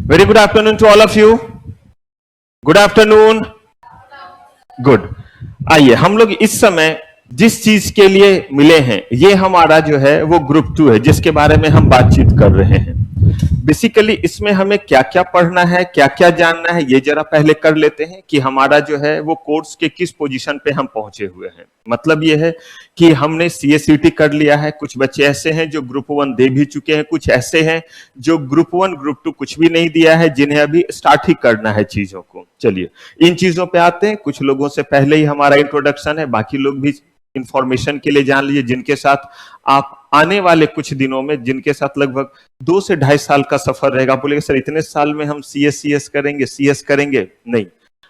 Very good afternoon to all of you. Good afternoon. Good. आइए हम लोग इस समय जिस चीज के लिए मिले हैं ये हमारा जो है वो ग्रुप 2 है जिसके बारे में हम बातचीत कर रहे हैं। बेसिकली इसमें हमें क्या क्या पढ़ना है, क्या क्या जानना है, ये जरा पहले कर लेते हैं कि हमारा जो है वो कोर्स के किस पोजीशन पे हम पहुंचे हुए हैं। मतलब ये है कि हमने सीएसईटी कर लिया है, कुछ बच्चे ऐसे हैं जो ग्रुप 1 दे भी चुके हैं, कुछ ऐसे हैं जो ग्रुप 1 ग्रुप 2 कुछ भी नहीं दिया है, जिन्हें अभी स्टार्ट ही करना है चीजों को। चलिए इन चीजों पे आते हैं। कुछ लोगों से पहले ही हमारा इंट्रोडक्शन है, बाकी लोग भी इंफॉर्मेशन के लिए जान लीजिए जिनके साथ आप आने वाले कुछ दिनों में, जिनके साथ लगभग 2 से 2.5 साल का सफर रहेगा। बोलेगा सर इतने साल में हम सीएस करेंगे, सीएस करेंगे? नहीं,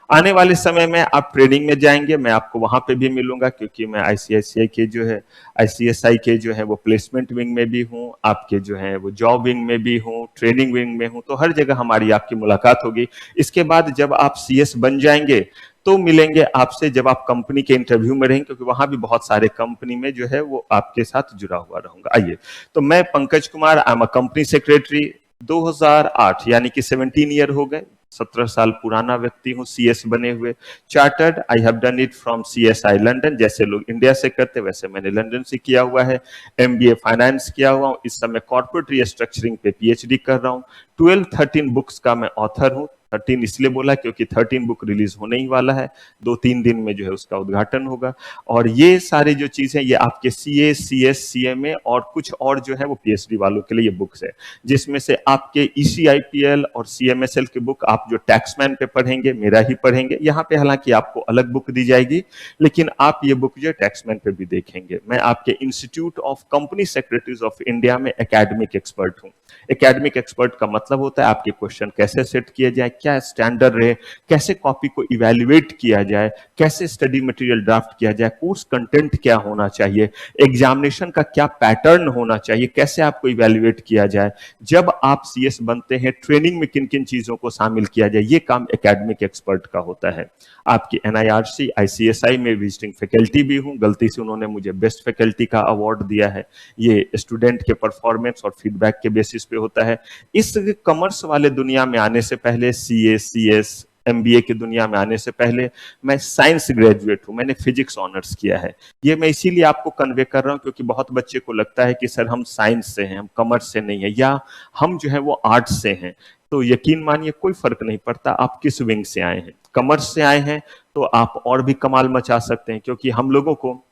आने वाले समय में आप ट्रेनिंग में जाएंगे, मैं आपको वहां पे भी मिलूंगा क्योंकि मैं आईसीआईसीआई के जो है आईसीएसआई के जो है वो प्लेसमेंट विंग में भी हूँ, आपके जो है वो जॉब विंग में भी हूँ, ट्रेनिंग विंग में हूँ, तो हर जगह हमारी आपकी मुलाकात होगी। इसके बाद जब आप सीएस बन जाएंगे तो मिलेंगे आपसे जब आप कंपनी के इंटरव्यू में रहेंगे, क्योंकि वहां भी बहुत सारे कंपनी में जो है वो आपके साथ जुड़ा हुआ रहूंगा। आइए, तो मैं Pankaj Kumar, I am a company secretary. 2008 यानी कि 17 ईयर हो गए, 17 साल पुराना व्यक्ति हूँ सीएस बने हुए। Chartered I have done it from CSI London, जैसे लोग इंडिया से करते वैसे मैंने लंदन से किया हुआ है। एमबीए फाइनेंस किया हुआ हूँ, इस समय कॉर्पोरेट रिस्ट्रक्चरिंग पे पीएचडी कर रहा हूँ। 12-13 बुक्स का मैं ऑथर हूँ। 13 इसलिए बोला क्योंकि 13 बुक रिलीज होने ही वाला है, 2-3 दिन में जो है उसका उद्घाटन होगा। और ये सारी जो चीजें ये आपके सीए, सीएस, सीएमए और कुछ और जो है वो पीएचडी वालों के लिए ये बुक्स है, जिसमें से आपके ईसीआईपीएल और सीएमएसएल की बुक आप जो टैक्समैन पे पढ़ेंगे मेरा ही पढ़ेंगे। यहाँ पे हालांकि आपको अलग बुक दी जाएगी, लेकिन आप ये बुक जो टैक्समैन पे भी देखेंगे। मैं आपके institute of company secretaries of India में एकेडमिक एक्सपर्ट हूँ। एकेडमिक एक्सपर्ट का मतलब होता है आपके क्वेश्चन कैसे सेट किए जाए, क्या स्टैंडर्ड रहे, कैसे कॉपी को इवैल्यूएट किया जाए, कैसे स्टडी मटेरियल ड्राफ्ट किया जाए, कोर्स कंटेंट क्या होना चाहिए, एग्जामिनेशन का क्या पैटर्न होना चाहिए, कैसे आपको इवैल्यूएट किया जाए, जब आप सीएस बनते हैं ट्रेनिंग में किन किन चीजों को शामिल किया जाए, ये काम एकेडमिक एक्सपर्ट का होता है। आपकी एनआईआरसी आईसीएसआई में विजिटिंग फैकल्टी भी हूं, गलती से उन्होंने मुझे बेस्ट फैकल्टी का अवार्ड दिया है। ये स्टूडेंट के परफॉर्मेंस और फीडबैक के बेसिस पे होता है। इस कॉमर्स वाले दुनिया में आने से पहले, सीए, सीएस, एमबीए की दुनिया में आने से पहले मैं साइंस ग्रेजुएट हूं, मैंने फिजिक्स ऑनर्स किया है। ये मैं इसीलिए आपको कन्वे कर रहा हूं क्योंकि बहुत बच्चे को लगता है कि सर हम साइंस से हैं, हम कॉमर्स से नहीं है, या हम जो है वो आर्ट्स से हैं। तो यकीन मानिए कोई फर्क नहीं पड़ता आप किस विंग से आए हैं। कॉमर्स से आए हैं तो आप और भी कमाल मचा सकते हैं, क्योंकि हम लोगों को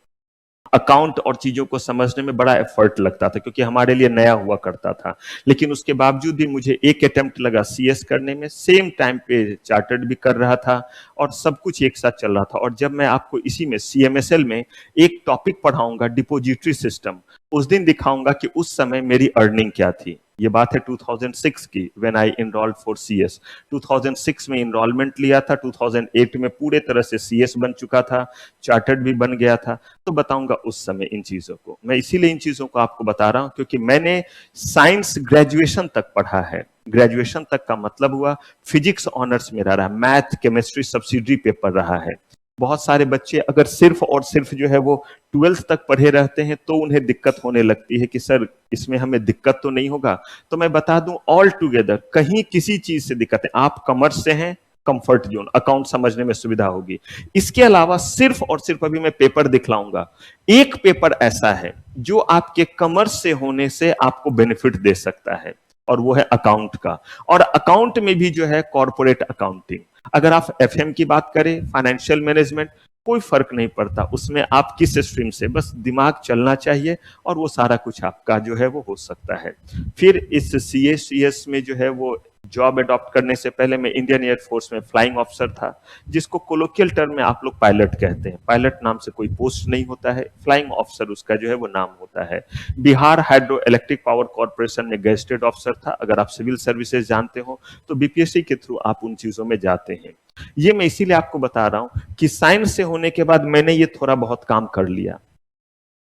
अकाउंट और चीजों को समझने में बड़ा एफर्ट लगता था क्योंकि हमारे लिए नया हुआ करता था। लेकिन उसके बावजूद भी मुझे एक अटेम्प्ट लगा सीएस करने में, सेम टाइम पे चार्टर्ड भी कर रहा था और सब कुछ एक साथ चल रहा था। और जब मैं आपको इसी में सीएमएसएल में एक टॉपिक पढ़ाऊंगा डिपोजिटरी सिस्टम, उस दिन दिखाऊंगा कि उस समय मेरी अर्निंग क्या थी। ये बात है 2006 की, when I enrolled for CS. 2006 में इनरोलमेंट लिया था, 2008 में पूरे तरह से सीएस बन चुका था, चार्टर्ड भी बन गया था। तो बताऊंगा उस समय इन चीजों को। मैं इसीलिए इन चीजों को आपको बता रहा हूं क्योंकि मैंने साइंस ग्रेजुएशन तक पढ़ा है। ग्रेजुएशन तक का मतलब हुआ फिजिक्स ऑनर्स मेरा रहा, मैथ केमिस्ट्री सब्सिडरी पेपर रहा है। बहुत सारे बच्चे अगर सिर्फ और सिर्फ जो है वो 12th तक पढ़े रहते हैं तो उन्हें दिक्कत होने लगती है कि सर इसमें हमें दिक्कत तो नहीं होगा। तो मैं बता दूं ऑल टुगेदर कहीं किसी चीज से दिक्कत है, आप कॉमर्स से हैं, कंफर्ट जोन, अकाउंट समझने में सुविधा होगी। इसके अलावा सिर्फ और सिर्फ अभी मैं पेपर दिखलाऊंगा, एक पेपर ऐसा है जो आपके कॉमर्स से होने से आपको बेनिफिट दे सकता है और वो है अकाउंट का। और अकाउंट में भी जो है कॉर्पोरेट अकाउंटिंग। अगर आप एफएम की बात करें, फाइनेंशियल मैनेजमेंट, कोई फर्क नहीं पड़ता उसमें आप किस स्ट्रीम से, बस दिमाग चलना चाहिए और वो सारा कुछ आपका जो है वो हो सकता है। फिर इस सीएस में जो है वो जॉब अडॉप्ट करने से पहले मैं इंडियन एयरफोर्स में फ्लाइंग ऑफिसर था, जिसको कोलोकियल टर्म में आप लोग पायलट कहते हैं। पायलट नाम से कोई पोस्ट नहीं होता है, फ्लाइंग ऑफिसर उसका जो है वो नाम होता है। Bihar hydro electric power corporation में गेस्टेड ऑफिसर था। अगर आप सिविल सर्विसेज जानते हो तो बीपीएससी के थ्रू आप उन चीजों में जाते हैं। ये मैं इसीलिए आपको बता रहा हूं कि साइंस से होने के बाद मैंने ये थोड़ा बहुत काम कर लिया।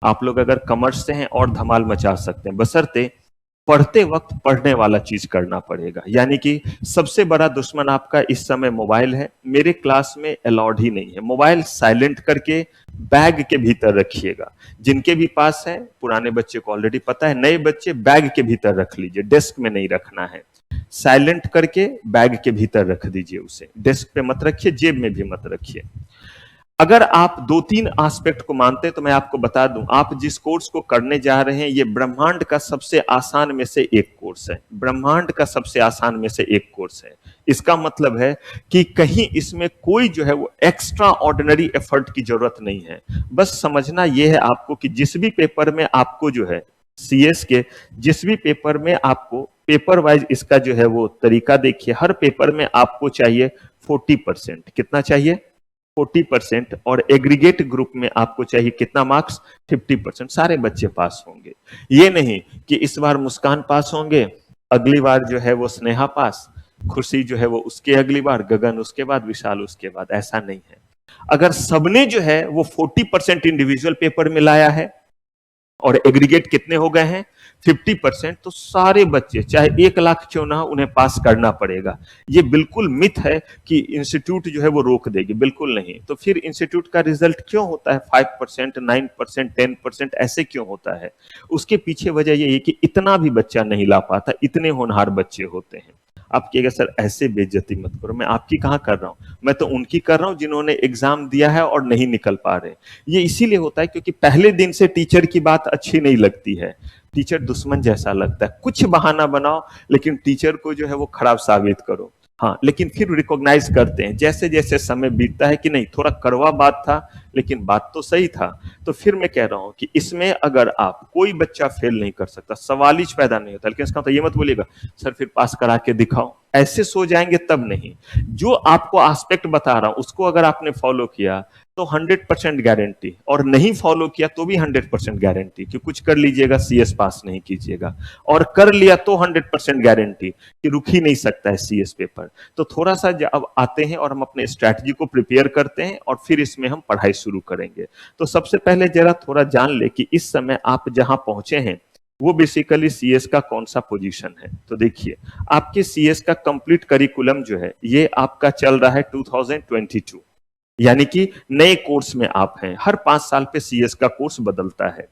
आप लोग अगर कॉमर्स से हैं और धमाल मचा सकते हैं, बशर्ते पढ़ते वक्त पढ़ने वाला चीज करना पड़ेगा। यानी कि सबसे बड़ा दुश्मन आपका इस समय मोबाइल है। मेरे क्लास में अलाउड ही नहीं है, मोबाइल साइलेंट करके बैग के भीतर रखिएगा। जिनके भी पास है, पुराने बच्चे को ऑलरेडी पता है, नए बच्चे बैग के भीतर रख लीजिए, डेस्क में नहीं रखना है। साइलेंट करके बैग के भीतर रख दीजिए, उसे डेस्क पे मत रखिए, जेब में भी मत रखिए। अगर आप 2-3 एस्पेक्ट को मानते हैं तो मैं आपको बता दूं, आप जिस कोर्स को करने जा रहे हैं ये ब्रह्मांड का सबसे आसान में से एक कोर्स है, ब्रह्मांड का सबसे आसान में से एक कोर्स है। इसका मतलब है कि कहीं इसमें कोई जो है वो एक्स्ट्रा ऑर्डिनरी एफर्ट की जरूरत नहीं है। बस समझना यह है आपको कि जिस भी पेपर में आपको जो है सीएस के जिस भी पेपर में आपको पेपर वाइज इसका जो है वो तरीका देखिए, हर पेपर में आपको चाहिए 40%। कितना चाहिए? 40%। और एग्रीगेट ग्रुप में आपको चाहिए कितना मार्क्स? 50%। सारे बच्चे पास होंगे। ये नहीं कि इस बार मुस्कान पास होंगे, अगली बार जो है वो स्नेहा पास, खुशी जो है वो उसके अगली बार, गगन उसके बाद, विशाल उसके बाद। ऐसा नहीं है। अगर सबने जो है वो 40% इंडिविजुअल पेपर में लाया है और एग्रीगेट कितने हो गए हैं? 50%, तो सारे बच्चे चाहे 1 लाख क्यों ना उन्हें पास करना पड़ेगा। ये बिल्कुल मिथ है कि इंस्टीट्यूट जो है वो रोक देगी, बिल्कुल नहीं। तो फिर इंस्टीट्यूट का रिजल्ट क्यों होता है 5%, 9%, 10%, ऐसे क्यों होता है? उसके पीछे वजह यही है कि इतना भी बच्चा नहीं ला पाता, इतने होनहार बच्चे होते हैं। आप कहिएगा सर ऐसे बेइज्जती मत करो, मैं आपकी कहां कर रहा हूं, मैं तो उनकी कर रहा हूं जिन्होंने एग्जाम दिया है और नहीं निकल पा रहे। ये इसीलिए होता है क्योंकि पहले दिन से टीचर की बात अच्छी नहीं लगती है, टीचर दुश्मन जैसा लगता है। कुछ बहाना बनाओ लेकिन टीचर को जो है वो खराब साबित करो। हाँ, लेकिन फिर रिकॉग्नाइज करते हैं जैसे जैसे समय बीतता है कि नहीं थोड़ा कड़वा बात था लेकिन बात तो सही था। तो फिर मैं कह रहा हूं कि इसमें अगर आप कोई बच्चा फेल नहीं कर सकता, सवाल ही पैदा नहीं होता। लेकिन इसका तो ये मत बोलिएगा सर फिर पास करा के दिखाओ, ऐसे सो जाएंगे तब नहीं। जो आपको एस्पेक्ट बता रहा हूं उसको अगर आपने फॉलो किया तो 100% गारंटी, और नहीं फॉलो किया तो भी 100% गारंटी कि कुछ कर लीजिएगा सीएस पास नहीं कीजिएगा, और कर लिया तो 100% गारंटी कि रुक ही नहीं सकता है सीएस पेपर। तो थोड़ा सा अब आते हैं और हम अपने स्ट्रैटेजी को प्रिपेयर करते हैं और फिर इसमें हम पढ़ाई शुरू करेंगे। तो सबसे पहले जरा थोड़ा जान ले कि इस समय आप जहां पहुंचे हैं वो बेसिकली सीएस का कौन सा पोजीशन है। तो देखिए आपके सीएस का कंप्लीट करिकुलम जो है ये आपका चल रहा है 2022, यानी कि नए कोर्स में आप हैं। हर 5 साल पे सीएस का कोर्स बदलता है।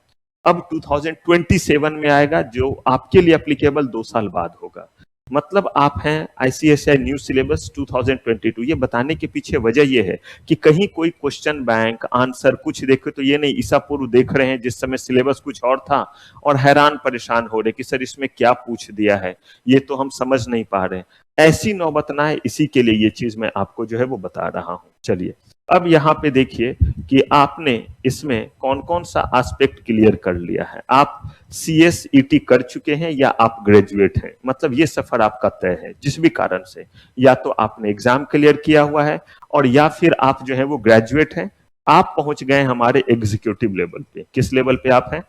अब 2027 में आएगा जो आपके लिए एप्लीकेबल 2 साल बाद होगा। मतलब आप हैं आईसीएसआई न्यू सिलेबस 2022। ये बताने के पीछे वजह ये है कि कहीं कोई क्वेश्चन बैंक आंसर कुछ देखे तो ये नहीं ईसा पूर्व देख रहे हैं जिस समय सिलेबस कुछ और था और हैरान परेशान हो रहे कि सर इसमें क्या पूछ दिया है, ये तो हम समझ नहीं पा रहे। ऐसी नौबत ना है, इसी के लिए ये चीज मैं आपको जो है वो बता रहा हूं। चलिए अब यहाँ पे देखिए कि आपने इसमें कौन कौन सा एस्पेक्ट क्लियर कर लिया है। आप सीएसईटी कर चुके हैं या आप ग्रेजुएट हैं, मतलब ये सफर आपका तय है जिस भी कारण से, या तो आपने एग्जाम क्लियर किया हुआ है और या फिर आप जो है वो ग्रेजुएट हैं। आप पहुंच गए हमारे एग्जीक्यूटिव लेवल पे। किस लेवल पे आप हैं?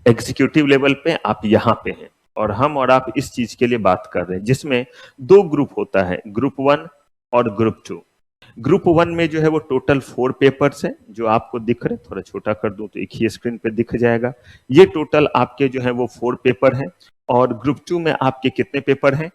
एग्जीक्यूटिव लेवल पे आप यहाँ पे हैं और हम और आप इस चीज के लिए बात कर रहे हैं जिसमें 2 ग्रुप होता है, ग्रुप 1 और ग्रुप 2। ग्रुप 1 में जो है वो टोटल 4 पेपर्स हैं जो आपको दिख रहे हैं। थोड़ा छोटा कर दूं तो एक ही स्क्रीन पे दिख जाएगा। ये टोटल आपके जो है वो 4 पेपर हैं। और ग्रुप 2 में आपके कितने पेपर हैं?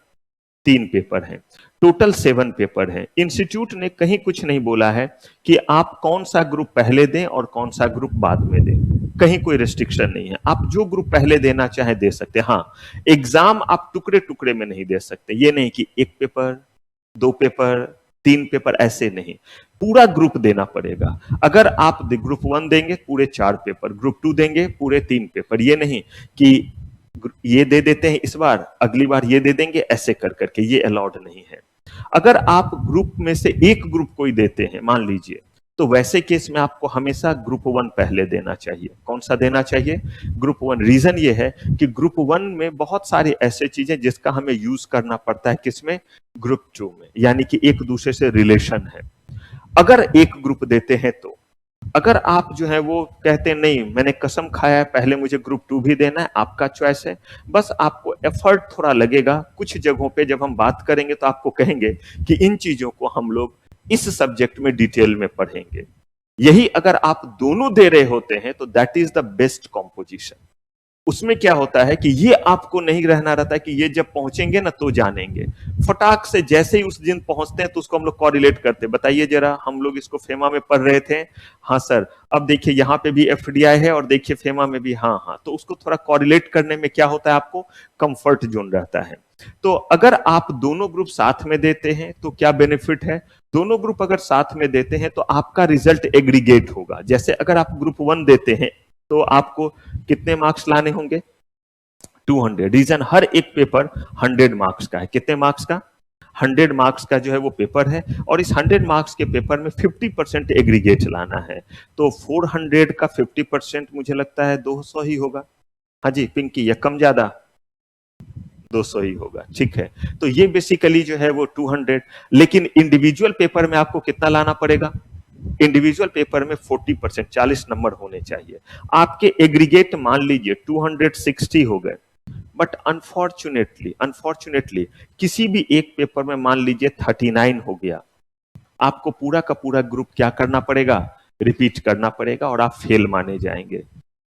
3 पेपर हैं। टोटल 7 पेपर हैं। इंस्टीट्यूट ने कहीं कुछ नहीं बोला है कि आप कौन सा ग्रुप पहले दें और कौन सा ग्रुप बाद में दें, कहीं कोई रिस्ट्रिक्शन नहीं है। आप जो ग्रुप पहले देना चाहे दे सकते हैं। हाँ, एग्जाम आप टुकड़े टुकड़े में नहीं दे सकते। ये नहीं कि 1 पेपर 2 पेपर 3 पेपर, ऐसे नहीं, पूरा ग्रुप देना पड़ेगा। अगर आप ग्रुप 1 देंगे पूरे 4 पेपर, ग्रुप 2 देंगे पूरे 3 पेपर। ये नहीं कि ये दे देते हैं इस बार अगली बार ये दे देंगे, ऐसे कर करके, ये अलाउड नहीं है। अगर आप ग्रुप में से एक ग्रुप कोई देते हैं मान लीजिए, तो वैसे केस में आपको हमेशा ग्रुप 1 पहले देना चाहिए। कौन सा देना चाहिए? ग्रुप 1। रीजन ये है कि ग्रुप 1 में बहुत सारी ऐसे चीजें जिसका हमें यूज करना पड़ता है किसमें? ग्रुप 2 में, यानी कि एक दूसरे से रिलेशन है। अगर एक ग्रुप देते हैं तो, अगर आप जो है वो कहते हैं नहीं मैंने कसम खाया है पहले मुझे ग्रुप 2 भी देना है, आपका चॉइस है। बस आपको एफर्ट थोड़ा लगेगा। कुछ जगहों पे जब हम बात करेंगे तो आपको कहेंगे कि इन चीजों को हम लोग इस सब्जेक्ट में डिटेल में पढ़ेंगे। यही अगर आप दोनों दे रहे होते हैं तो that is the best composition. उसमें क्या होता है कि ये आपको नहीं रहना रहता है कि ये जब पहुंचेंगे ना तो जानेंगे। फटाक से जैसे ही उस दिन पहुंचते हैं तो उसको हम लोग कॉरिलेट करते हैं। बताइए जरा, हम लोग इसको फेमा में पढ़ रहे थे, हाँ सर, अब देखिए यहाँ पे भी एफडीआई है और देखिए फेमा में भी, हाँ हाँ, तो उसको थोड़ा कॉरिलेट करने में क्या होता है आपको कंफर्ट जोन रहता है। तो अगर आप दोनों ग्रुप साथ में देते हैं तो क्या बेनिफिट है? दोनों ग्रुप अगर साथ में देते हैं तो आपका रिजल्ट एग्रीगेट होगा। जैसे अगर आप ग्रुप 1 देते हैं तो आपको कितने मार्क्स लाने होंगे? 200। रीजन, हर एक पेपर 100 मार्क्स का है। कितने मार्क्स का? 100 मार्क्स का जो है वो पेपर है, और इस 100 मार्क्स के पेपर में 50% एग्रीगेट लाना है। तो 400 का 50% मुझे लगता है 200 ही होगा। हाँ जी पिंकी, या कम ज्यादा? 200 ही होगा, ठीक है। तो ये बेसिकली जो है वो 200। लेकिन इंडिविजुअल पेपर में आपको कितना लाना पड़ेगा? इंडिविजुअल पेपर में 40%, 40 नंबर होने चाहिए। आपके एग्रीगेट मान लीजिए 260 हो गए, बट अनफॉर्चुनेटली किसी भी एक पेपर में मान लीजिए 39 हो गया, आपको पूरा का पूरा ग्रुप क्या करना पड़ेगा? रिपीट करना पड़ेगा, और आप फेल माने जाएंगे।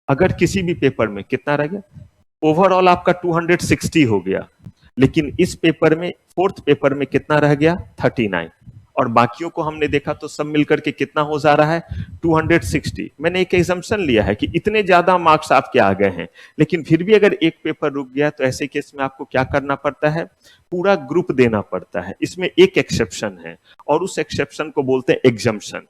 अगर किसी भी पेपर में कितना रह गया? ओवरऑल आपका 260 हो गया, लेकिन इस पेपर में, फोर्थ पेपर में कितना रह गया? 39। और बाकियों को हमने देखा तो सब मिलकर के कितना हो जा रहा है? 260। मैंने एक एग्जम्पशन लिया है कि इतने ज्यादा मार्क्स आपके आ गए हैं, लेकिन फिर भी अगर एक पेपर रुक गया तो ऐसे केस में आपको क्या करना पड़ता है? पूरा ग्रुप देना पड़ता है। इसमें एक एक्सेप्शन है, और उस एक्सेप्शन को बोलते हैं एग्जम्पशन।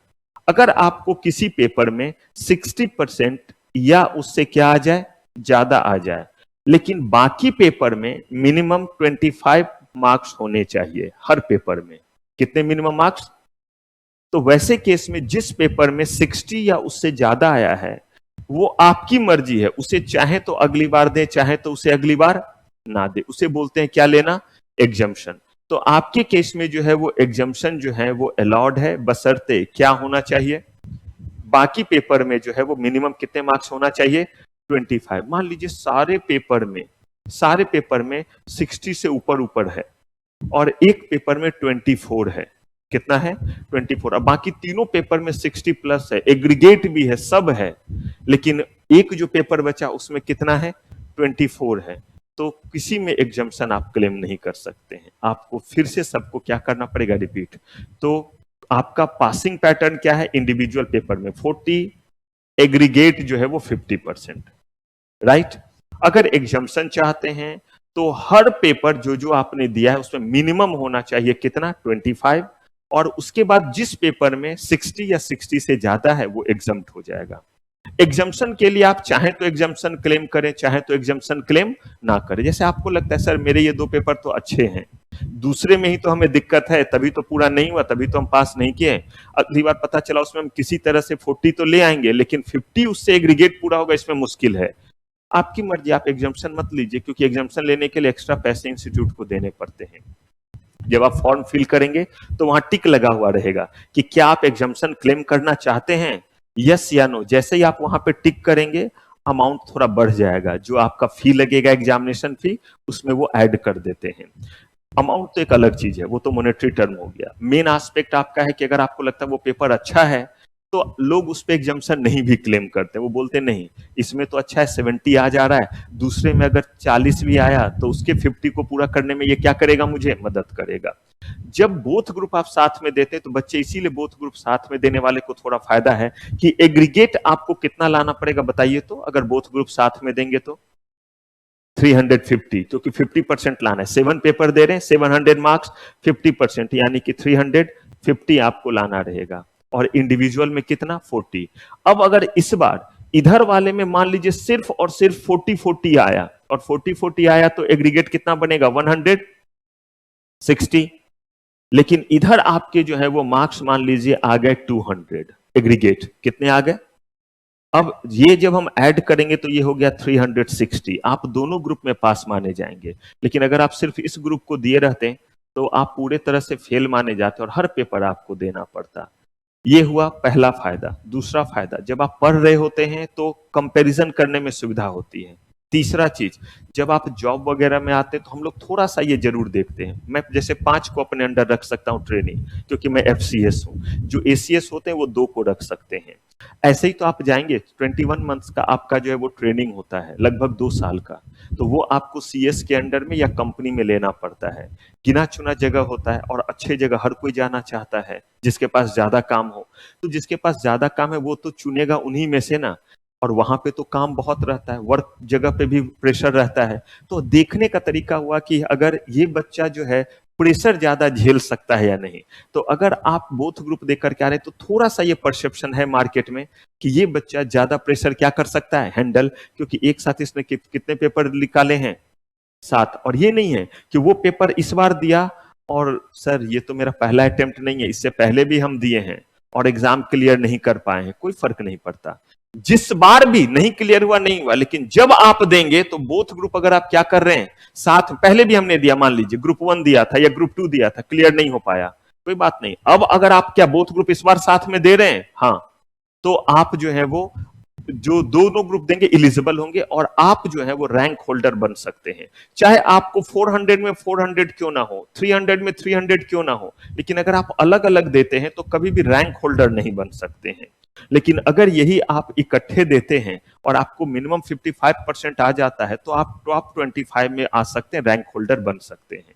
अगर आपको किसी पेपर में 60% या उससे क्या आ जाए, ज्यादा आ जाए, लेकिन बाकी पेपर में मिनिमम 25 मार्क्स होने चाहिए हर पेपर में। कितने मिनिमम मार्क्स? तो वैसे केस में जिस पेपर में 60 या उससे ज्यादा आया है, वो आपकी मर्जी है, उसे चाहे तो अगली बार दे, चाहे तो उसे अगली बार ना दे। उसे बोलते हैं क्या लेना? एग्जम्पशन। तो आपके केस में जो है वो एग्जम्पशन जो है वो अलाउड है, बशर्ते क्या होना चाहिए? बाकी पेपर में जो है वो मिनिमम कितने मार्क्स होना चाहिए? 25। मान लीजिए सारे पेपर में 60 से ऊपर ऊपर है, और एक पेपर में 24 है। कितना है? 24। अब बाकी तीनों पेपर में 60 प्लस है, एग्रीगेट भी है, सब है, लेकिन एक जो पेपर बचा उसमें कितना है? 24 है। तो किसी में एग्जम्पशन आप क्लेम नहीं कर सकते हैं, आपको फिर से सबको क्या करना पड़ेगा? रिपीट। तो आपका पासिंग पैटर्न क्या है? इंडिविजुअल पेपर में 40, एग्रीगेट जो है वो 50%, राइट। अगर एग्जम्पशन चाहते हैं तो हर पेपर जो जो आपने दिया है उसमें मिनिमम होना चाहिए कितना? 25, और उसके बाद जिस पेपर में 60 या 60 से ज्यादा है वो एग्जम्प्ट हो जाएगा। एग्जम्पशन के लिए आप चाहे तो एग्जम्पशन क्लेम करें, चाहे तो एग्जम्पशन क्लेम ना करें। जैसे आपको लगता है सर मेरे ये 2 पेपर तो अच्छे हैं, दूसरे में ही तो हमें दिक्कत है, तभी तो पूरा नहीं हुआ, तभी तो हम पास नहीं किए। अगली बार पता चला उसमें हम किसी तरह से 40 तो ले आएंगे, लेकिन 50 उससे एग्रीगेट पूरा होगा, इसमें मुश्किल है। आपकी मर्जी, आप एग्जाम्पशन मत लीजिए, क्योंकि एग्जाम्पशन लेने के लिए एक्स्ट्रा पैसे इंस्टीट्यूट को देने पड़ते हैं। जब आप फॉर्म फिल करेंगे तो वहां टिक लगा हुआ रहेगा कि क्या आप एग्जाम्पशन क्लेम करना चाहते हैं, यस या नो। जैसे ही आप वहां पे टिक करेंगे, अमाउंट थोड़ा बढ़ जाएगा, जो आपका फी लगेगा एग्जामिनेशन फी, उसमें वो ऐड कर देते हैं। अमाउंट तो एक अलग चीज है, वो तो मॉनेटरी टर्म हो गया। मेन एस्पेक्ट आपका है कि अगर आपको लगता है वो पेपर अच्छा है तो लोग उस पे एग्जाम्पशन नहीं भी क्लेम करते, वो बोलते नहीं इसमें तो अच्छा है 70 आ जा रहा है, दूसरे में अगर 40 भी आया तो उसके 50 को पूरा करने में ये क्या करेगा? मुझे मदद करेगा। जब बोथ ग्रुप आप साथ में देते हैं तो बच्चे, इसीलिए बोथ ग्रुप साथ में देने वाले को थोड़ा फायदा है कि एग्रीगेट आपको कितना लाना पड़ेगा बताइए तो, अगर बोथ ग्रुप साथ में देंगे तो 350, क्योंकि 50% लाना है। 7 पेपर दे रहे हैं, 700 मार्क्स, 50% यानी कि 350 आपको लाना रहेगा। और इंडिविजुअल में कितना? 40। अब अगर इस बार इधर वाले में मान लीजिए सिर्फ और सिर्फ 40-40 आया, और 40-40 आया तो एग्रीगेट कितना बनेगा? 160। लेकिन इधर आपके जो है वो मार्क्स मान लीजिए आ गए 200, एग्रीगेट कितने आ गए? अब ये जब हम ऐड करेंगे तो ये हो गया 360। आप दोनों ग्रुप में पास माने जाएंगे। लेकिन अगर आप सिर्फ इस ग्रुप को दिए रहते तो आप पूरे तरह से फेल माने जाते और हर पेपर आपको देना पड़ता। ये हुआ पहला फायदा। दूसरा फायदा, जब आप पढ़ रहे होते हैं तो कंपैरिजन करने में सुविधा होती है। तीसरा चीज, जब आप जॉब वगैरह में आते हैं तो हम लोग थोड़ा सा ये जरूर देखते हैं। मैं जैसे 5 को अपने अंडर रख सकता हूँ ट्रेनिंग, क्योंकि मैं FCS हूँ। जो ACS होते हैं वो 2 को रख सकते हैं। ऐसे ही तो आप जाएंगे, 21 मंथ्स का आपका जो है वो ट्रेनिंग होता है, लगभग 2 साल का। तो वो आपको CS के अंडर में या कंपनी में लेना पड़ता है। गिना चुना जगह होता है, और अच्छे जगह हर कोई जाना चाहता है जिसके पास ज्यादा काम हो। तो जिसके पास ज्यादा काम है वो तो चुनेगा उन्हीं में से ना। और वहां पे तो काम बहुत रहता है, वर्क जगह पे भी प्रेशर रहता है। तो देखने का तरीका हुआ कि अगर ये बच्चा जो है प्रेशर ज्यादा झेल सकता है या नहीं। तो अगर आप बोथ ग्रुप देकर के आ रहे हैं तो थोड़ा सा ये परसेप्शन है मार्केट में कि ये बच्चा ज्यादा प्रेशर क्या कर सकता है, हैंडल, क्योंकि एक साथ इसने कितने पेपर निकाले हैं, 7। और ये नहीं है कि वो पेपर इस बार दिया और सर ये तो मेरा पहला अटेम्प्ट नहीं है, इससे पहले भी हम दिए हैं और एग्जाम क्लियर नहीं कर पाए हैं, कोई फर्क नहीं पड़ता। जिस बार भी नहीं क्लियर हुआ नहीं हुआ, लेकिन जब आप देंगे तो बोथ ग्रुप अगर आप क्या कर रहे हैं साथ, पहले भी हमने दिया, मान लीजिए ग्रुप 1 दिया था या ग्रुप 2 दिया था, क्लियर नहीं हो पाया, कोई बात नहीं। अब अगर आप क्या बोथ ग्रुप इस बार साथ में दे रहे हैं, हाँ, तो आप जो है वो जो दोनों ग्रुप देंगे एलिजिबल होंगे और आप जो है वो रैंक होल्डर बन सकते हैं। चाहे आपको 400 में 400 क्यों ना हो, 300 में 300 क्यों ना हो, लेकिन अगर आप अलग अलग देते हैं तो कभी भी रैंक होल्डर नहीं बन सकते हैं। लेकिन अगर यही आप इकट्ठे देते हैं और आपको मिनिमम 55% आ जाता है तो आप टॉप 25 में आ सकते हैं, रैंक होल्डर बन सकते हैं।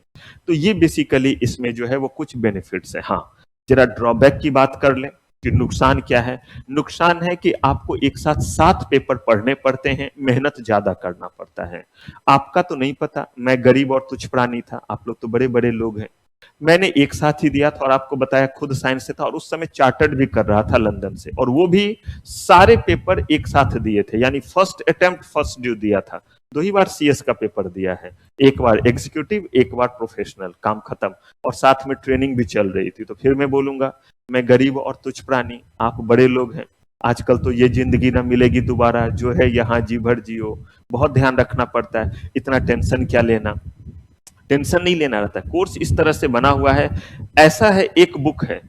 तो ये बेसिकली इसमें जो है वो कुछ बेनिफिट्स है। हाँ, जरा ड्रॉबैक की बात कर लें कि नुकसान क्या है। नुकसान है कि आपको एक साथ 7 पेपर पढ़ने पड़ते हैं, मेहनत ज्यादा करना पड़ता है। आपका तो नहीं पता, मैं गरीब और तुच्छ प्राणी था, आप लोग तो बड़े बड़े लोग हैं। मैंने एक साथ ही दिया था और आपको बताया खुद साइंस से था और उस समय चार्टर्ड भी कर रहा था लंदन से, और वो भी सारे पेपर एक साथ दिए थे, यानी फर्स्ट अटेम्प्ट फर्स्ट ड्यू दिया था। 2 ही बार सीएस का पेपर दिया है, एक बार एग्जीक्यूटिव एक बार प्रोफेशनल, काम खत्म। और साथ में ट्रेनिंग भी चल रही थी। तो फिर मैं बोलूंगा मैं गरीब और तुच्छ प्राणी, आप बड़े लोग हैं। आजकल तो ये जिंदगी ना मिलेगी दोबारा, जो है यहाँ जी भर जियो। बहुत ध्यान रखना पड़ता है, इतना टेंशन क्या लेना, टेंशन नहीं लेना रहता। कोर्स इस तरह से बना हुआ है, ऐसा है एक बुक है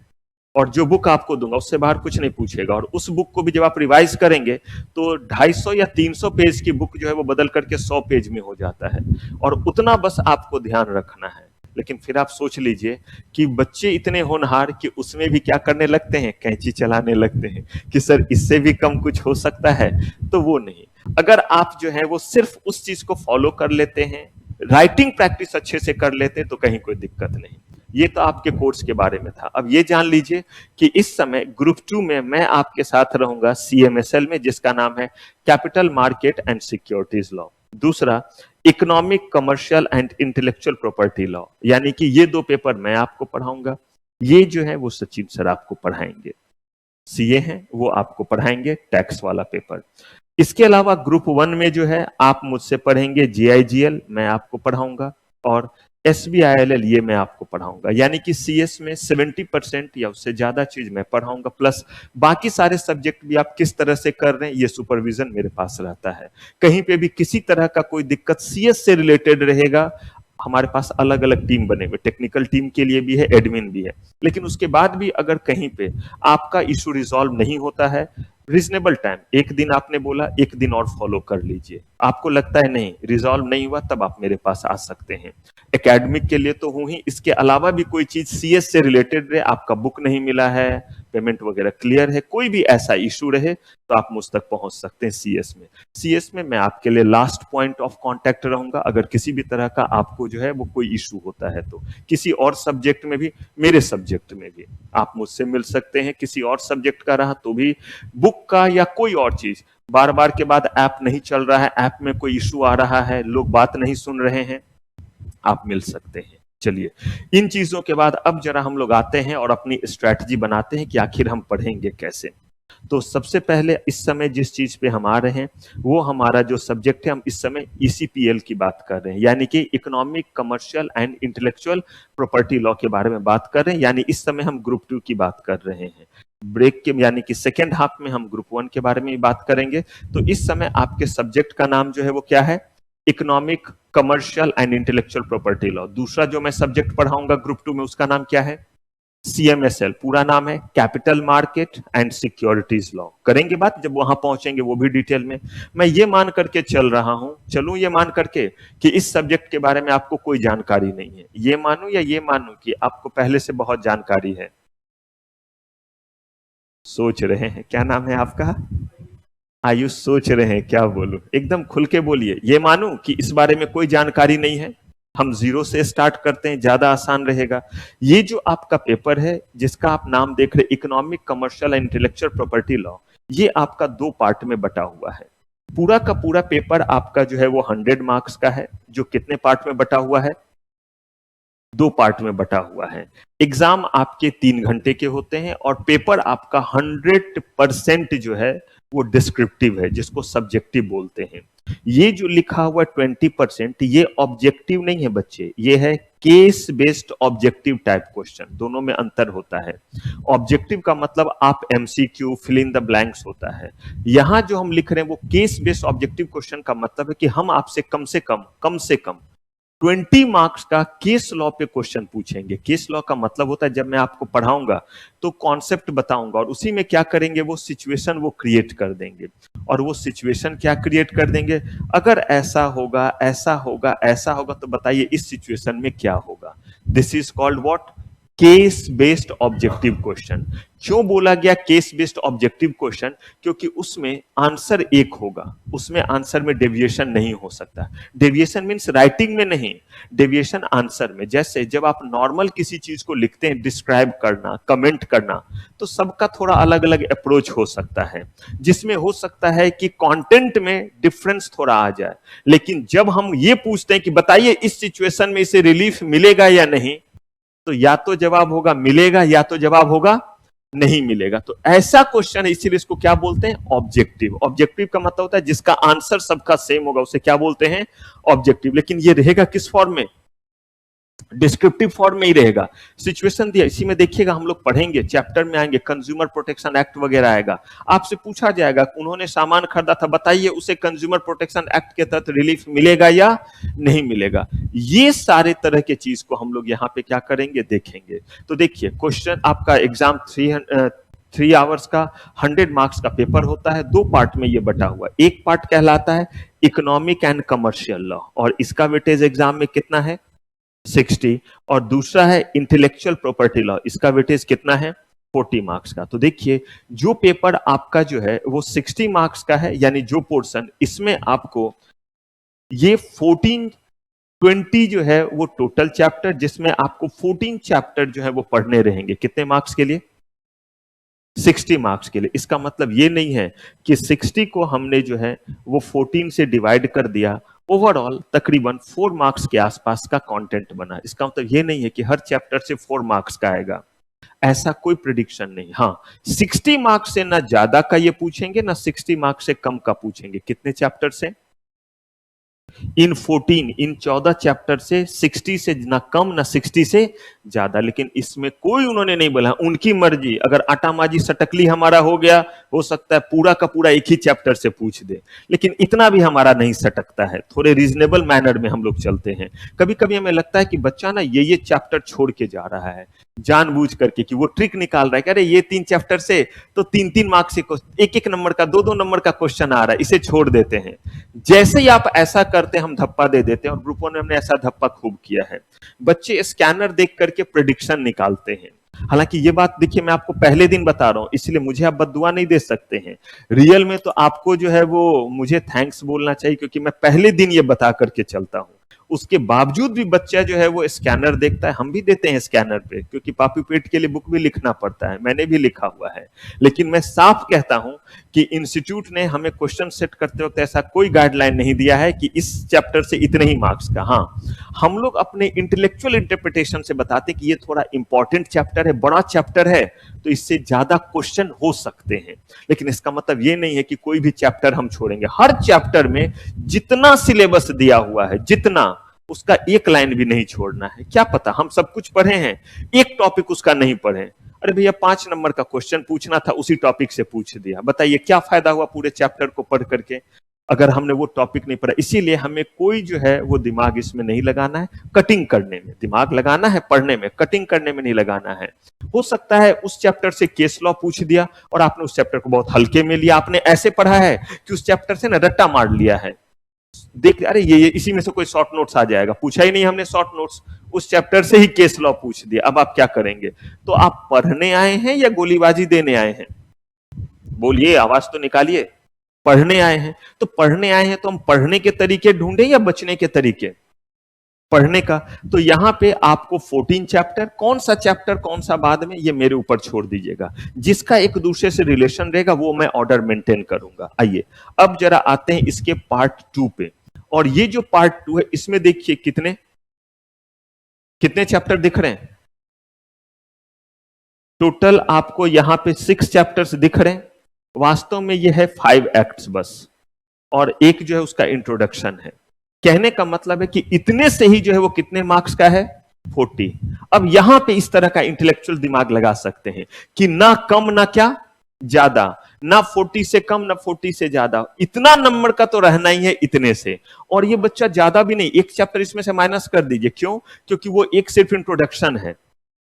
और जो बुक आपको दूंगा उससे बाहर कुछ नहीं पूछेगा, और उस बुक को भी जब आप रिवाइज करेंगे तो 250 या 300 पेज की बुक जो है वो बदल करके 100 पेज में हो जाता है, और उतना बस आपको ध्यान रखना है। लेकिन फिर आप सोच लीजिए कि बच्चे इतने होनहार कि उसमें भी क्या करने लगते हैं, कैंची चलाने लगते हैं कि सर इससे भी कम कुछ हो सकता है। तो वो नहीं, अगर आप जो है वो सिर्फ उस चीज को फॉलो कर लेते हैं, राइटिंग प्रैक्टिस अच्छे से कर लेते हैं, तो कहीं कोई दिक्कत नहीं। ये तो आपके कोर्स के बारे में था। अब ये जान लीजिए कि इस समय ग्रुप 2 में मैं आपके साथ रहूंगा सीएमएसएल में, जिसका नाम है capital market and securities law. दूसरा economic, commercial and intellectual property law, यानी कि ये 2 पेपर मैं आपको पढ़ाऊंगा। ये जो है वो सचिन सर आपको पढ़ाएंगे। सीए हैं वो आपको पढ़ाएंगे टैक्स वाला पेपर। इसके अलावा ग्रुप 1 में जो है आप मुझसे पढ़ेंगे जीआईजीएल, मैं आपको पढ़ाऊंगा, और एसबीआईएलएल ये मैं आपको पढ़ाऊंगा। यानी कि सीएस में 70% या उससे ज्यादा चीज मैं पढ़ाऊंगा, प्लस बाकी सारे सब्जेक्ट भी आप किस तरह से कर रहे हैं ये सुपरविजन मेरे पास रहता है। कहीं पे भी किसी तरह का कोई दिक्कत सीएस से रिलेटेड रहेगा, हमारे पास अलग अलग टीम बने हुए, टेक्निकल टीम के लिए भी है, एडमिन भी है। लेकिन उसके बाद भी अगर कहीं पे आपका इशू रिजॉल्व नहीं होता है, रीजनेबल टाइम, एक दिन आपने बोला, एक दिन और फॉलो कर लीजिए। आपको लगता है नहीं रिजॉल्व नहीं हुआ, तब आप मेरे पास आ सकते हैं। एकेडमिक के लिए तो हूं ही, इसके अलावा भी कोई चीज सीएस से रिलेटेड रहे, आपका बुक नहीं मिला है, पेमेंट वगैरह क्लियर है, कोई भी ऐसा इशू रहे, तो आप मुझ तक पहुंच सकते हैं सीएस में। सीएस में मैं आपके लिए लास्ट पॉइंट ऑफ कांटेक्ट रहूंगा। अगर किसी भी तरह का आपको जो है वो कोई इशू होता है तो किसी और सब्जेक्ट में भी, मेरे सब्जेक्ट में भी आप मुझसे मिल सकते हैं। किसी और सब्जेक्ट का रहा तो भी, बुक का या कोई और चीज, बार बार के बाद ऐप नहीं चल रहा है, ऐप में कोई इशू आ रहा है, लोग बात नहीं सुन रहे हैं, आप मिल सकते हैं। चलिए, इन चीजों के बाद अब जरा हम लोग आते हैं और अपनी स्ट्रैटेजी बनाते हैं कि आखिर हम पढ़ेंगे कैसे। तो सबसे पहले इस समय जिस चीज पे हम आ रहे हैं वो हमारा जो सब्जेक्ट है, हम इस समय ईसीपीएल की बात कर रहे हैं, यानी कि economic, commercial and intellectual property law के बारे में बात कर रहे हैं। यानी इस समय हम ग्रुप 2 की बात कर रहे हैं। ब्रेक के यानी कि सेकेंड हाफ में हम ग्रुप 1 के बारे में बात करेंगे। तो इस समय आपके सब्जेक्ट का नाम जो है वो क्या है, economic, commercial and intellectual property law. दूसरा जो मैं सब्जेक्ट पढ़ाऊंगा ग्रुप 2 में उसका नाम क्या है, सीएमएसएल, पूरा नाम है capital market and securities law. करेंगे बात जब वहां पहुंचेंगे वो भी डिटेल में। मैं ये मान करके चल रहा हूं, चलूं ये मान करके कि इस सब्जेक्ट के बारे में आपको कोई जानकारी नहीं है, ये मानूं या ये मानूं कि आपको पहले से बहुत जानकारी है? सोच रहे हैं, क्या नाम है आपका? आयुष, सोच रहे हैं क्या बोलूं? एकदम खुल के बोलिए, ये मानूं कि इस बारे में कोई जानकारी नहीं है? हम जीरो से स्टार्ट करते हैं, ज्यादा आसान रहेगा। ये जो आपका पेपर है जिसका आप नाम देख रहे economic, commercial and intellectual property law, ये आपका 2 पार्ट में बटा हुआ है। पूरा का पूरा पेपर आपका जो है वो 100 मार्क्स का है, जो कितने पार्ट में बटा हुआ है? 2 पार्ट में बटा हुआ है। एग्जाम आपके 3 घंटे के होते हैं और पेपर आपका 100% जो है वो डिस्क्रिप्टिव है, जिसको सब्जेक्टिव बोलते हैं। ये जो लिखा हुआ 20% ये ऑब्जेक्टिव नहीं है बच्चे, ये है case based objective type question, दोनों में अंतर होता है। ऑब्जेक्टिव का मतलब आप MCQ, fill in the blanks होता है। यहां जो हम लिख रहे हैं वो केस बेस्ड ऑब्जेक्टिव क्वेश्चन का मतलब है कि हम आपसे कम से कम 20 मार्क्स का केस लॉ पे क्वेश्चन पूछेंगे। केस लॉ का मतलब होता है जब मैं आपको पढ़ाऊंगा तो कॉन्सेप्ट बताऊंगा और उसी में क्या करेंगे, वो सिचुएशन वो क्रिएट कर देंगे। और वो सिचुएशन क्या क्रिएट कर देंगे, अगर ऐसा होगा, ऐसा होगा, ऐसा होगा, तो बताइए इस सिचुएशन में क्या होगा। This is called what? Case based objective question. क्यों बोला गया केस बेस्ड ऑब्जेक्टिव क्वेश्चन? क्योंकि उसमें आंसर एक होगा, उसमें आंसर में डेविएशन नहीं हो सकता। डेविएशन मींस राइटिंग में नहीं, डेविएशन आंसर में। जैसे जब आप नॉर्मल किसी चीज को लिखते हैं, डिस्क्राइब करना, कमेंट करना, तो सबका थोड़ा अलग अलग अप्रोच हो सकता है, जिसमें हो सकता है कि कंटेंट में डिफरेंस थोड़ा आ जाए। लेकिन जब हम ये पूछते हैं कि बताइए इस सिचुएशन में इसे रिलीफ मिलेगा या नहीं, तो या तो जवाब होगा मिलेगा या तो जवाब होगा नहीं मिलेगा। तो ऐसा क्वेश्चन है, इसीलिए इसको क्या बोलते हैं? ऑब्जेक्टिव। ऑब्जेक्टिव का मतलब होता है जिसका आंसर सबका सेम होगा, उसे क्या बोलते हैं? ऑब्जेक्टिव। लेकिन ये रहेगा किस फॉर्म में? डिस्क्रिप्टिव फॉर्म में ही रहेगा। सिचुएशन दिया, इसी में देखिएगा, हम लोग पढ़ेंगे, चैप्टर में आएंगे, कंज्यूमर प्रोटेक्शन एक्ट वगैरह आएगा। आपसे पूछा जाएगा उन्होंने सामान खरीदा था, बताइए उसे कंज्यूमर प्रोटेक्शन एक्ट के तहत रिलीफ मिलेगा या नहीं मिलेगा। ये सारे तरह के चीज को हम लोग यहाँ पे क्या करेंगे, देखेंगे। तो देखिए क्वेश्चन आपका एग्जाम 3 आवर्स का 100 मार्क्स का पेपर होता है। 2 पार्ट में ये बटा हुआ। एक पार्ट कहलाता है इकोनॉमिक एंड कमर्शियल लॉ, और इसका वेटेज एग्जाम में कितना है? 60। और दूसरा है इंटेलेक्चुअल प्रॉपर्टी लॉ, इसका वेटेज कितना है? 40 मार्क्स का। तो देखिए जो पेपर आपका जो है वो 60 मार्क्स का है, यानी जो पोर्शन, इसमें आपको ये 20 जो है वो टोटल चैप्टर, जिसमें आपको 14 चैप्टर जो है वो पढ़ने रहेंगे। कितने मार्क्स के लिए? 60 मार्क्स के लिए। इसका मतलब ये नहीं है कि 60 को हमने जो है वो 14 से डिवाइड कर दिया, ओवरऑल तकरीबन 4 मार्क्स के आसपास का कंटेंट बना। इसका मतलब ये नहीं है कि हर चैप्टर से 4 मार्क्स का आएगा, ऐसा कोई प्रिडिक्शन नहीं। हाँ, 60 मार्क्स से ना ज्यादा का ये पूछेंगे, ना 60 मार्क्स से कम का पूछेंगे। कितने चैप्टर से? इन 14 चैप्टर से 60 से ना कम ना 60 से ज्यादा। लेकिन इसमें कोई उन्होंने नहीं बोला, उनकी मर्जी। अगर आटा माजी सटकली हमारा हो गया, हो सकता है पूरा का पूरा एक ही चैप्टर से पूछ दे, लेकिन इतना भी हमारा नहीं सटकता है। थोड़े रीजनेबल मैनर में हम लोग चलते हैं। कभी कभी हमें लगता है कि बच्चा ना ये चैप्टर छोड़ के जा रहा है जानबूझ करके, कि वो ट्रिक निकाल रहा है कि अरे ये 3 चैप्टर से तो 3 मार्क्स से एक एक नंबर का 2 नंबर का क्वेश्चन आ रहा है, इसे छोड़ देते हैं। जैसे ही आप ऐसा करते हैं हम धप्पा दे देते हैं, और ग्रुपों ने हमने ऐसा धप्पा खूब किया है। बच्चे स्कैनर देख करके प्रेडिक्शन निकालते हैं। हालांकि ये बात देखिए मैं आपको पहले दिन बता रहा हूं, इसलिए मुझे आप बद्दुआ नहीं दे सकते हैं। रियल में तो आपको जो है वो मुझे थैंक्स बोलना चाहिए, क्योंकि मैं पहले दिन ये बता करके चलता हूं। उसके बावजूद भी बच्चा जो है वो स्कैनर देखता है। हम भी देते हैं स्कैनर पे, क्योंकि पापी पेट के लिए बुक भी लिखना पड़ता है, मैंने भी लिखा हुआ है। लेकिन मैं साफ कहता हूं कि इंस्टीट्यूट ने हमें क्वेश्चन सेट करते वक्त ऐसा कोई गाइडलाइन नहीं दिया है कि इस चैप्टर से इतने ही मार्क्स का। हाँ, हम लोग अपने इंटेलेक्चुअल इंटरप्रिटेशन से बताते हैं कि ये थोड़ा इंपॉर्टेंट चैप्टर है, बड़ा चैप्टर है, तो इससे ज्यादा क्वेश्चन हो सकते हैं। लेकिन इसका मतलब ये नहीं है कि कोई भी चैप्टर हम छोड़ेंगे। हर चैप्टर में जितना सिलेबस दिया हुआ है, जितना, उसका एक लाइन भी नहीं छोड़ना है। क्या पता हम सब कुछ पढ़े हैं, एक टॉपिक उसका नहीं पढ़े। अरे भैया 5 नंबर का क्वेश्चन पूछना था, उसी टॉपिक से पूछ दिया, बताइए क्या फायदा हुआ पूरे चैप्टर को पढ़ करके, अगर हमने वो टॉपिक नहीं पढ़ा। इसीलिए हमें कोई जो है वो दिमाग इसमें नहीं लगाना है। कटिंग करने में दिमाग लगाना है, पढ़ने में, कटिंग करने में नहीं लगाना है। हो सकता है उस चैप्टर से केस लॉ पूछ दिया और आपने उस चैप्टर को बहुत हल्के में लिया, आपने ऐसे पढ़ा है कि उस चैप्टर से ना रट्टा मार लिया है। देख अरे ये इसी में से कोई शॉर्ट नोट्स आ जाएगा, पूछा ही नहीं हमने शॉर्ट नोट्स, उस चैप्टर से ही केस लॉ पूछ दिया। अब आप क्या करेंगे? तो आप पढ़ने आए हैं या गोलीबाजी देने आए हैं? बोलिए, आवाज तो निकालिए। पढ़ने आए हैं, तो पढ़ने आए हैं तो हम पढ़ने के तरीके ढूंढे या बचने के तरीके? पढ़ने का। तो यहां पे आपको 14 चैप्टर, कौन सा चैप्टर कौन सा बाद में, ये मेरे ऊपर छोड़ दीजिएगा। जिसका एक दूसरे से रिलेशन रहेगा वो मैं ऑर्डर मेंटेन करूंगा। आइए अब जरा आते हैं इसके पार्ट 2 पे। और ये जो पार्ट 2 है इसमें देखिए कितने कितने चैप्टर दिख रहे हैं। टोटल आपको यहां पे 6 चैप्टर्स दिख रहे हैं। वास्तव में ये है 5 एक्ट्स बस, और एक जो है उसका इंट्रोडक्शन है। कहने का मतलब है कि इतने से ही जो है वो कितने मार्क्स का है, 40। अब यहां पे इस तरह का इंटेलेक्चुअल दिमाग लगा सकते हैं कि ना कम ना क्या ज्यादा, ना 40 से कम ना 40 से ज्यादा, इतना नंबर का तो रहना ही है इतने से। और ये बच्चा ज्यादा भी नहीं, एक चैप्टर इसमें से माइनस कर दीजिए। क्यों? क्योंकि वो एक सिर्फ इंट्रोडक्शन है।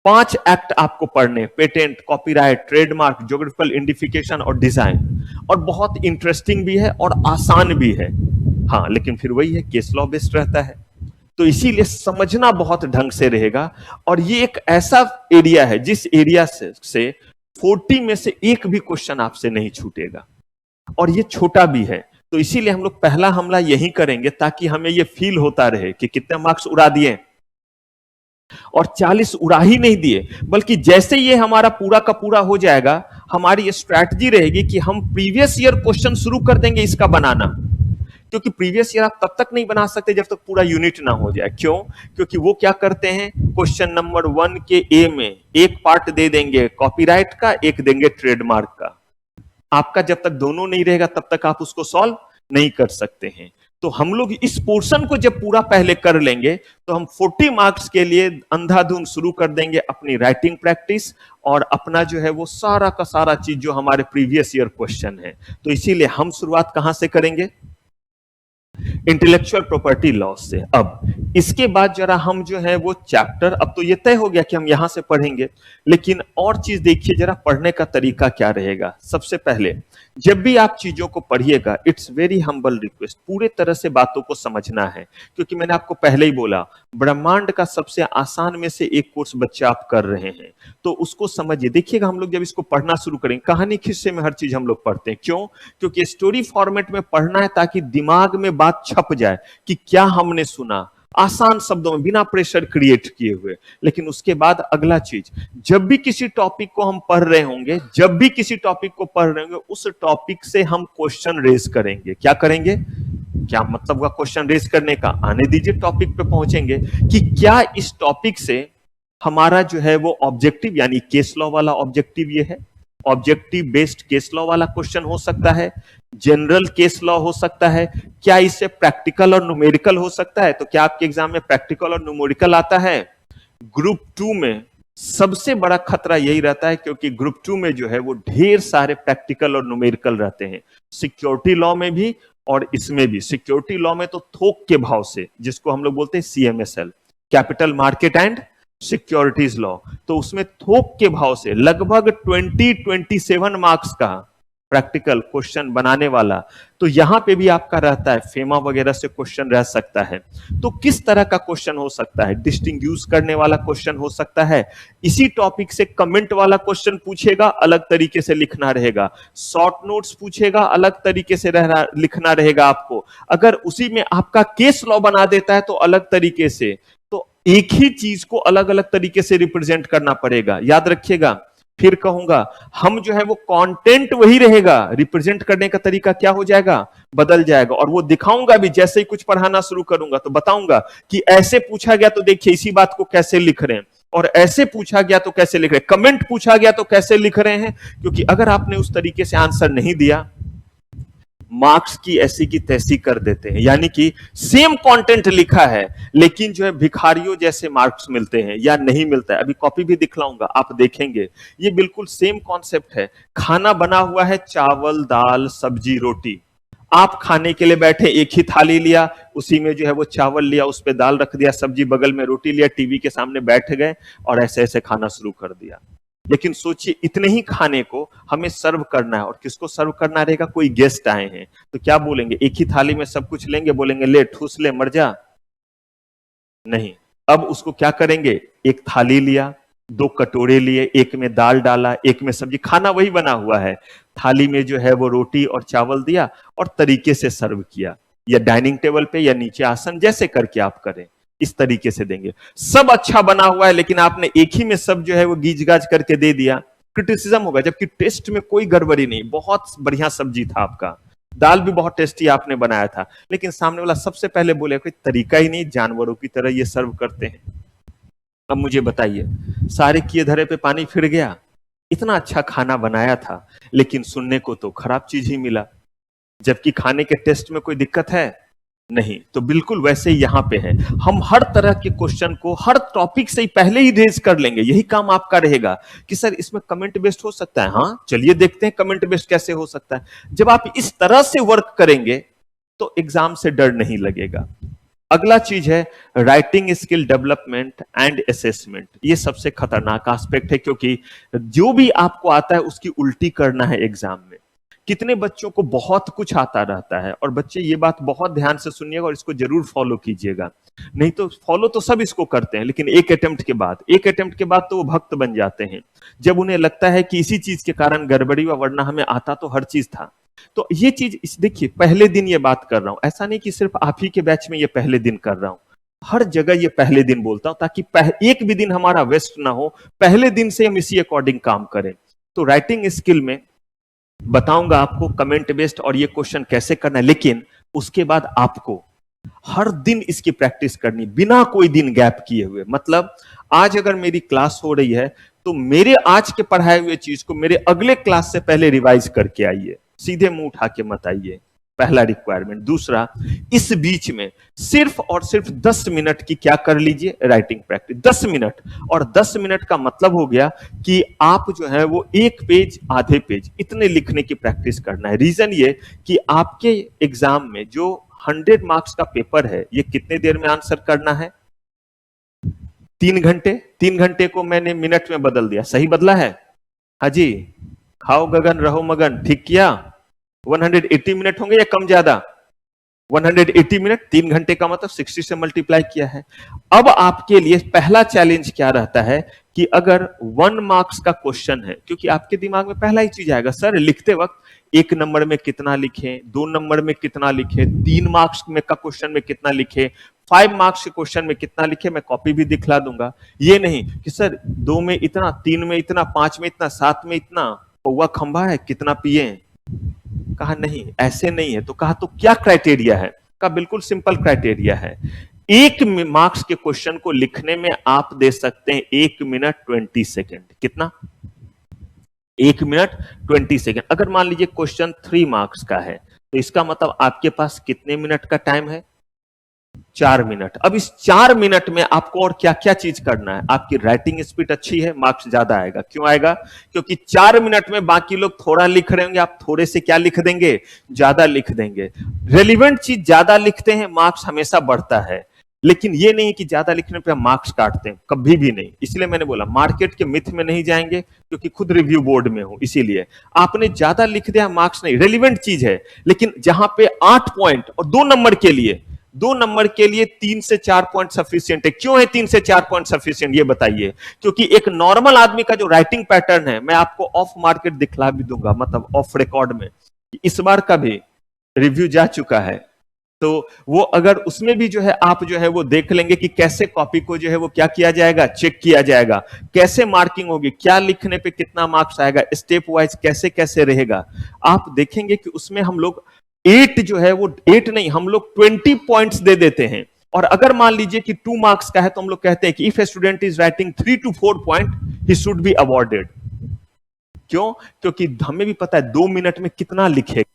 5 एक्ट आपको पढ़ने, patent, copyright, trademark, geographical identification और डिजाइन। और बहुत इंटरेस्टिंग भी है और आसान भी है। हाँ, लेकिन फिर वही है, केस लॉ बेस्ड रहता है, तो इसीलिए समझना बहुत ढंग से रहेगा। और ये एक ऐसा एरिया है जिस एरिया से 40 में से एक भी क्वेश्चन आपसे नहीं छूटेगा, और ये छोटा भी है। तो इसीलिए हम लोग पहला हमला यही करेंगे ताकि हमें ये फील होता रहे कि कितने मार्क्स उड़ा दिए, और 40 उड़ा ही नहीं दिए, बल्कि जैसे ये हमारा पूरा का पूरा हो जाएगा, हमारी ये स्ट्रैटेजी रहेगी कि हम प्रीवियस ईयर क्वेश्चन शुरू कर देंगे इसका बनाना। क्योंकि प्रीवियस ईयर आप तब तक नहीं बना सकते जब तक पूरा यूनिट ना हो जाए। क्यों? क्योंकि वो क्या करते हैं, क्वेश्चन नंबर 1 के ए में एक पार्ट दे देंगे कॉपीराइट का, एक देंगे ट्रेडमार्क का। आपका जब तक दोनों नहीं रहेगा तब तक आप उसको सॉल्व नहीं कर सकते हैं। तो हम लोग इस पोर्शन को जब पूरा पहले कर लेंगे तो हम 40 मार्क्स के लिए अंधाधुंध शुरू कर देंगे अपनी राइटिंग प्रैक्टिस, और अपना जो है वो सारा का सारा चीज जो हमारे प्रीवियस ईयर क्वेश्चन है। तो इसीलिए हम शुरुआत कहां से करेंगे, इंटेलेक्चुअल प्रॉपर्टी लॉ से। अब इसके बाद जरा हम जो है वो चैप्टर, अब तो ये तय हो गया कि हम यहां से पढ़ेंगे, लेकिन और चीज देखिए जरा पढ़ने का तरीका क्या रहेगा। सबसे पहले जब भी आप चीजों को पढ़िएगा, इट्स वेरी हम्बल रिक्वेस्ट, पूरे तरह से बातों को समझना है। क्योंकि मैंने आपको पहले ही बोला, ब्रह्मांड का सबसे आसान में से एक कोर्स बच्चे आप कर रहे हैं, तो उसको समझिए। देखिएगा हम लोग जब इसको पढ़ना शुरू करेंगे, कहानी खिस्से में हर चीज हम लोग पढ़ते हैं। क्यों? क्योंकि स्टोरी फॉर्मेट में पढ़ना है ताकि दिमाग में बात छप जाए कि क्या हमने सुना, आसान शब्दों में, बिना प्रेशर क्रिएट किए हुए। लेकिन उसके बाद अगला चीज, जब भी किसी टॉपिक को हम पढ़ रहे होंगे, जब भी किसी टॉपिक को पढ़ रहे होंगे, उस टॉपिक से हम क्वेश्चन रेज करेंगे। क्या करेंगे? क्या मतलब हुआ क्वेश्चन रेज करने का? आने दीजिए, टॉपिक पे पहुंचेंगे कि क्या इस टॉपिक से हमारा जो है वो ऑब्जेक्टिव, यानी केस लॉ वाला ऑब्जेक्टिव ये है, ऑब्जेक्टिव बेस्ड केस लॉ वाला क्वेश्चन हो सकता है, जनरल केस लॉ हो सकता है, क्या इससे प्रैक्टिकल और न्यूमेरिकल हो सकता है? तो क्या आपके एग्जाम में प्रैक्टिकल और न्यूमेरिकल आता है? ग्रुप 2 में सबसे बड़ा खतरा यही रहता है, क्योंकि ग्रुप 2 में जो है वो ढेर सारे प्रैक्टिकल और न्यूमेरिकल रहते हैं। सिक्योरिटी लॉ में भी और इसमें भी। सिक्योरिटी लॉ में तो थोक के भाव से, जिसको हम लोग बोलते हैं CMSL, capital market and securities law, तो उसमें थोक के भाव से लगभग 27 मार्क्स का प्रैक्टिकल क्वेश्चन बनाने वाला। तो यहां पे भी आपका रहता है, फेमा वगैरह से क्वेश्चन रह सकता है। तो किस तरह का क्वेश्चन हो सकता है? डिस्टिंग्यूश करने वाला क्वेश्चन हो सकता है, इसी टॉपिक से कमेंट वाला क्वेश्चन पूछेगा, अलग तरीके से लिखना रहेगा, शॉर्ट नोट्स पूछेगा, अलग तरीके से लिखना रहेगा आपको। अगर उसी में आपका केस लॉ बना देता है तो अलग तरीके से। तो एक ही चीज को अलग अलग तरीके से रिप्रेजेंट करना पड़ेगा। याद रखिएगा, फिर कहूंगा, हम जो है वो कंटेंट वही रहेगा, रिप्रेजेंट करने का तरीका क्या हो जाएगा, बदल जाएगा। और वो दिखाऊंगा भी, जैसे ही कुछ पढ़ाना शुरू करूंगा तो बताऊंगा कि ऐसे पूछा गया तो देखिए इसी बात को कैसे लिख रहे हैं, और ऐसे पूछा गया तो कैसे लिख रहे हैं, कमेंट पूछा गया तो कैसे लिख रहे हैं। क्योंकि अगर आपने उस तरीके से आंसर नहीं दिया, मार्क्स की ऐसी की तैसी कर देते हैं। यानी कि सेम कंटेंट लिखा है लेकिन जो है भिखारियों जैसे मार्क्स मिलते हैं या नहीं मिलता है। अभी कॉपी भी दिखलाऊंगा, आप देखेंगे, ये बिल्कुल सेम कॉन्सेप्ट है। खाना बना हुआ है, चावल, दाल, सब्जी, रोटी। आप खाने के लिए बैठे, एक ही थाली लिया, उसी में जो है वो चावल लिया, उस पर दाल रख दिया, सब्जी बगल में, रोटी लिया, टीवी के सामने बैठ गए और ऐसे ऐसे खाना शुरू कर दिया। लेकिन सोचिए, इतने ही खाने को हमें सर्व करना है, और किसको सर्व करना रहेगा? कोई गेस्ट आए हैं, तो क्या बोलेंगे? एक ही थाली में सब कुछ लेंगे, बोलेंगे ले ठूस ले मर जा? नहीं। अब उसको क्या करेंगे? एक थाली लिया, 2 कटोरे लिए, एक में दाल डाला, एक में सब्जी, खाना वही बना हुआ है, थाली में जो है वो रोटी और चावल दिया और तरीके से सर्व किया, या डाइनिंग टेबल पे या नीचे आसन, जैसे करके आप करें। इस तरीके से देंगे। सब अच्छा बना हुआ है लेकिन आपने एक ही में सब जो है वो गीज गाज करके दे दिया, क्रिटिसिज्म होगा। जबकि टेस्ट में कोई गड़बड़ी नहीं, बहुत बढ़िया सब्जी था आपका, दाल भी बहुत टेस्टी आपने बनाया था, लेकिन सामने वाला सबसे पहले बोले कोई तरीका ही नहीं, जानवरों की तरह ये सर्व करते हैं। अब मुझे बताइए, सारे किए धरे पे पानी फिर गया, इतना अच्छा खाना बनाया था लेकिन सुनने को तो खराब चीज ही मिला, जबकि खाने के टेस्ट में कोई दिक्कत है नहीं। तो बिल्कुल वैसे ही यहां पे है, हम हर तरह के क्वेश्चन को हर टॉपिक से ही पहले ही रेज कर लेंगे। यही काम आपका रहेगा कि सर इसमें कमेंट बेस्ड हो सकता है, हाँ चलिए देखते हैं कमेंट बेस्ड कैसे हो सकता है। जब आप इस तरह से वर्क करेंगे तो एग्जाम से डर नहीं लगेगा। अगला चीज है writing skill development and assessment. ये सबसे खतरनाक एस्पेक्ट है, क्योंकि जो भी आपको आता है उसकी उल्टी करना है एग्जाम में। कितने बच्चों को बहुत कुछ आता रहता है, और बच्चे ये बात बहुत ध्यान से सुनिएगा और इसको जरूर फॉलो कीजिएगा। नहीं तो फॉलो तो सब इसको करते हैं, लेकिन एक अटेम्प्ट के बाद तो वो भक्त बन जाते हैं, जब उन्हें लगता है कि इसी चीज के कारण गड़बड़ी हुआ, वरना हमें आता तो हर चीज था। तो ये चीज देखिए, पहले दिन ये बात कर रहा हूं, ऐसा नहीं कि सिर्फ आप ही के बैच में ये पहले दिन कर रहा हूं, हर जगह ये पहले दिन बोलता हूं, ताकि एक भी दिन हमारा वेस्ट ना हो, पहले दिन से हम इसी अकॉर्डिंग काम करें। तो राइटिंग स्किल में बताऊंगा आपको कमेंट बेस्ड और ये क्वेश्चन कैसे करना है, लेकिन उसके बाद आपको हर दिन इसकी प्रैक्टिस करनी, बिना कोई दिन गैप किए हुए। मतलब आज अगर मेरी क्लास हो रही है तो मेरे आज के पढ़ाए हुए चीज को मेरे अगले क्लास से पहले रिवाइज करके आइए, सीधे मुंह उठा के मत आइए, पहला रिक्वायरमेंट। दूसरा, इस बीच में सिर्फ और सिर्फ 10 मिनट की क्या कर लीजिए, राइटिंग प्रैक्टिस। 10 मिनट, और 10 मिनट का मतलब हो गया कि आप जो है वो एक पेज आधे पेज इतने लिखने की प्रैक्टिस करना है। रीजन ये कि आपके एग्जाम में जो 100 मार्क्स का पेपर है, ये कितने देर में आंसर करना है, 3 घंटे। 3 घंटे को मैंने मिनट में बदल दिया, सही बदला है? हाँ जी, खाओ गगन रहो मगन, ठीक किया। 180 मिनट होंगे या कम ज्यादा? 180 मिनट, 3 घंटे का मतलब 60 से मल्टीप्लाई किया है। अब आपके लिए पहला चैलेंज क्या रहता है कि अगर 1 मार्क्स का क्वेश्चन है, क्योंकि आपके दिमाग में पहला ही चीज आएगा, सर लिखते वक्त 1 नंबर में कितना लिखें, 2 नंबर में कितना लिखे, 3 मार्क्स में का क्वेश्चन में कितना लिखे, 5 मार्क्स के क्वेश्चन में कितना लिखे, मैं कॉपी भी दिखला दूंगा। ये नहीं कि सर 2 में इतना, 3 में इतना, 5 में इतना, 7 में इतना, पौवा खंभा है कितना पिए। कहा नहीं, ऐसे नहीं है। तो कहा तो क्या क्राइटेरिया है? का बिल्कुल सिंपल क्राइटेरिया है। 1 मार्क्स के क्वेश्चन को लिखने में आप दे सकते हैं 1 मिनट 20 सेकेंड। कितना? 1 मिनट 20 सेकेंड। अगर मान लीजिए क्वेश्चन 3 मार्क्स का है, तो इसका मतलब आपके पास कितने मिनट का टाइम है? 4 मिनट। अब इस 4 मिनट में आपको और क्या क्या चीज करना है? आपकी राइटिंग स्पीड अच्छी है, मार्क्स ज्यादा आएगा। क्यों आएगा? क्योंकि 4 मिनट में बाकी लोग थोड़ा लिख रहे होंगे, आप थोड़े से क्या लिख देंगे, ज्यादा लिख देंगे। रेलिवेंट चीज ज्यादा लिखते हैं, मार्क्स हमेशा बढ़ता है। लेकिन ये नहीं कि ज्यादा लिखने पे हम मार्क्स काटते हैं, कभी भी नहीं। इसलिए मैंने बोला मार्केट के मिथ में नहीं जाएंगे, क्योंकि खुद रिव्यू बोर्ड में हूं, इसीलिए आपने ज्यादा लिख दिया, मार्क्स नहीं, रेलिवेंट चीज है। लेकिन जहां पे 8 पॉइंट और 2 नंबर के लिए, 2 नंबर के लिए 3 से 4 पॉइंट सफिशियंट है। क्यों है 3 से 4 पॉइंट सफिशियंट, ये बताइए। क्योंकि एक नॉर्मल आदमी का जो राइटिंग पैटर्न है, मैं आपको ऑफ मार्केट दिखला भी दूंगा, मतलब ऑफ रिकॉर्ड में, इस बार का भी रिव्यू जा चुका है। तो वो अगर उसमें भी जो है आप जो है वो देख लेंगे कि कैसे कॉपी को जो है वो क्या किया जाएगा, चेक किया जाएगा, कैसे मार्किंग होगी, क्या लिखने पे कितना मार्क्स आएगा, स्टेप वाइज कैसे कैसे रहेगा। आप देखेंगे कि उसमें हम लोग 8 जो है वो 8 नहीं, हम लोग 20 पॉइंट्स दे देते हैं। और अगर मान लीजिए कि 2 मार्क्स का है, तो हम लोग कहते हैं कि if a student is writing 3 to 4 point, he should be awarded. क्यों? क्योंकि हमें भी पता है 2 मिनट में कितना लिखेगा।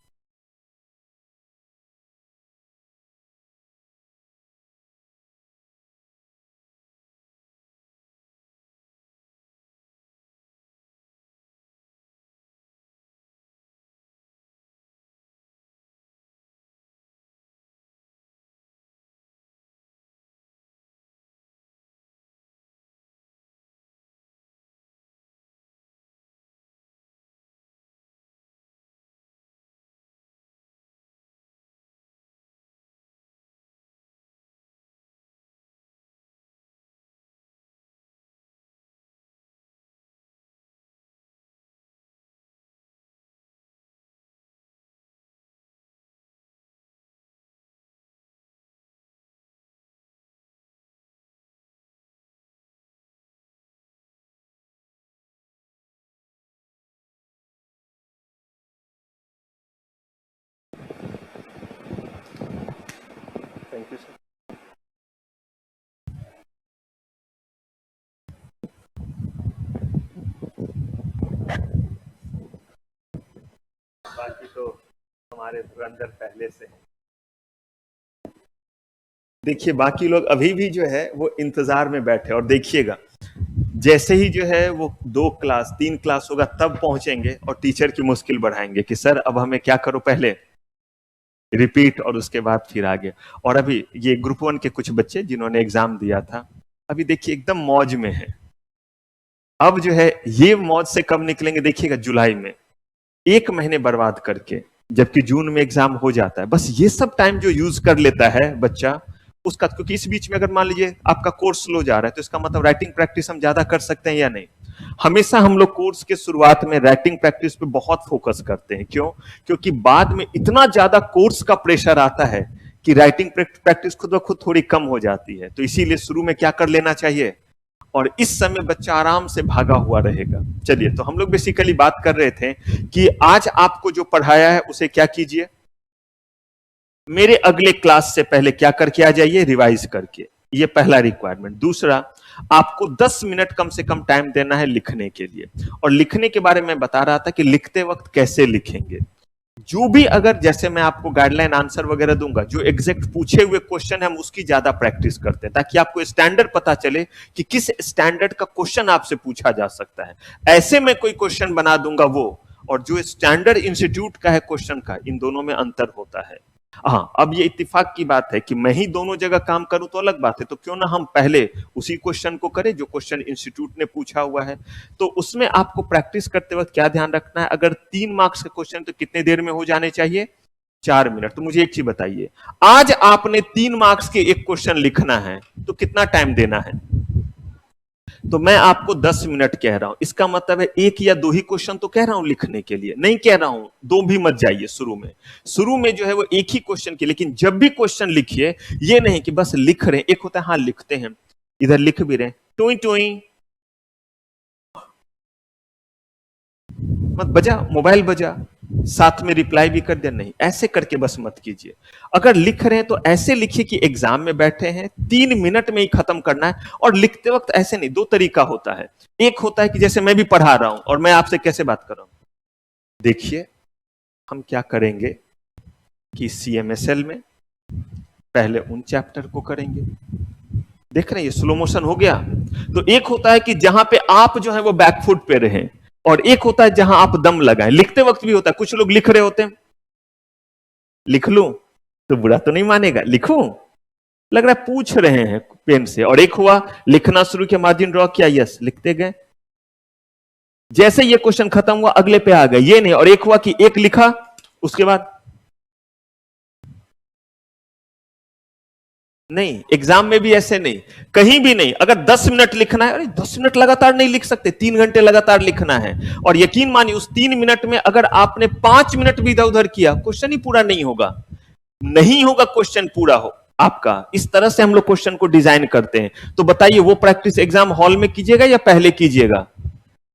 Thank you sir. बाकी तो हमारे धुरंधर पहले से हैं। देखिए बाकी लोग अभी भी जो है वो इंतजार में बैठे, और देखिएगा जैसे ही जो है वो 2 क्लास 3 क्लास होगा तब पहुंचेंगे और टीचर की मुश्किल बढ़ाएंगे कि सर अब हमें क्या करो, पहले रिपीट और उसके बाद फिर आगे। और अभी ये ग्रुप 1 के कुछ बच्चे जिन्होंने एग्जाम दिया था, अभी देखिए एकदम मौज में है। अब जो है ये मौज से कब निकलेंगे देखिएगा, जुलाई में, 1 महीने बर्बाद करके, जबकि जून में एग्जाम हो जाता है। बस ये सब टाइम जो यूज कर लेता है बच्चा उसका, क्योंकि इस बीच में अगर मान लीजिए आपका कोर्स स्लो जा रहा है तो इसका मतलब राइटिंग प्रैक्टिस हम ज्यादा कर सकते हैं या नहीं। हमेशा हम लोग कोर्स के शुरुआत में राइटिंग प्रैक्टिस पे बहुत फोकस करते हैं। क्यों? क्योंकि बाद में इतना ज्यादा कोर्स का प्रेशर आता है कि राइटिंग प्रैक्टिस खुद ब खुद थोड़ी कम हो जाती है। तो इसीलिए शुरू में क्या कर लेना चाहिए, और इस समय बच्चा आराम से भागा हुआ रहेगा। चलिए, तो हम लोग बेसिकली बात कर रहे थे कि आज आपको जो पढ़ाया है उसे क्या कीजिए, मेरे अगले क्लास से पहले क्या करके आ जाइए, रिवाइज करके। ये पहला रिक्वायरमेंट। दूसरा, आपको 10 मिनट कम से कम टाइम देना है लिखने के लिए। और लिखने के बारे में बता रहा था कि लिखते वक्त कैसे लिखेंगे। जो भी, अगर जैसे मैं आपको गाइडलाइन आंसर वगैरह दूंगा, जो एग्जैक्ट पूछे हुए क्वेश्चन है हम उसकी ज्यादा प्रैक्टिस करते हैं, ताकि आपको स्टैंडर्ड पता चले कि किस स्टैंडर्ड का क्वेश्चन आपसे पूछा जा सकता है। ऐसे में कोई क्वेश्चन बना दूंगा वो, और जो स्टैंडर्ड इंस्टीट्यूट का है क्वेश्चन का, इन दोनों में अंतर होता है। हाँ, अब ये इत्तेफाक की बात है कि मैं ही दोनों जगह काम करूं तो अलग बात है, तो क्यों ना हम पहले उसी क्वेश्चन को करें जो क्वेश्चन इंस्टीट्यूट ने पूछा हुआ है। तो उसमें आपको प्रैक्टिस करते वक्त क्या ध्यान रखना है, अगर 3 मार्क्स का क्वेश्चन तो कितने देर में हो जाने चाहिए, 4 मिनट। तो मुझे एक चीज बताइए, आज आपने 3 मार्क्स के एक क्वेश्चन लिखना है तो कितना टाइम देना है? तो मैं आपको 10 मिनट कह रहा हूं, इसका मतलब है 1 या 2 ही क्वेश्चन तो कह रहा हूं लिखने के लिए, नहीं कह रहा हूं 2 भी मत जाइए शुरू में जो है वो 1 ही क्वेश्चन की। लेकिन जब भी क्वेश्चन लिखिए, ये नहीं कि बस लिख रहे हैं। एक होता है हाँ लिखते हैं, इधर लिख भी रहे हैं, टोई टोई मत बजा, मोबाइल बजा, साथ में रिप्लाई भी कर दिया, नहीं, ऐसे करके बस मत कीजिए। अगर लिख रहे हैं तो ऐसे लिखिए कि एग्जाम में बैठे हैं, 3 मिनट में ही खत्म करना है। और लिखते वक्त ऐसे नहीं, 2 तरीका होता है। एक होता है कि जैसे मैं भी पढ़ा रहा हूं और मैं आपसे कैसे बात कर रहा हूं, देखिए हम क्या करेंगे कि CMSL में पहले उन चैप्टर को करेंगे, देख रहे हैं ये स्लो मोशन हो गया। तो एक होता है कि जहां पे आप जो है वो बैकफुट पे रहें, और एक होता है जहां आप दम लगाएं। लिखते वक्त भी होता है, कुछ लोग लिख रहे होते हैं, लिख लूं तो बुरा तो नहीं मानेगा, लिखूं, लग रहा है पूछ रहे हैं पेन से। और एक हुआ लिखना शुरू किया, मार्जिन ड्रॉ किया, यस लिखते गए, जैसे ये क्वेश्चन खत्म हुआ अगले पे आ गए, ये नहीं। और एक हुआ कि एक लिखा उसके बाद नहीं, एग्जाम में भी ऐसे नहीं, कहीं भी नहीं। अगर 10 मिनट लिखना है, अरे 10 मिनट लगातार नहीं लिख सकते, 3 घंटे लगातार लिखना है। और यकीन मानिए उस 3 मिनट में अगर आपने 5 मिनट भी इधर उधर किया, क्वेश्चन ही पूरा नहीं होगा, नहीं होगा क्वेश्चन पूरा हो आपका। इस तरह से हम लोग क्वेश्चन को डिजाइन करते हैं। तो बताइए वो प्रैक्टिस एग्जाम हॉल में कीजिएगा या पहले कीजिएगा?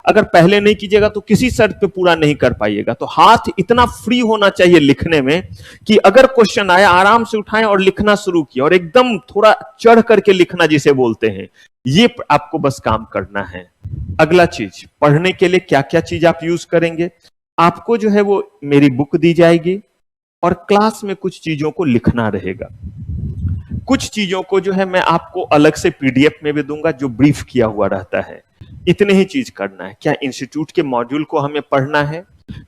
अगर पहले नहीं कीजिएगा तो किसी शर्त पे पूरा नहीं कर पाइएगा। तो हाथ इतना फ्री होना चाहिए लिखने में कि अगर क्वेश्चन आया आराम से उठाएं और लिखना शुरू किया, और एकदम थोड़ा चढ़ करके लिखना जिसे बोलते हैं, ये आपको बस काम करना है। अगला चीज, पढ़ने के लिए क्या क्या चीज आप यूज करेंगे, आपको जो है वो मेरी बुक दी जाएगी और क्लास में कुछ चीजों को लिखना रहेगा। कुछ चीजों को जो है मैं आपको अलग से PDF में भी दूंगा जो ब्रीफ किया हुआ रहता है। इतने ही चीज करना है। क्या इंस्टीट्यूट के मॉड्यूल को हमें पढ़ना है?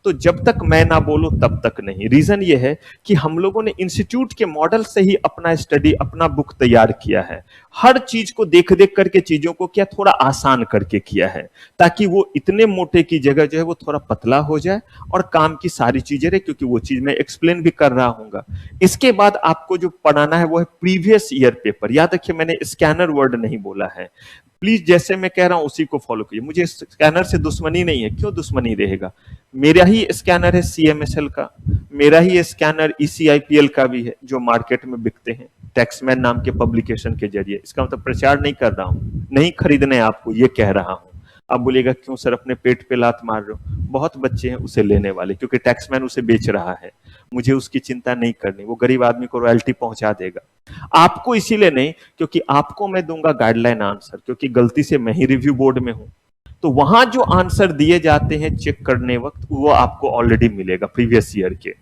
तो जब तक मैं ना बोलूं तब तक नहीं। रीजन ये है कि हम लोगों ने इंस्टीट्यूट के मॉडल से ही अपना स्टडी, अपना बुक तैयार किया है। हर चीज को देख देख करके चीजों को क्या थोड़ा आसान करके किया है, ताकि वो इतने मोटे की जगह जो है वो थोड़ा पतला हो जाए और काम की सारी चीजें रहे, क्योंकि वो चीज मैं एक्सप्लेन भी कर रहा हूंगा। इसके बाद आपको जो पढ़ाना है वो है प्रीवियस ईयर पेपर। याद रखिए मैंने स्कैनर वर्ड नहीं बोला है। प्लीज जैसे मैं कह रहा हूं उसी को फॉलो कीजिए। मुझे स्कैनर से दुश्मनी नहीं है, क्यों दुश्मनी रहेगा? मेरा ही स्कैनर है CMSL का, मेरा ही स्कैनर ECIPL का भी है जो मार्केट में बिकते हैं टैक्समैन नाम के पब्लिकेशन के जरिए। इसका मतलब प्रचार नहीं कर रहा हूं, नहीं खरीदने आपको, ये कह रहा हूं। आप बोलिएगा क्यों सर अपने पेट पे लात मार रहे हो? बहुत बच्चे हैं उसे लेने वाले, क्योंकि टैक्समैन उसे बेच रहा है। मुझे उसकी चिंता नहीं करनी, वो गरीब आदमी को रॉयल्टी पहुंचा देगा। आपको इसीलिए नहीं, क्योंकि आपको मैं दूंगा गाइडलाइन आंसर, क्योंकि गलती से मैं ही रिव्यू बोर्ड में हूं, तो वहां जो आंसर दिए जाते हैं चेक करने वक्त, वो आपको ऑलरेडी मिलेगा प्रीवियस ईयर के।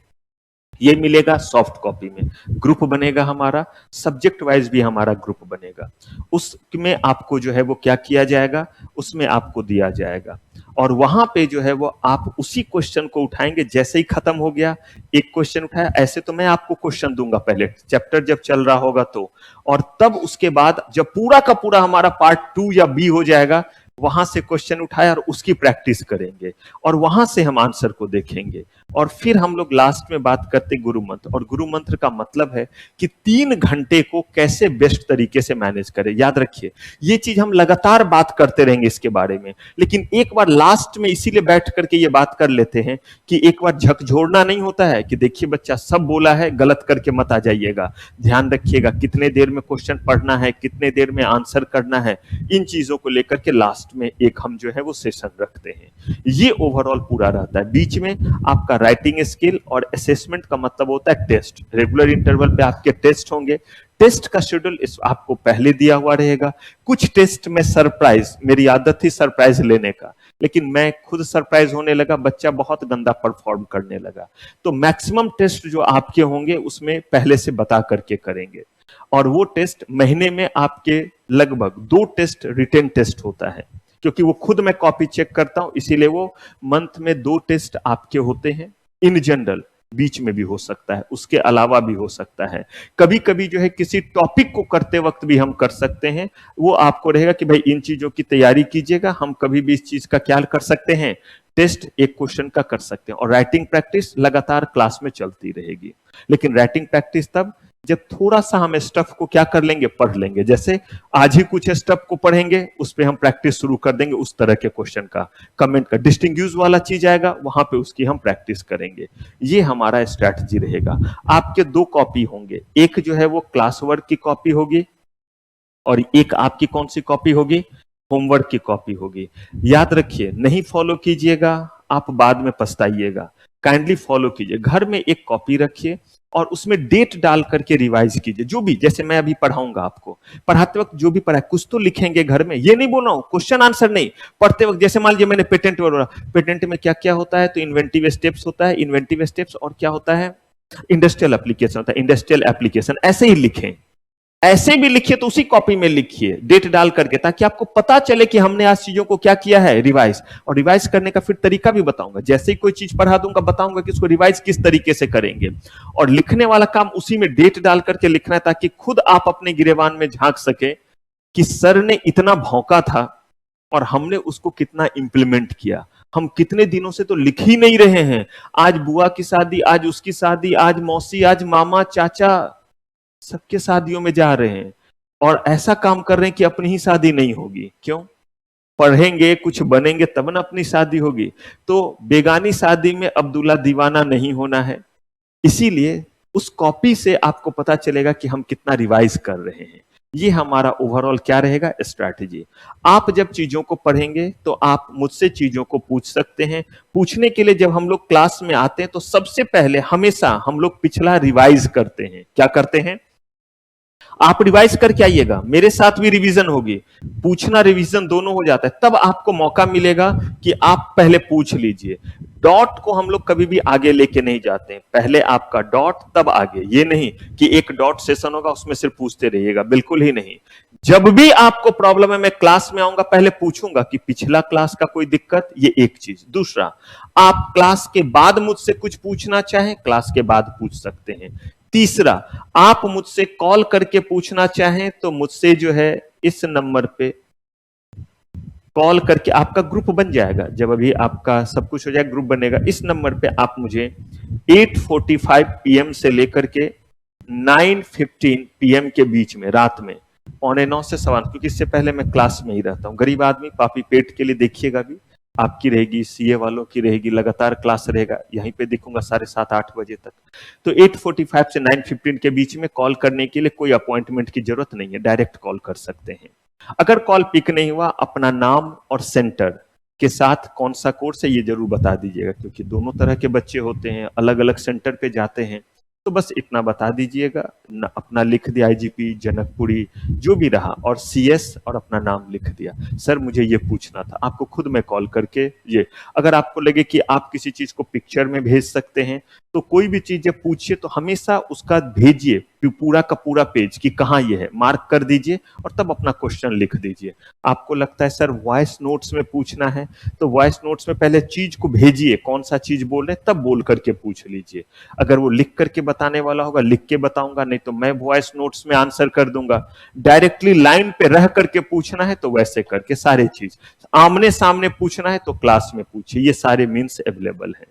ये मिलेगा सॉफ्ट कॉपी में, ग्रुप बनेगा हमारा, सब्जेक्ट वाइज भी हमारा ग्रुप बनेगा, उसमें आपको जो है वो क्या किया जाएगा, उसमें आपको दिया जाएगा। और वहां पे जो है वो आप उसी क्वेश्चन को उठाएंगे, जैसे ही खत्म हो गया एक क्वेश्चन उठाया, ऐसे तो मैं आपको क्वेश्चन दूंगा पहले चैप्टर जब चल रहा होगा तो, और तब उसके बाद जब पूरा का पूरा हमारा पार्ट 2 या बी हो जाएगा, वहां से क्वेश्चन उठाया और उसकी प्रैक्टिस करेंगे, और वहां से हम आंसर को देखेंगे। और फिर हम लोग लास्ट में बात करते गुरु मंत्र, और गुरु मंत्र का मतलब है कि 3 घंटे को कैसे बेस्ट तरीके से मैनेज करें। याद रखिए, ये चीज हम लगातार बात करते रहेंगे इसके बारे में, लेकिन एक बार लास्ट में इसीलिए बैठ करके ये बात कर लेते हैं कि एक बार झकझोरना नहीं होता है कि देखिए बच्चा सब बोला है, गलत करके मत आ जाइएगा, ध्यान रखिएगा कितने देर में क्वेश्चन पढ़ना है, कितने देर में आंसर करना है, इन चीजों को लेकर के लास्ट में एक हम जो है वो सेशन रखते हैं। ये ओवरऑल पूरा रहता है। बीच में आपका राइटिंग स्किल और असेसमेंट का मतलब होता है टेस्ट, रेगुलर इंटरवल पे आपके टेस्ट होंगे। टेस्ट का शेड्यूल इस आपको पहले दिया हुआ रहेगा। कुछ टेस्ट में सरप्राइज, मेरी आदत थी सरप्राइज लेने का, लेकिन मैं खुद सरप्राइज होने लगा, बच्चा बहुत गंदा परफॉर्म करने लगा। तो मैक्सिमम टेस्ट जो आपके होंगे उसमें पहले से बता करके करेंगे, और वो टेस्ट महीने में आपके लगभग 2 टेस्ट रिटेन टेस्ट होता है, क्योंकि वो खुद मैं कॉपी चेक करता हूं, इसीलिए वो मंथ में 2 टेस्ट आपके होते हैं इन जनरल। बीच में भी हो सकता है, उसके अलावा भी हो सकता है, कभी कभी जो है किसी टॉपिक को करते वक्त भी हम कर सकते हैं। वो आपको रहेगा कि भाई इन चीजों की तैयारी कीजिएगा, हम कभी भी इस चीज का क्या कर सकते हैं, टेस्ट एक क्वेश्चन का कर सकते हैं। और राइटिंग प्रैक्टिस लगातार क्लास में चलती रहेगी, लेकिन राइटिंग प्रैक्टिस तब जब थोड़ा सा हम स्टफ को क्या कर लेंगे, पढ़ लेंगे। जैसे आज ही कुछ स्टफ को पढ़ेंगे, उस पर हम प्रैक्टिस शुरू कर देंगे, उस तरह के क्वेश्चन का, कमेंट का डिस्टिंग्विश वाला चीज आएगा, वहां पे उसकी हम प्रैक्टिस करेंगे। ये हमारा स्ट्रैटेजी रहेगा। आपके 2 कॉपी होंगे, एक जो है वो क्लास वर्क की कॉपी होगी, और एक आपकी कौन सी कॉपी होगी, होमवर्क की कॉपी होगी। याद रखिए, नहीं फॉलो कीजिएगा आप बाद में पछताइएगा, काइंडली फॉलो कीजिए। घर में एक कॉपी रखिए और उसमें डेट डाल करके रिवाइज कीजिए। जो भी, जैसे मैं अभी पढ़ाऊंगा आपको, पढ़ाते वक्त जो भी पढ़ा कुछ तो लिखेंगे घर में, ये नहीं बोल रहा हूं क्वेश्चन आंसर नहीं, पढ़ते वक्त जैसे मान लीजिए मैंने पेटेंट बोला, पेटेंट में क्या क्या होता है, तो इन्वेंटिव स्टेप्स होता है, इन्वेंटिव स्टेप्स, और क्या होता है, इंडस्ट्रियल एप्लीकेशन होता है, इंडस्ट्रियल एप्लीकेशन, ऐसे ही लिखें। ऐसे भी लिखिए तो उसी कॉपी में लिखिए डेट डाल करके, ताकि आपको पता चले कि हमने आज चीजों को क्या किया है, रिवाइज। और रिवाइज करने का फिर तरीका भी बताऊंगा, जैसे ही कोई चीज पढ़ा दूंगा बताऊंगा कि उसको रिवाइज किस तरीके से करेंगे। और लिखने वाला काम उसी में डेट डाल करके लिखना है, ताकि खुद आप अपने गिरेबान में झांक सके कि सर ने इतना भौंका था और हमने उसको कितना इंप्लीमेंट किया। हम कितने दिनों से तो लिख ही नहीं रहे हैं, आज बुआ की शादी, आज उसकी शादी, आज मौसी, आज मामा, चाचा, सबके शादियों में जा रहे हैं, और ऐसा काम कर रहे हैं कि अपनी ही शादी नहीं होगी। क्यों? पढ़ेंगे, कुछ बनेंगे तब ना अपनी शादी होगी। तो बेगानी शादी में अब्दुल्ला दीवाना नहीं होना है। इसीलिए उस कॉपी से आपको पता चलेगा कि हम कितना रिवाइज कर रहे हैं। ये हमारा ओवरऑल क्या रहेगा, स्ट्रैटेजी। आप जब चीजों को पढ़ेंगे तो आप मुझसे चीजों को पूछ सकते हैं। पूछने के लिए जब हम लोग क्लास में आते हैं तो सबसे पहले हमेशा हम लोग पिछला रिवाइज करते हैं। क्या करते हैं? आप रिवाइज करके आइएगा, मेरे साथ भी रिवीजन होगी, पूछना रिवीजन दोनों हो जाता है, तब आपको मौका मिलेगा कि आप पहले पूछ लीजिए। डॉट को हम लोग कभी भी आगे लेके नहीं जाते हैं, पहले आपका डॉट तब आगे। ये नहीं कि एक डॉट सेशन होगा उसमें सिर्फ पूछते रहिएगा, बिल्कुल ही नहीं। जब भी आपको प्रॉब्लम है, मैं क्लास में आऊंगा पहले पूछूंगा कि पिछला क्लास का कोई दिक्कत, ये एक चीज। दूसरा, आप क्लास के बाद मुझसे कुछ पूछना चाहें, क्लास के बाद पूछ सकते हैं। तीसरा, आप मुझसे कॉल करके पूछना चाहें तो मुझसे जो है इस नंबर पे कॉल करके, आपका ग्रुप बन जाएगा, जब अभी आपका सब कुछ हो जाएगा ग्रुप बनेगा, इस नंबर पे आप मुझे 8:45 PM से लेकर के 9:15 PM के बीच में, रात में 9:15 से 9:15, क्योंकि इससे पहले मैं क्लास में ही रहता हूं। गरीब आदमी, पापी पेट के लिए देखिएगा भी, आपकी रहेगी, सीए वालों की रहेगी, लगातार क्लास रहेगा, यहीं पे दिखूंगा 7:30-8 बजे तक। तो 8:45 से 9:15 के बीच में कॉल करने के लिए कोई अपॉइंटमेंट की जरूरत नहीं है, डायरेक्ट कॉल कर सकते हैं। अगर कॉल पिक नहीं हुआ, अपना नाम और सेंटर के साथ कौन सा कोर्स है ये जरूर बता दीजिएगा, क्योंकि दोनों तरह के बच्चे होते हैं, अलग अलग सेंटर पे जाते हैं। तो बस इतना बता दीजिएगा, अपना लिख दिया आईजीपी जनकपुरी जो भी रहा, और सीएस और अपना नाम लिख दिया। सर मुझे ये पूछना था, आपको खुद में कॉल करके ये, अगर आपको लगे कि आप किसी चीज को पिक्चर में भेज सकते हैं तो कोई भी चीज जब पूछिए तो हमेशा उसका भेजिए पूरा का पूरा पेज कि कहाँ ये है, मार्क कर दीजिए और तब अपना क्वेश्चन लिख दीजिए। आपको लगता है सर वॉइस नोट्स में पूछना है, तो वॉइस नोट्स में पहले चीज को भेजिए, कौन सा चीज बोल रहे तब बोल करके पूछ लीजिए। अगर वो लिख करके बताने वाला होगा लिख के बताऊंगा, नहीं तो मैं वॉइस नोट्स में आंसर कर दूंगा। डायरेक्टली लाइन पे रह करके पूछना है तो वैसे करके सारे चीज, आमने सामने पूछना है तो क्लास में पूछिए, ये सारे मीन्स अवेलेबल है।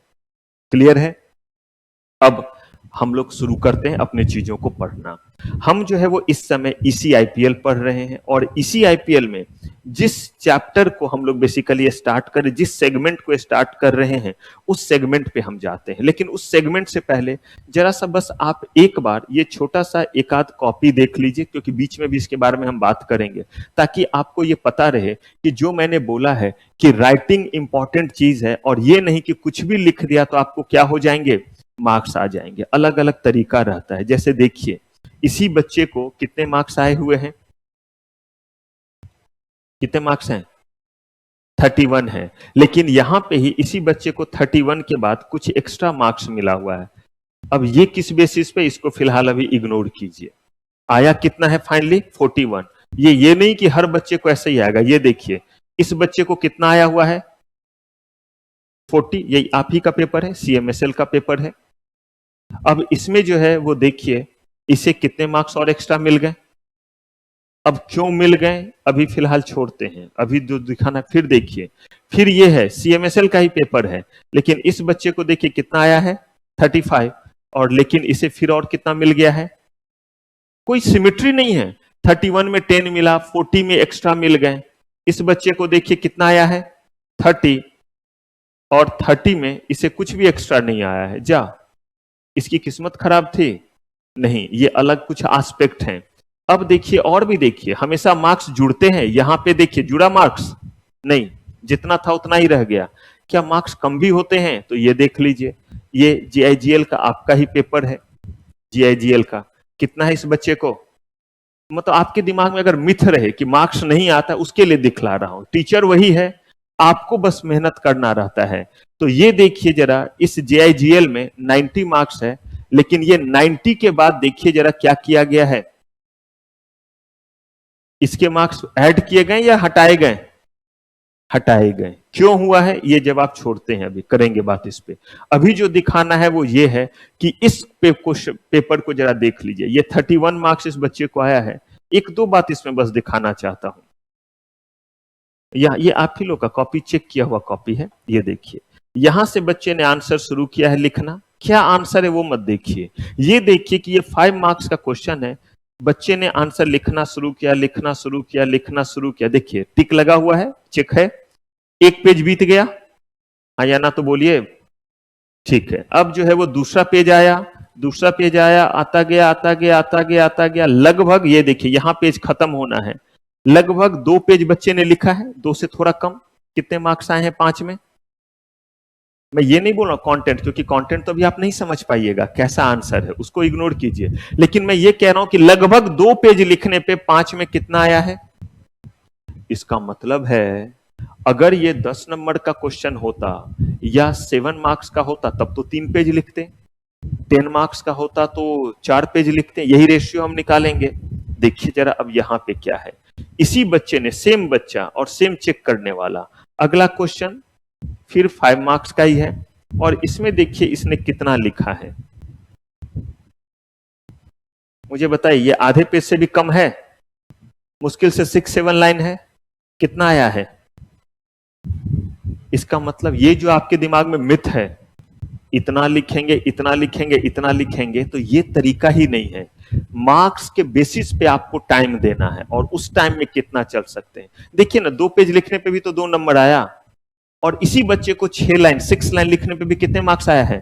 क्लियर है? अब हम लोग शुरू करते हैं अपने चीजों को पढ़ना। हम जो है वो इस समय इसी आईपीएल पढ़ रहे हैं, और इसी आईपीएल में जिस चैप्टर को हम लोग बेसिकली स्टार्ट कर, जिस सेगमेंट को स्टार्ट कर रहे हैं उस सेगमेंट पे हम जाते हैं। लेकिन उस सेगमेंट से पहले जरा सा बस आप एक बार ये छोटा सा एक आध कॉपी देख लीजिए, क्योंकि बीच में भी इसके बारे में हम बात करेंगे, ताकि आपको ये पता रहे कि जो मैंने बोला है कि राइटिंग इंपॉर्टेंट चीज है, और ये नहीं कि कुछ भी लिख दिया तो आपको क्या हो जाएंगे, मार्क्स आ जाएंगे। अलग अलग तरीका रहता है। जैसे देखिए इसी बच्चे को कितने मार्क्स आए हुए हैं, कितने मार्क्स हैं, 31 है। लेकिन यहां पे ही इसी बच्चे को 31 के बाद कुछ एक्स्ट्रा मार्क्स मिला हुआ है। अब ये किस बेसिस पे, इसको फिलहाल अभी इग्नोर कीजिए। आया कितना है फाइनली, 41। ये नहीं कि हर बच्चे को ऐसे ही आएगा। ये देखिए इस बच्चे को कितना आया हुआ है, 40। ये आप ही का पेपर है, सीएमएसएल का पेपर है। अब इसमें जो है वो देखिए इसे कितने मार्क्स और एक्स्ट्रा मिल गए। अब क्यों मिल गए अभी फिलहाल छोड़ते हैं, अभी जो दिखाना फिर देखिए। फिर ये है सीएमएसएल का ही पेपर है, लेकिन इस बच्चे को देखिए कितना आया है, 35। और लेकिन इसे फिर और कितना मिल गया है, कोई सिमेट्री नहीं है। 31 में 10 मिला, 40 में एक्स्ट्रा मिल गए। इस बच्चे को देखिए कितना आया है, 30, और 30 में इसे कुछ भी एक्स्ट्रा नहीं आया है। जा, इसकी किस्मत खराब थी? नहीं, ये अलग कुछ एस्पेक्ट हैं। अब देखिए और भी देखिए, हमेशा मार्क्स जुड़ते हैं। यहां पे देखिए जुड़ा मार्क्स नहीं, जितना था उतना ही रह गया। क्या मार्क्स कम भी होते हैं? तो ये देख लीजिए, ये जीआईजीएल का आपका ही पेपर है। जीआईजीएल का कितना है इस बच्चे को, मतलब आपके दिमाग में अगर मिथ रहे कि मार्क्स नहीं आता, उसके लिए दिखला रहा हूं। टीचर वही है, आपको बस मेहनत करना रहता है। तो ये देखिए जरा, इस जेआईजीएल में 90 मार्क्स है, लेकिन ये 90 के बाद देखिए जरा क्या किया गया है, इसके मार्क्स ऐड किए गए या हटाए गए, हटाए गए। क्यों हुआ है ये जब आप छोड़ते हैं, अभी करेंगे बात इस पे। अभी जो दिखाना है वो ये है कि इस पेपर को जरा देख लीजिए। ये 31 मार्क्स इस बच्चे को आया है। एक दो बात इसमें बस दिखाना चाहता हूं। ये आप ही लोग का कॉपी, चेक किया हुआ कॉपी है। ये देखिए यहां से बच्चे ने आंसर शुरू किया है लिखना। क्या आंसर है वो मत देखिए, ये देखिए कि ये 5 मार्क्स का क्वेश्चन है। बच्चे ने आंसर लिखना शुरू किया, लिखना शुरू किया, लिखना शुरू किया। देखिए टिक लगा हुआ है, चेक है। एक पेज बीत गया, हाँ या ना तो बोलिए। ठीक है, अब जो है वो दूसरा पेज आया, दूसरा पेज आया, आता गया, आता गया, आता गया, आता गया। लगभग ये देखिए यहां पेज खत्म होना है। लगभग 2 पेज बच्चे ने लिखा है, 2 से थोड़ा कम। कितने मार्क्स आए हैं 5 में? मैं ये नहीं बोल रहा कंटेंट, क्योंकि कंटेंट तो अभी आप नहीं समझ पाइएगा कैसा आंसर है, उसको इग्नोर कीजिए। लेकिन मैं ये कह रहा हूं कि लगभग 2 पेज लिखने पे 5 में कितना आया है। इसका मतलब है अगर ये 10 नंबर का क्वेश्चन होता या 7 मार्क्स का होता तब तो 3 पेज लिखते, 10 मार्क्स का होता तो 4 पेज लिखते। यही रेशियो हम निकालेंगे। देखिए जरा अब यहां पे क्या है। इसी बच्चे ने, सेम बच्चा और सेम चेक करने वाला, अगला क्वेश्चन फिर 5 मार्क्स का ही है, और इसमें देखिए इसने कितना लिखा है। मुझे बताइए, ये आधे पेज से भी कम है, मुश्किल से 6-7 लाइन है। कितना आया है? इसका मतलब ये जो आपके दिमाग में मिथ है, इतना लिखेंगे, इतना लिखेंगे, इतना लिखेंगे, तो ये तरीका ही नहीं है। मार्क्स के बेसिस पे आपको टाइम देना है, और उस टाइम में कितना चल सकते हैं। देखिए ना, 2 पेज लिखने पे भी तो 2 नंबर आया, और इसी बच्चे को 6 लाइन, 6 लाइन लिखने पे भी कितने मार्क्स आया है,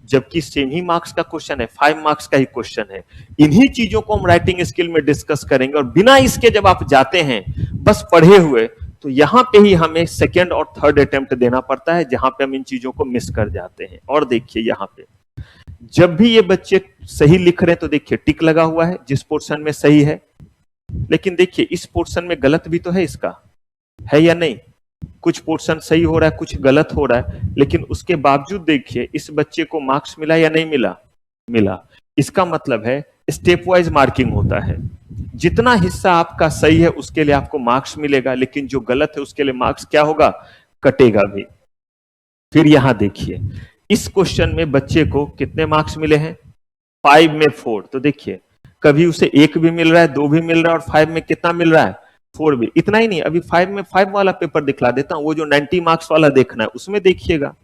जबकि सेम ही मार्क्स का क्वेश्चन है, 5 मार्क्स का ही क्वेश्चन है। इन्हीं चीजों को हम राइटिंग स्किल में डिस्कस करेंगे, और बिना इसके जब आप जाते हैं बस पढ़े हुए, तो यहां पे ही हमें सेकेंड और थर्ड अटेम्प्ट देना पड़ता है, जहां पे हम इन चीजों को मिस कर जाते हैं। और देखिए यहां पे जब भी ये बच्चे सही लिख रहे हैं तो देखिए टिक लगा हुआ है जिस पोर्शन में सही है, लेकिन देखिए इस पोर्शन में गलत भी तो है, इसका है या नहीं? कुछ पोर्शन सही हो रहा है, कुछ गलत हो रहा है, लेकिन उसके बावजूद देखिए इस बच्चे को मार्क्स मिला या नहीं मिला? मिला। इसका मतलब है स्टेप वाइज मार्किंग होता है। जितना हिस्सा आपका सही है उसके लिए आपको मार्क्स मिलेगा, लेकिन जो गलत है उसके लिए मार्क्स क्या होगा? कटेगा भी। फिर यहां देखिए इस क्वेश्चन में बच्चे को कितने मार्क्स मिले हैं? 5 में 4। तो देखिए कभी उसे 1 भी मिल रहा है, 2 भी मिल रहा है, और 5 में कितना मिल रहा है? 4 भी। इतना ही नहीं, अभी 5 में 5 वाला पेपर दिखला देता हूं, वो जो 90 मार्क्स वाला देखना है उसमें देखिएगा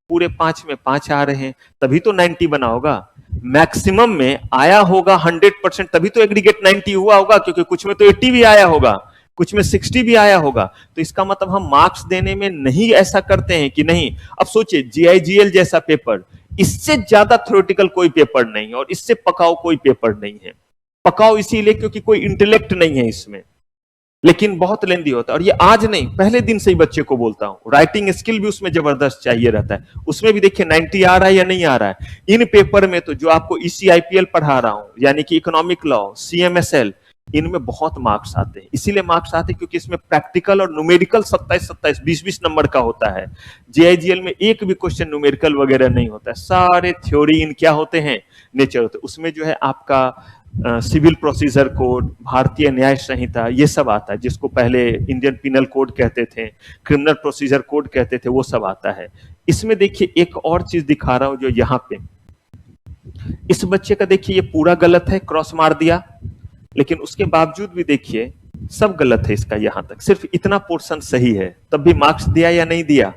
पूरे 5 में 5 आ रहे हैं, तभी तो 90 बना होगा। मैक्सिमम में आया होगा 100%, तभी तो एग्रीगेट 90 हुआ होगा, क्योंकि कुछ में तो 80 भी आया होगा, कुछ में 60 भी आया होगा। तो इसका मतलब हम मार्क्स देने में नहीं ऐसा करते हैं कि नहीं। अब सोचिए जीआईजीएल जैसा पेपर, इससे ज्यादा थ्योरेटिकल कोई पेपर नहीं और इससे पकाओ कोई पेपर नहीं है। पकाओ इसीलिए क्योंकि कोई इंटेलेक्ट नहीं है इसमें, लेकिन बहुत लेंदी होता है। और ये आज नहीं, पहले दिन से ही बच्चे को बोलता हूं, राइटिंग स्किल भी उसमें जबरदस्त चाहिए रहता है। उसमें भी देखिए 90 आ रहा है या नहीं आ रहा है। इन पेपर में तो जो आपको ईसीआईपीएल पढ़ा रहा हूं, यानी कि इकोनॉमिक लॉ, सीएमएसएल, इनमें बहुत मार्क्स आते हैं। इसीलिए मार्क्स आते हैं क्योंकि इसमें प्रैक्टिकल और न्यूमेरिकल 27-27, 20-20 नंबर का होता है। जेआईजीएल में एक भी क्वेश्चन न्यूमेरिकल वगैरह नहीं होता है, सारे थ्योरी इन क्या होते हैं? नेचर होते हैं। उसमें जो है आपका सिविल प्रोसीजर कोड, भारतीय न्याय संहिता, ये सब आता है, जिसको पहले इंडियन पिनल कोड कहते थे, क्रिमिनल प्रोसीजर कोड कहते थे, वो सब आता है। इसमें देखिए एक और चीज दिखा रहा हूं जो यहां पे इस बच्चे का देखिए ये पूरा गलत है, क्रॉस मार दिया, लेकिन उसके बावजूद भी देखिए सब गलत है इसका, यहां तक सिर्फ इतना पोर्शन सही है, तब भी मार्क्स दिया या नहीं दिया?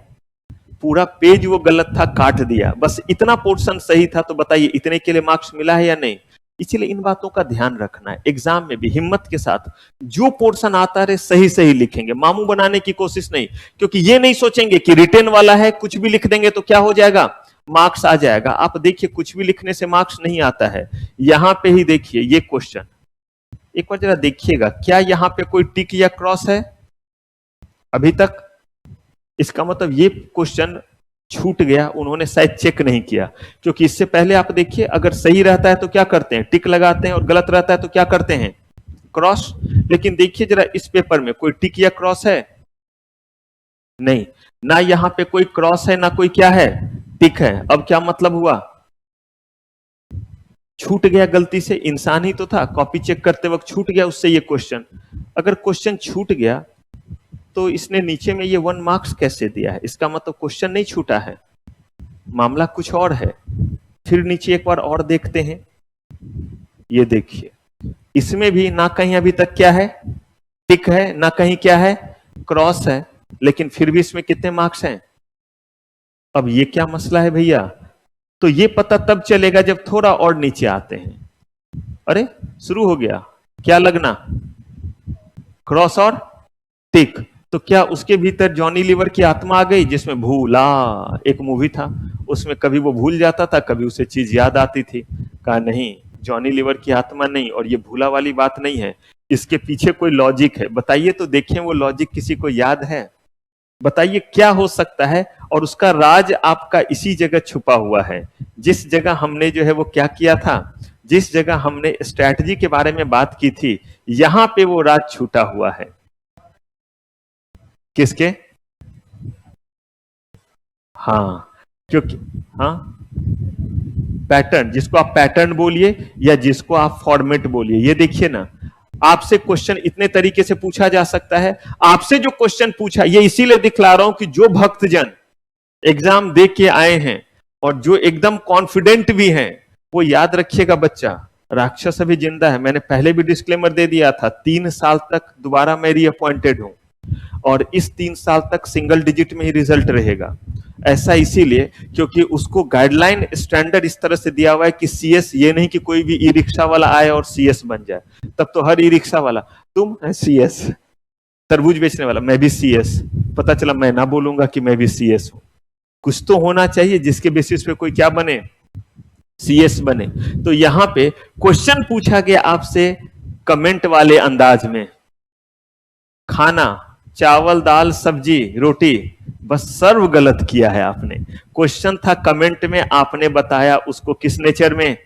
पूरा पेज वो गलत था, काट दिया, बस इतना पोर्शन सही था, तो बताइए इतने के लिए मार्क्स मिला है या नहीं? इसलिए इन बातों का ध्यान रखना है। एग्जाम में भी हिम्मत के साथ जो पोर्शन आता है सही सही लिखेंगे, मामू बनाने की कोशिश नहीं, क्योंकि ये नहीं सोचेंगे कि रिटेन वाला है, कुछ भी लिख देंगे तो क्या हो जाएगा? मार्क्स आ जाएगा। आप देखिए कुछ भी लिखने से मार्क्स नहीं आता है। यहां पे ही देखिए ये क्वेश्चन, एक बार जरा देखिएगा, क्या यहां पे कोई टिक या क्रॉस है अभी तक? इसका मतलब ये क्वेश्चन छूट गया, उन्होंने शायद चेक नहीं किया, क्योंकि इससे पहले आप देखिए अगर सही रहता है तो क्या करते हैं? टिक लगाते हैं, और गलत रहता है तो क्या करते हैं? क्रॉस। लेकिन देखिए जरा इस पेपर में कोई टिक या क्रॉस है? नहीं, ना यहां पे कोई क्रॉस है, ना कोई क्या है? टिक है। अब क्या मतलब हुआ? छूट गया गलती से, इंसान ही तो था, कॉपी चेक करते वक्त छूट गया उससे ये क्वेश्चन। अगर क्वेश्चन छूट गया तो इसने नीचे में ये 1 मार्क्स कैसे दिया है? इसका मतलब क्वेश्चन नहीं छूटा है, मामला कुछ और है। फिर नीचे एक बार और देखते हैं, ये देखिए इसमें भी ना कहीं अभी तक क्या है? टिक है, ना कहीं क्या है? क्रॉस है, लेकिन फिर भी इसमें कितने मार्क्स हैं? अब ये क्या मसला है भैया? तो ये पता तब चलेगा जब थोड़ा और नीचे आते हैं। अरे शुरू हो गया, क्या लगना? क्रॉस और टिक। तो क्या उसके भीतर जॉनी लीवर की आत्मा आ गई, जिसमें भूला, एक मूवी था उसमें कभी वो भूल जाता था, कभी उसे चीज याद आती थी। कहा नहीं, जॉनी लीवर की आत्मा नहीं, और ये भूला वाली बात नहीं है, इसके पीछे कोई लॉजिक है। बताइए तो देखें, वो लॉजिक किसी को याद है? बताइए क्या हो सकता है? और उसका राज आपका इसी जगह छुपा हुआ है, जिस जगह हमने जो है वो क्या किया था, जिस जगह हमने स्ट्रैटेजी के बारे में बात की थी, यहां पे वो राज छूटा हुआ है। किसके? हाँ, क्योंकि हाँ, पैटर्न, जिसको आप पैटर्न बोलिए या जिसको आप फॉर्मेट बोलिए। ये देखिए ना, आपसे क्वेश्चन इतने तरीके से पूछा जा सकता है। आपसे जो क्वेश्चन पूछा, ये इसीलिए दिखला रहा हूं कि जो भक्तजन एग्जाम दे के आए हैं और जो एकदम कॉन्फिडेंट भी हैं, वो याद रखिएगा, बच्चा राक्षस अभी जिंदा है। मैंने पहले भी डिस्क्लेमर दे दिया था, 3 साल तक दोबारा मैं रीअपॉइंटेड हूं, और इस 3 साल तक सिंगल डिजिट में ही रिजल्ट रहेगा। ऐसा इसीलिए क्योंकि उसको गाइडलाइन स्टैंडर्ड इस तरह से दिया हुआ है कि सीएस, ये नहीं कि कोई भी ई रिक्शा वाला आए और सीएस बन जाए, तब तो हर ई रिक्शा वाला, तुम है सीएस, तरबूज बेचने वाला मैं भी सीएस, पता चला मैं ना बोलूंगा कि मैं भी सीएस हूं। कुछ तो होना चाहिए जिसके बेसिस पे कोई क्या बने? सीएस बने। तो यहां पे क्वेश्चन पूछा गया आपसे कमेंट वाले अंदाज में, खाना चावल दाल सब्जी रोटी, बस सर्व गलत किया है आपने। क्वेश्चन था कमेंट में, आपने बताया उसको किस नेचर में।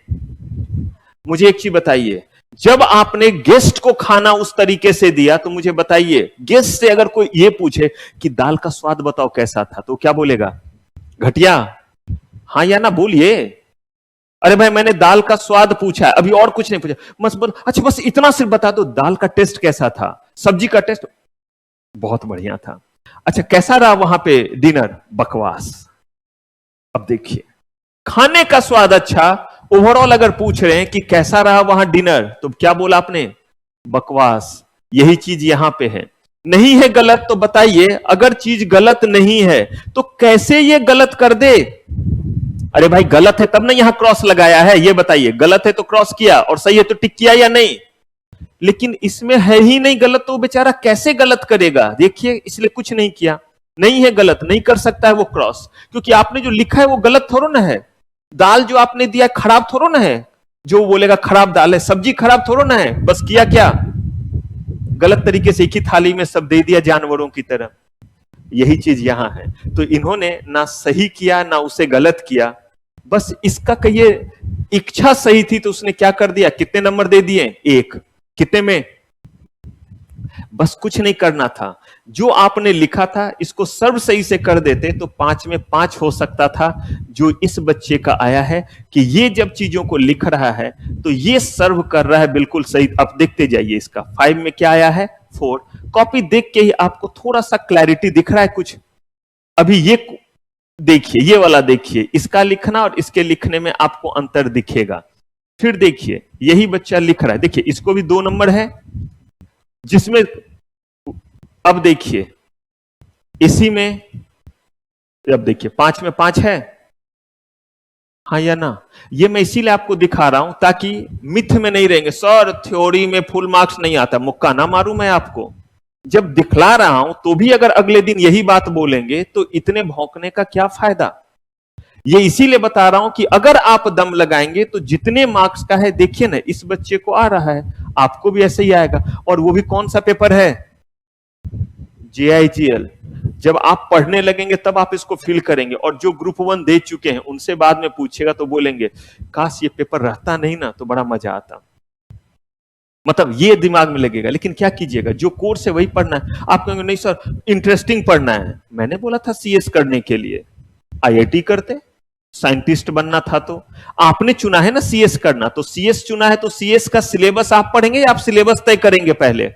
मुझे एक चीज बताइए, जब आपने गेस्ट को खाना उस तरीके से दिया तो मुझे बताइए, गेस्ट से अगर कोई ये पूछे कि दाल का स्वाद बताओ कैसा था, तो क्या बोलेगा? घटिया। हाँ या ना बोलिए। अरे भाई मैंने दाल का स्वाद पूछा है, अभी और कुछ नहीं पूछा, बस बोल अच्छा बस इतना सिर्फ बता दो, दाल का टेस्ट कैसा था, सब्जी का टेस्ट बहुत बढ़िया था। अच्छा कैसा रहा वहां पे डिनर? बकवास। अब देखिए, खाने का स्वाद अच्छा, ओवरऑल अगर पूछ रहे हैं कि कैसा रहा वहां डिनर, तो क्या बोला आपने? बकवास। यही चीज यहां पे है। नहीं है गलत तो बताइए, अगर चीज गलत नहीं है तो कैसे ये गलत कर दे? अरे भाई गलत है तब ना यहां क्रॉस लगाया है, ये बताइए। गलत है तो क्रॉस किया, और सही है तो टिक किया या नहीं? लेकिन इसमें है ही नहीं गलत, तो बेचारा कैसे गलत करेगा? देखिए, इसलिए कुछ नहीं किया। नहीं है गलत, नहीं कर सकता है वो क्रॉस, क्योंकि आपने जो लिखा है वो गलत थोड़ा ना है। दाल जो आपने दिया खराब थोड़ा ना है, जो बोलेगा खराब दाल है। सब्जी खराब थोड़ा ना है, बस किया क्या? गलत तरीके से एक ही थाली में सब दे दिया जानवरों की तरह। यही चीज यहां है। तो इन्होंने ना सही किया ना उसे गलत किया, बस इसका कहिए इच्छा सही थी तो उसने क्या कर दिया? कितने नंबर दे दिए? 1। कितने में? बस कुछ नहीं करना था, जो आपने लिखा था इसको सर्व सही से कर देते तो 5 में 5 हो सकता था। जो इस बच्चे का आया है कि ये जब चीजों को लिख रहा है तो ये सर्व कर रहा है बिल्कुल सही। अब देखते जाइए, इसका 5 में क्या आया है? 4। कॉपी देख के ही आपको थोड़ा सा क्लैरिटी दिख रहा है कुछ? अभी ये देखिए, ये वाला देखिए, इसका लिखना और इसके लिखने में आपको अंतर दिखेगा। फिर देखिए, यही बच्चा लिख रहा है, देखिए इसको भी 2 नंबर है, जिसमें अब देखिए इसी में, अब देखिए 5 में 5 है, हाँ या ना? ये मैं इसीलिए आपको दिखा रहा हूं ताकि मिथ में नहीं रहेंगे, सर थ्योरी में फुल मार्क्स नहीं आता। मुक्का ना मारूं मैं आपको, जब दिखला रहा हूं तो भी अगर अगले दिन यही बात बोलेंगे तो इतने भौंकने का क्या फायदा? ये इसीलिए बता रहा हूं कि अगर आप दम लगाएंगे तो जितने मार्क्स का है, देखिए ना इस बच्चे को आ रहा है, आपको भी ऐसे ही आएगा। और वो भी कौन सा पेपर है? JIGL। जब आप पढ़ने लगेंगे तब आप इसको फील करेंगे। और जो ग्रुप 1 दे चुके हैं उनसे बाद में पूछेगा तो बोलेंगे काश ये पेपर रहता नहीं ना तो बड़ा मजा आता। मतलब ये दिमाग में लगेगा। लेकिन क्या कीजिएगा, जो कोर्स है वही पढ़ना है। आप कहेंगे नहीं सर इंटरेस्टिंग पढ़ना है, मैंने बोला था CS करने के लिए, IIT करते, साइंटिस्ट बनना था तो आपने चुना है ना CS करना, तो CS चुना है तो CS का सिलेबस आप पढ़ेंगे या आप सिलेबस तय करेंगे? पहले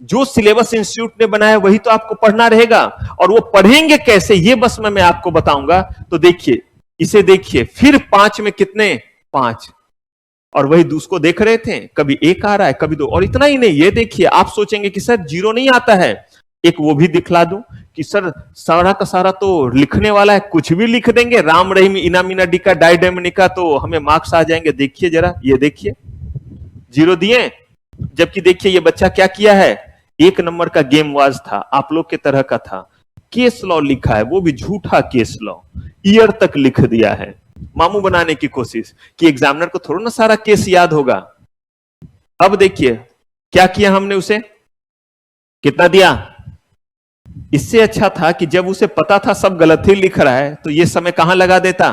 जो सिलेबस इंस्टीट्यूट ने बनाया वही तो आपको पढ़ना रहेगा। और वो पढ़ेंगे कैसे ये बस मैं आपको बताऊंगा। तो देखिए, इसे देखिए, फिर 5 में कितने? 5। और वही दूसरे देख रहे थे, कभी 1 आ रहा है कभी 2। और इतना ही नहीं, ये देखिए, आप सोचेंगे कि सर 0 नहीं आता है, एक वो भी दिखला दूं कि सर सारा का सारा तो लिखने वाला है, कुछ भी लिख देंगे, राम रहीम इना मीना डिका डाइडेमनिका, तो हमें मार्क्स आ जाएंगे। देखिए जरा, ये देखिए 0 दिए। जबकि देखिए ये बच्चा क्या किया है, 1 नंबर का गेम वाज था, आप लोग के तरह का था। केस लॉ लिखा है, वो भी झूठा केस लॉ, ईयर तक लिख दिया है, मामू बनाने की कोशिश कि एग्जामिनर को थोड़ा ना सारा केस याद होगा। अब देखिए क्या किया हमने, उसे कितना दिया? इससे अच्छा था कि जब उसे पता था सब गलत ही लिख रहा है तो ये समय कहां लगा देता?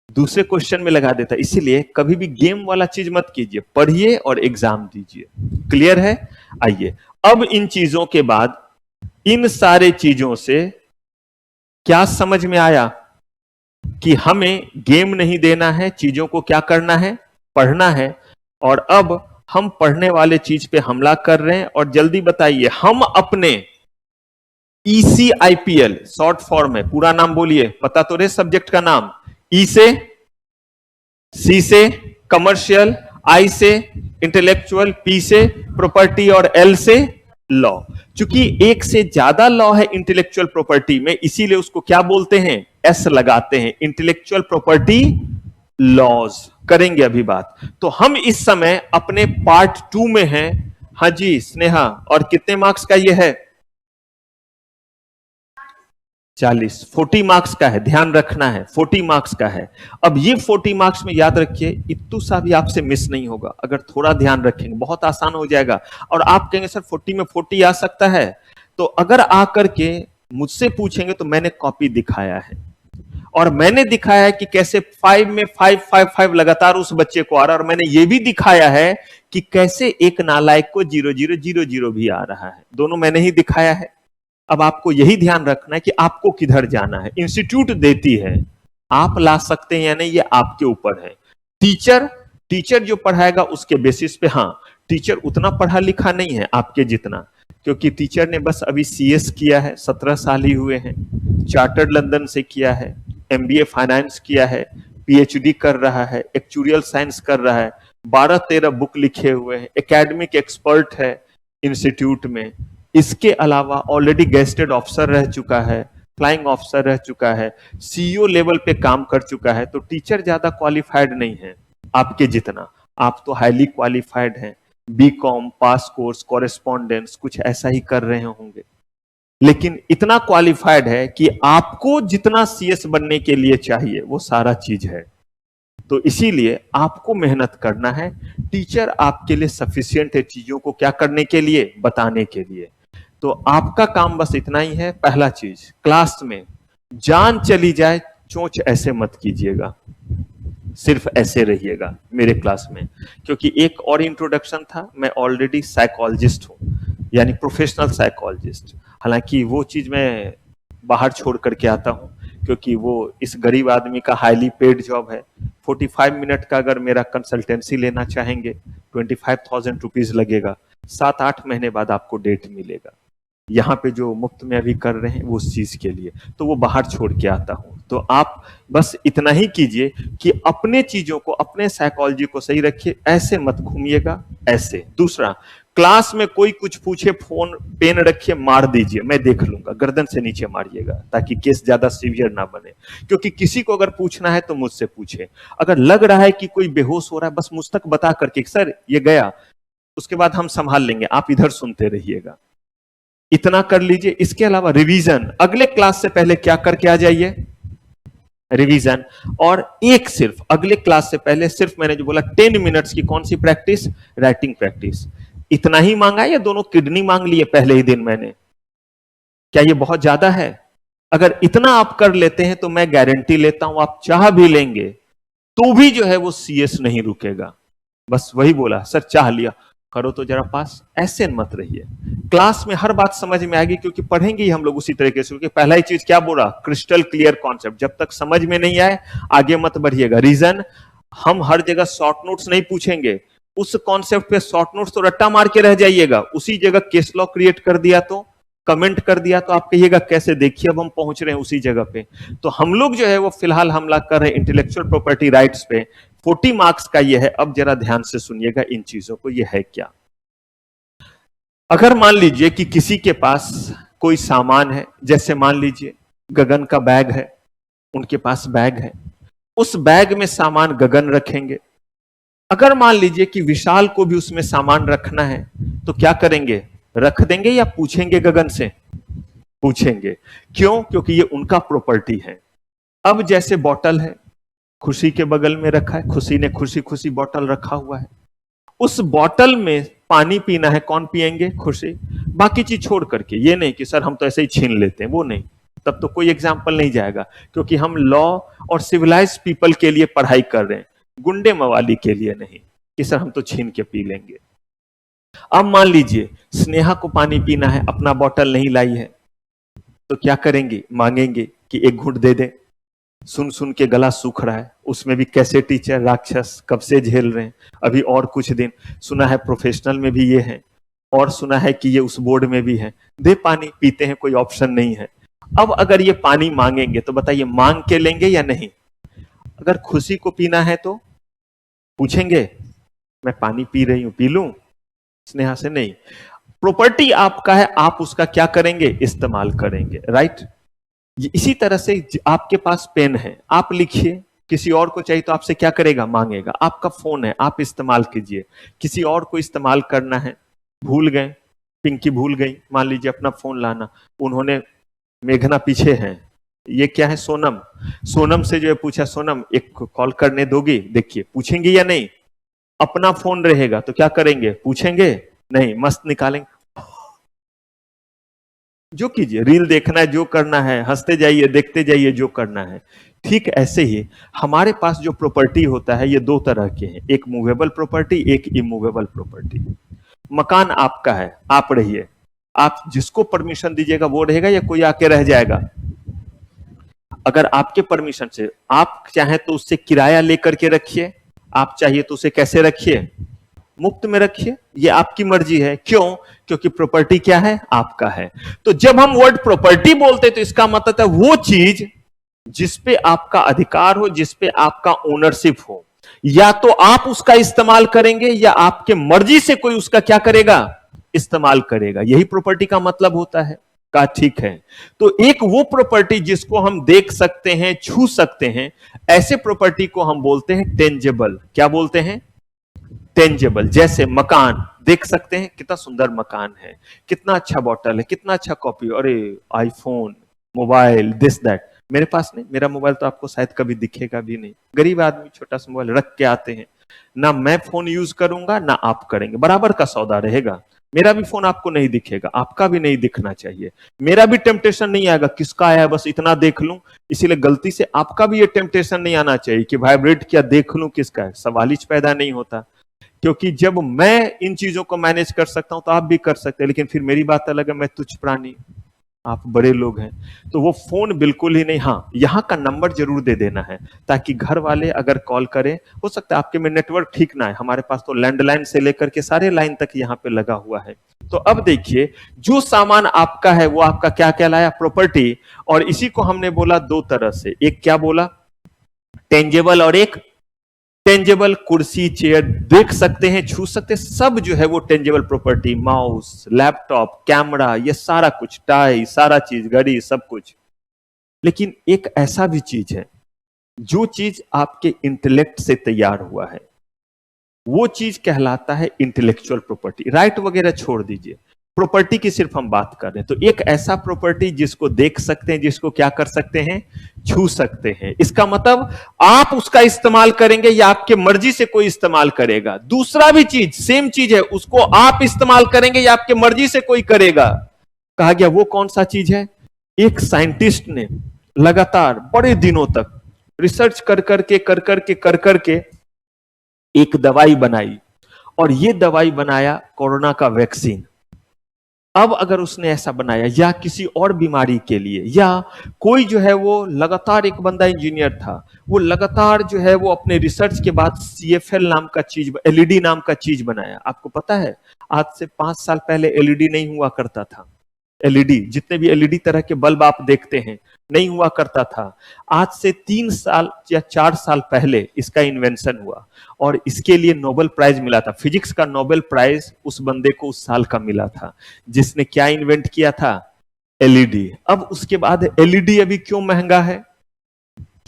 दूसरे क्वेश्चन में लगा देता। इसीलिए कभी भी गेम वाला चीज मत कीजिए, पढ़िए और एग्जाम दीजिए। क्लियर है? आइए, अब इन चीजों के बाद, इन सारे चीजों से क्या समझ में आया कि हमें गेम नहीं देना है, चीजों को क्या करना है? पढ़ना है। और अब हम पढ़ने वाले चीज पे हमला कर रहे हैं। और जल्दी बताइए, हम अपने ECIPL शॉर्ट फॉर्म है, पूरा नाम बोलिए, पता तो रहे सब्जेक्ट का नाम। E से, C से कमर्शियल, I से इंटेलेक्चुअल, P से प्रॉपर्टी और L से लॉ। चूंकि एक से ज्यादा लॉ है इंटेलेक्चुअल प्रॉपर्टी में, इसीलिए उसको क्या बोलते हैं? S लगाते हैं, इंटेलेक्चुअल प्रॉपर्टी लॉज। करेंगे अभी बात। तो हम इस समय अपने पार्ट 2 में हैं। हाँ जी स्नेहा, और कितने मार्क्स का ये है? 40, 40 मार्क्स का है, ध्यान रखना है, 40 मार्क्स का है। अब ये 40 मार्क्स में याद रखिए, इत्तू सा भी आपसे मिस नहीं होगा अगर थोड़ा ध्यान रखेंगे, बहुत आसान हो जाएगा। और आप कहेंगे सर 40 में 40 आ सकता है, तो अगर आकर के मुझसे पूछेंगे तो मैंने कॉपी दिखाया है, और मैंने दिखाया है कि कैसे 5 में 5 5 5 लगातार उस बच्चे को आ रहा है, और मैंने ये भी दिखाया है कि कैसे एक नालायक को 0 0 0 0 भी आ रहा है। दोनों मैंने ही दिखाया है। अब आपको यही ध्यान रखना है कि आपको किधर जाना है। इंस्टीट्यूट देती है, आप ला सकते हैं या नहीं ये आपके ऊपर है। टीचर टीचर जो पढ़ाएगा उसके बेसिस पे, हाँ टीचर उतना पढ़ा लिखा नहीं है आपके जितना, क्योंकि टीचर ने बस अभी सीएस किया है, 17 साल ही हुए हैं, चार्टर्ड लंदन से किया है, एमबीए फाइनेंस किया है, पीएचडी कर रहा है, एक्चुरियल साइंस कर रहा है, 12-13 बुक लिखे हुए हैं, एकेडमिक एक्सपर्ट है इंस्टीट्यूट में। इसके अलावा ऑलरेडी गेस्टेड ऑफिसर रह चुका है, फ्लाइंग ऑफिसर रह चुका है, सीईओ लेवल पे काम कर चुका है। तो टीचर ज्यादा क्वालिफाइड नहीं है आपके जितना, आप तो हाईली क्वालिफाइड हैं, बीकॉम पास कोर्स, कॉरेस्पॉन्डेंस कुछ ऐसा ही कर रहे होंगे, लेकिन इतना क्वालिफाइड है कि आपको जितना सीएस बनने के लिए चाहिए वो सारा चीज है। तो इसीलिए आपको मेहनत करना है। टीचर आपके लिए सफिशिएंट है चीजों को क्या करने के लिए, बताने के लिए। तो आपका काम बस इतना ही है। पहला चीज, क्लास में जान चली जाए चोंच ऐसे मत कीजिएगा, सिर्फ ऐसे रहिएगा मेरे क्लास में, क्योंकि एक और इंट्रोडक्शन था, मैं ऑलरेडी साइकोलॉजिस्ट हूं, यानी प्रोफेशनल साइकोलॉजिस्ट। हालांकि वो चीज मैं बाहर छोड़ करके आता हूं, क्योंकि वो इस गरीब आदमी का हाईली पेड जॉब है। 45 मिनट का अगर मेरा कंसल्टेंसी लेना चाहेंगे 25,000 रुपीज लगेगा, 7-8 महीने बाद आपको डेट मिलेगा। यहाँ पे जो मुफ्त में अभी कर रहे हैं वो उस चीज के लिए, तो वो बाहर छोड़ के आता हूं। तो आप बस इतना ही कीजिए कि अपने चीजों को, अपने साइकोलॉजी को सही रखिए, ऐसे मत घूमिएगा ऐसे। दूसरा, क्लास में कोई कुछ पूछे, फोन पेन रखिए, मार दीजिए, मैं देख लूंगा, गर्दन से नीचे मारिएगा ताकि केस ज्यादा सीवियर ना बने। क्योंकि किसी को अगर पूछना है तो मुझसे पूछे, अगर लग रहा है कि कोई बेहोश हो रहा है बस मुझ तक बता करके सर ये गया, उसके बाद हम संभाल लेंगे, आप इधर सुनते रहिएगा। इतना कर लीजिए। इसके अलावा रिवीजन, अगले क्लास से पहले क्या करके आ जाइए, रिवीजन। और एक सिर्फ अगले क्लास से पहले सिर्फ मैंने जो बोला 10 मिनट्स की कौन सी प्रैक्टिस, राइटिंग प्रैक्टिस। इतना ही मांगा या दोनों किडनी मांग लिए पहले ही दिन मैंने, क्या ये बहुत ज्यादा है? अगर इतना आप कर लेते हैं तो मैं गारंटी लेता हूं आप चाह भी लेंगे तो भी जो है वो सीएस नहीं रुकेगा। बस वही बोला, सर चाह लिया, करो तो जरा पास, ऐसे मत रहिए। क्लास में हर बात समझ में आएगी, क्योंकि पढ़ेंगे ही हम लोग उसी तरीके से। क्योंकि पहला ही चीज क्या बोला, क्रिस्टल क्लियर कॉन्सेप्ट, जब तक समझ में नहीं आए आगे मत बढ़िएगा। रीजन, हम हर जगह शॉर्ट नोट्स नहीं पूछेंगे, उस कॉन्सेप्ट पे शॉर्ट नोट्स तो रट्टा मार के रह जाइएगा, उसी जगह केस लॉ क्रिएट कर दिया तो, कमेंट कर दिया तो आप कहिएगा कैसे, देखिए अब हम पहुंच रहे हैं उसी जगह पे। तो हम लोग जो है वो फिलहाल हमला कर रहे हैं इंटेलेक्चुअल प्रॉपर्टी राइट्स पे। 40 मार्क्स का ये है। अब जरा ध्यान से सुनिएगा इन चीजों को, ये है क्या। अगर मान लीजिए कि किसी के पास कोई सामान है, जैसे मान लीजिए गगन का बैग है, उनके पास बैग है, उस बैग में सामान गगन रखेंगे। अगर मान लीजिए कि विशाल को भी उसमें सामान रखना है तो क्या करेंगे, रख देंगे या पूछेंगे गगन से? पूछेंगे। क्यों? क्योंकि ये उनका प्रॉपर्टी है। अब जैसे बॉटल है, खुशी के बगल में रखा है, खुशी ने खुशी खुशी बॉटल रखा हुआ है, उस बॉटल में पानी पीना है, कौन पिएंगे? खुशी। बाकी चीज छोड़ करके, ये नहीं कि सर हम तो ऐसे ही छीन लेते हैं, वो नहीं, तब तो कोई एग्जाम्पल नहीं जाएगा, क्योंकि हम लॉ और सिविलाइज पीपल के लिए पढ़ाई कर रहे हैं, गुंडे मवाली के लिए नहीं कि सर हम तो छीन के पी लेंगे। अब मान लीजिए स्नेहा को पानी पीना है, अपना बॉटल नहीं लाई है, तो क्या करेंगे, मांगेंगे कि एक घूंट दे दे। सुन सुन के गला सूख रहा है, उसमें भी कैसे टीचर राक्षस कब से झेल रहे हैं, अभी और कुछ दिन। सुना है प्रोफेशनल में भी ये है, और सुना है कि ये उस बोर्ड में भी है। दे पानी, पीते हैं, कोई ऑप्शन नहीं है। अब अगर ये पानी मांगेंगे तो बताइए मांग के लेंगे या नहीं? अगर खुशी को पीना है तो पूछेंगे मैं पानी पी रही हूं, पी लूं? स्नेहा से नहीं। प्रॉपर्टी आपका है, आप उसका क्या करेंगे, इस्तेमाल करेंगे, राइट। इसी तरह से आपके पास पेन है, आप लिखिए, किसी और को चाहिए तो आपसे क्या करेगा, मांगेगा। आपका फोन है, आप इस्तेमाल कीजिए, किसी और को इस्तेमाल करना है, भूल गए, पिंकी भूल गई मान लीजिए अपना फोन लाना, उन्होंने मेघना पीछे हैं। ये क्या है? सोनम। सोनम से जो है पूछा, सोनम एक कॉल करने दोगी? देखिए पूछेंगी या नहीं? अपना फोन रहेगा तो क्या करेंगे? पूछेंगे नहीं, मस्त निकालेंगे। जो कीजिए, रील देखना है, जो करना है, हंसते जाइए, देखते जाइए, जो करना है। ठीक ऐसे ही हमारे पास जो प्रॉपर्टी होता है ये दो तरह के हैं, एक मूवेबल प्रॉपर्टी, एक इमूवेबल प्रॉपर्टी। मकान आपका है, आप रहिए, आप जिसको परमिशन दीजिएगा वो रहेगा या कोई आके रह जाएगा? अगर आपके परमिशन से, आप चाहे तो उससे किराया लेकर के रखिए, आप चाहिए तो उसे कैसे रखिए? मुफ्त में रखिए, ये आपकी मर्जी है। क्यों? क्योंकि प्रॉपर्टी क्या है? आपका है। तो जब हम वर्ड प्रॉपर्टी बोलते तो इसका मतलब है वो चीज जिसपे आपका अधिकार हो, जिसपे आपका ओनरशिप हो। या तो आप उसका इस्तेमाल करेंगे या आपके मर्जी से कोई उसका क्या करेगा? इस्तेमाल करेगा। यही प्रॉपर्टी का मतलब होता है। का ठीक है। तो एक वो प्रॉपर्टी जिसको हम देख सकते हैं, छू सकते हैं, ऐसे प्रॉपर्टी को हम बोलते हैं टेंजेबल। क्या बोलते हैं? टेंजेबल। जैसे मकान देख सकते हैं, कितना सुंदर मकान है, कितना अच्छा बॉटल है, कितना अच्छा कॉपी, अरे आईफोन, मोबाइल, दिस दैट। मेरे पास नहीं, मेरा मोबाइल तो आपको शायद कभी दिखेगा भी नहीं। गरीब आदमी छोटा सा मोबाइल रख के आते हैं, ना मैं फोन यूज करूंगा ना आप करेंगे, बराबर का सौदा रहेगा। मेरा भी फोन आपको नहीं दिखेगा, आपका भी नहीं दिखना चाहिए। मेरा भी टेम्पटेशन नहीं आएगा किसका आया है बस इतना देख लूं। इसीलिए गलती से आपका भी ये टेम्पटेशन नहीं आना चाहिए कि वाइब्रेट किया देख लूं किसका है। सवाल ही पैदा नहीं होता। क्योंकि जब मैं इन चीजों को मैनेज कर सकता हूं तो आप भी कर सकते हैं। लेकिन फिर मेरी बात अलग है, मैं तुच्छ प्राणी, आप बड़े लोग हैं, तो वो फोन बिल्कुल ही नहीं। हाँ, यहां का नंबर जरूर दे देना है ताकि घर वाले अगर कॉल करें, हो सकता है आपके में नेटवर्क ठीक ना है, हमारे पास तो लैंडलाइन से लेकर के सारे लाइन तक यहां पे लगा हुआ है। तो अब देखिए, जो सामान आपका है वो आपका क्या कहलाया? प्रॉपर्टी। और इसी को हमने बोला दो तरह से, एक क्या बोला? टेंजेबल और एक टेंजेबल। कुर्सी, चेयर देख सकते हैं, छू सकते हैं, सब जो है वो tangible property. Mouse, laptop, camera, ये सारा कुछ, टाई, सारा चीज, घड़ी, सब कुछ। लेकिन एक ऐसा भी चीज है जो चीज आपके इंटेलेक्ट से तैयार हुआ है, वो चीज कहलाता है इंटेलेक्चुअल प्रॉपर्टी। राइट वगैरह छोड़ दीजिए, प्रॉपर्टी की सिर्फ हम बात कर रहे हैं। तो एक ऐसा प्रॉपर्टी जिसको देख सकते हैं, जिसको क्या कर सकते हैं? छू सकते हैं। इसका मतलब आप उसका इस्तेमाल करेंगे या आपके मर्जी से कोई इस्तेमाल करेगा। दूसरा भी चीज, सेम चीज है, उसको आप इस्तेमाल करेंगे या आपके मर्जी से कोई करेगा। कहा गया वो कौन सा चीज है? एक साइंटिस्ट ने लगातार बड़े दिनों तक रिसर्च कर करके एक दवाई बनाई, और ये दवाई बनाया कोरोना का वैक्सीन। अब अगर उसने ऐसा बनाया या किसी और बीमारी के लिए, या कोई जो है वो लगातार, एक बंदा इंजीनियर था, वो लगातार जो है वो अपने रिसर्च के बाद CFL नाम का चीज, LED नाम का चीज बनाया। आपको पता है आज से 5 साल पहले LED नहीं हुआ करता था। LED, जितने भी LED तरह के बल्ब आप देखते हैं, नहीं हुआ करता था। आज से 3 साल या 4 साल पहले इसका इन्वेंशन हुआ, और इसके लिए नोबेल प्राइज मिला था। फिजिक्स का नोबेल प्राइज उस बंदे को उस साल का मिला था, जिसने क्या इन्वेंट किया था? LED। अब उसके बाद LED अभी क्यों महंगा है?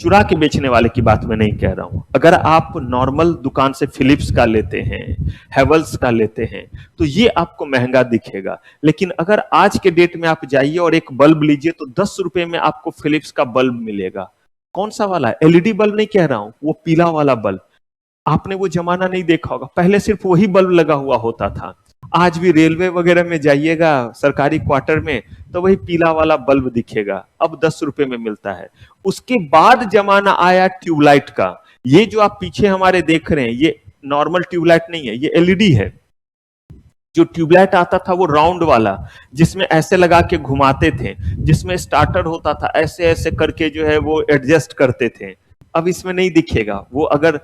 चुरा के बेचने वाले की बात मैं नहीं कह रहा हूं। अगर आप नॉर्मल दुकान से फिलिप्स का लेते हैं, हेवल्स का लेते हैं, तो ये आपको महंगा दिखेगा। लेकिन अगर आज के डेट में आप जाइए और एक बल्ब लीजिए तो 10 रुपए में आपको फिलिप्स का बल्ब मिलेगा। कौन सा वाला? LED बल्ब नहीं कह रहा हूं, वो पीला वाला बल्ब। आपने वो जमाना नहीं देखा होगा, पहले सिर्फ वही बल्ब लगा हुआ होता था। आज भी रेलवे वगैरह में जाइएगा, सरकारी क्वार्टर में, तो वही पीला वाला बल्ब दिखेगा। अब 10 रुपए में मिलता है। उसके बाद जमाना आया ट्यूबलाइट का। ये जो आप पीछे हमारे देख रहे हैं, ये नॉर्मल ट्यूबलाइट नहीं है, ये LED है। जो ट्यूबलाइट आता था वो राउंड वाला, जिसमें ऐसे लगा के घुमाते थे, जिसमें स्टार्टर होता था, ऐसे ऐसे करके जो है वो एडजस्ट करते थे। अब इसमें नहीं दिखेगा। वो अगर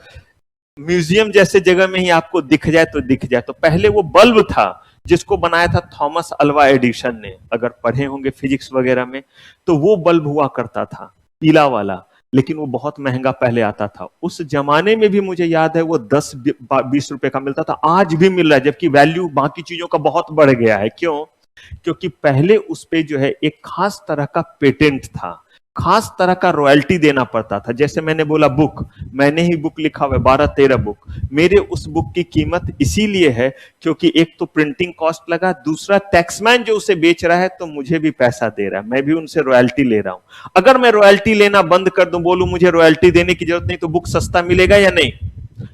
म्यूजियम जैसे जगह में ही आपको दिख जाए तो दिख जाए। तो पहले वो बल्ब था जिसको बनाया था थॉमस अल्वा एडिशन ने, अगर पढ़े होंगे फिजिक्स वगैरह में, तो वो बल्ब हुआ करता था पीला वाला। लेकिन वो बहुत महंगा पहले आता था। उस जमाने में भी मुझे याद है वो 10-20 रुपए का मिलता था, आज भी मिल रहा है, जबकि वैल्यू बाकी चीजों का बहुत बढ़ गया है। क्यों? क्योंकि पहले उस पे जो है एक खास तरह का पेटेंट था। खास तरह का रॉयल्टी देना पड़ता था। जैसे मैंने बोला बुक, मैंने ही बुक लिखा हुआ है 12-13 बुक, मेरे उस बुक की कीमत इसीलिए है क्योंकि एक तो प्रिंटिंग कॉस्ट लगा, दूसरा टैक्समैन जो उसे बेच रहा है तो मुझे भी पैसा दे रहा है, मैं भी उनसे रॉयल्टी ले रहा हूं। अगर मैं रॉयल्टी लेना बंद कर दूं, बोलूं मुझे रॉयल्टी देने की जरूरत नहीं, तो बुक सस्ता मिलेगा या नहीं?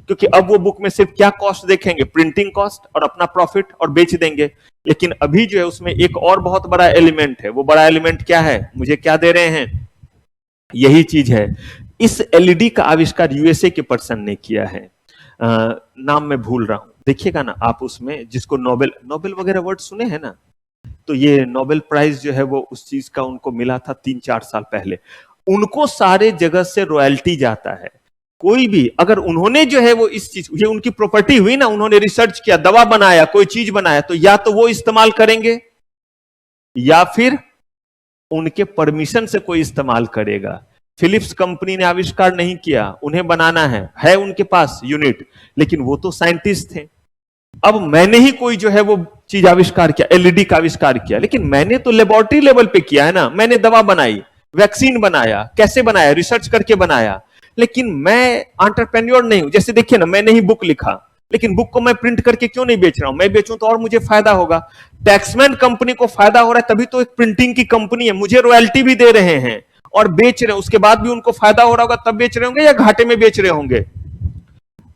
क्योंकि अब वो बुक में सिर्फ क्या कॉस्ट देखेंगे, प्रिंटिंग कॉस्ट और अपना प्रॉफिट, और बेच देंगे। लेकिन अभी जो है उसमें एक और बहुत बड़ा एलिमेंट है। वो बड़ा एलिमेंट क्या है? मुझे क्या दे रहे हैं? यही चीज है। इस एलईडी का आविष्कार यूएसए के पर्सन ने किया है, नाम मैं भूल रहा हूं, देखिएगा ना आप उसमें, जिसको नोबेल नोबेल वगैरह वर्ड सुने हैं ना, तो ये नोबेल प्राइज जो है वो उस चीज का उनको मिला था 3-4 साल पहले। उनको सारे जगह से रॉयल्टी जाता है। कोई भी अगर उन्होंने जो है वो इस चीज, ये उनकी प्रॉपर्टी हुई ना, उन्होंने रिसर्च किया, दवा बनाया, कोई चीज बनाया, तो या तो वो इस्तेमाल करेंगे या फिर उनके परमिशन से कोई इस्तेमाल करेगा। फिलिप्स कंपनी ने आविष्कार नहीं किया, उन्हें बनाना है उनके पास यूनिट, लेकिन वो तो साइंटिस्ट थे। अब मैंने ही कोई जो है वो चीज आविष्कार किया, एलईडी का आविष्कार किया, लेकिन मैंने तो लेबोरेटरी लेवल पे किया है ना, मैंने दवा बनाई, वैक्सीन बनाया, कैसे बनाया? रिसर्च करके बनाया। लेकिन मैं एंटरप्रेन्योर नहीं हूं। जैसे देखिए ना, मैंने ही बुक लिखा, लेकिन बुक को मैं प्रिंट करके क्यों नहीं बेच रहा हूं? मैं बेचूं तो और मुझे फायदा होगा। टैक्समैन कंपनी को फायदा हो रहा है, तभी तो एक प्रिंटिंग की कंपनी है, मुझे रॉयल्टी भी दे रहे हैं और बेच रहे हैं, उसके बाद भी उनको फायदा हो रहा होगा, तब बेच रहे होंगे या घाटे में बेच रहे होंगे?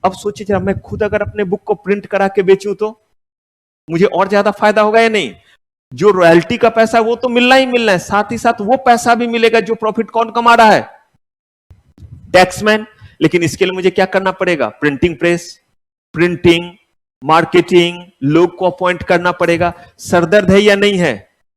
अब सोचिए जरा, मैं खुद अगर अपने बुक को प्रिंट करा के बेचूं तो मुझे और ज्यादा फायदा होगा या नहीं? जो रॉयल्टी का पैसा वो तो मिलना ही मिलना है, साथ ही साथ वो पैसा भी मिलेगा जो प्रॉफिट कौन कमा रहा है? टैक्समैन। लेकिन इसके लिए मुझे क्या करना पड़ेगा? प्रिंटिंग प्रेस, प्रिंटिंग, मार्केटिंग, लोग को अपॉइंट करना पड़ेगा। सरदर्द है या नहीं है?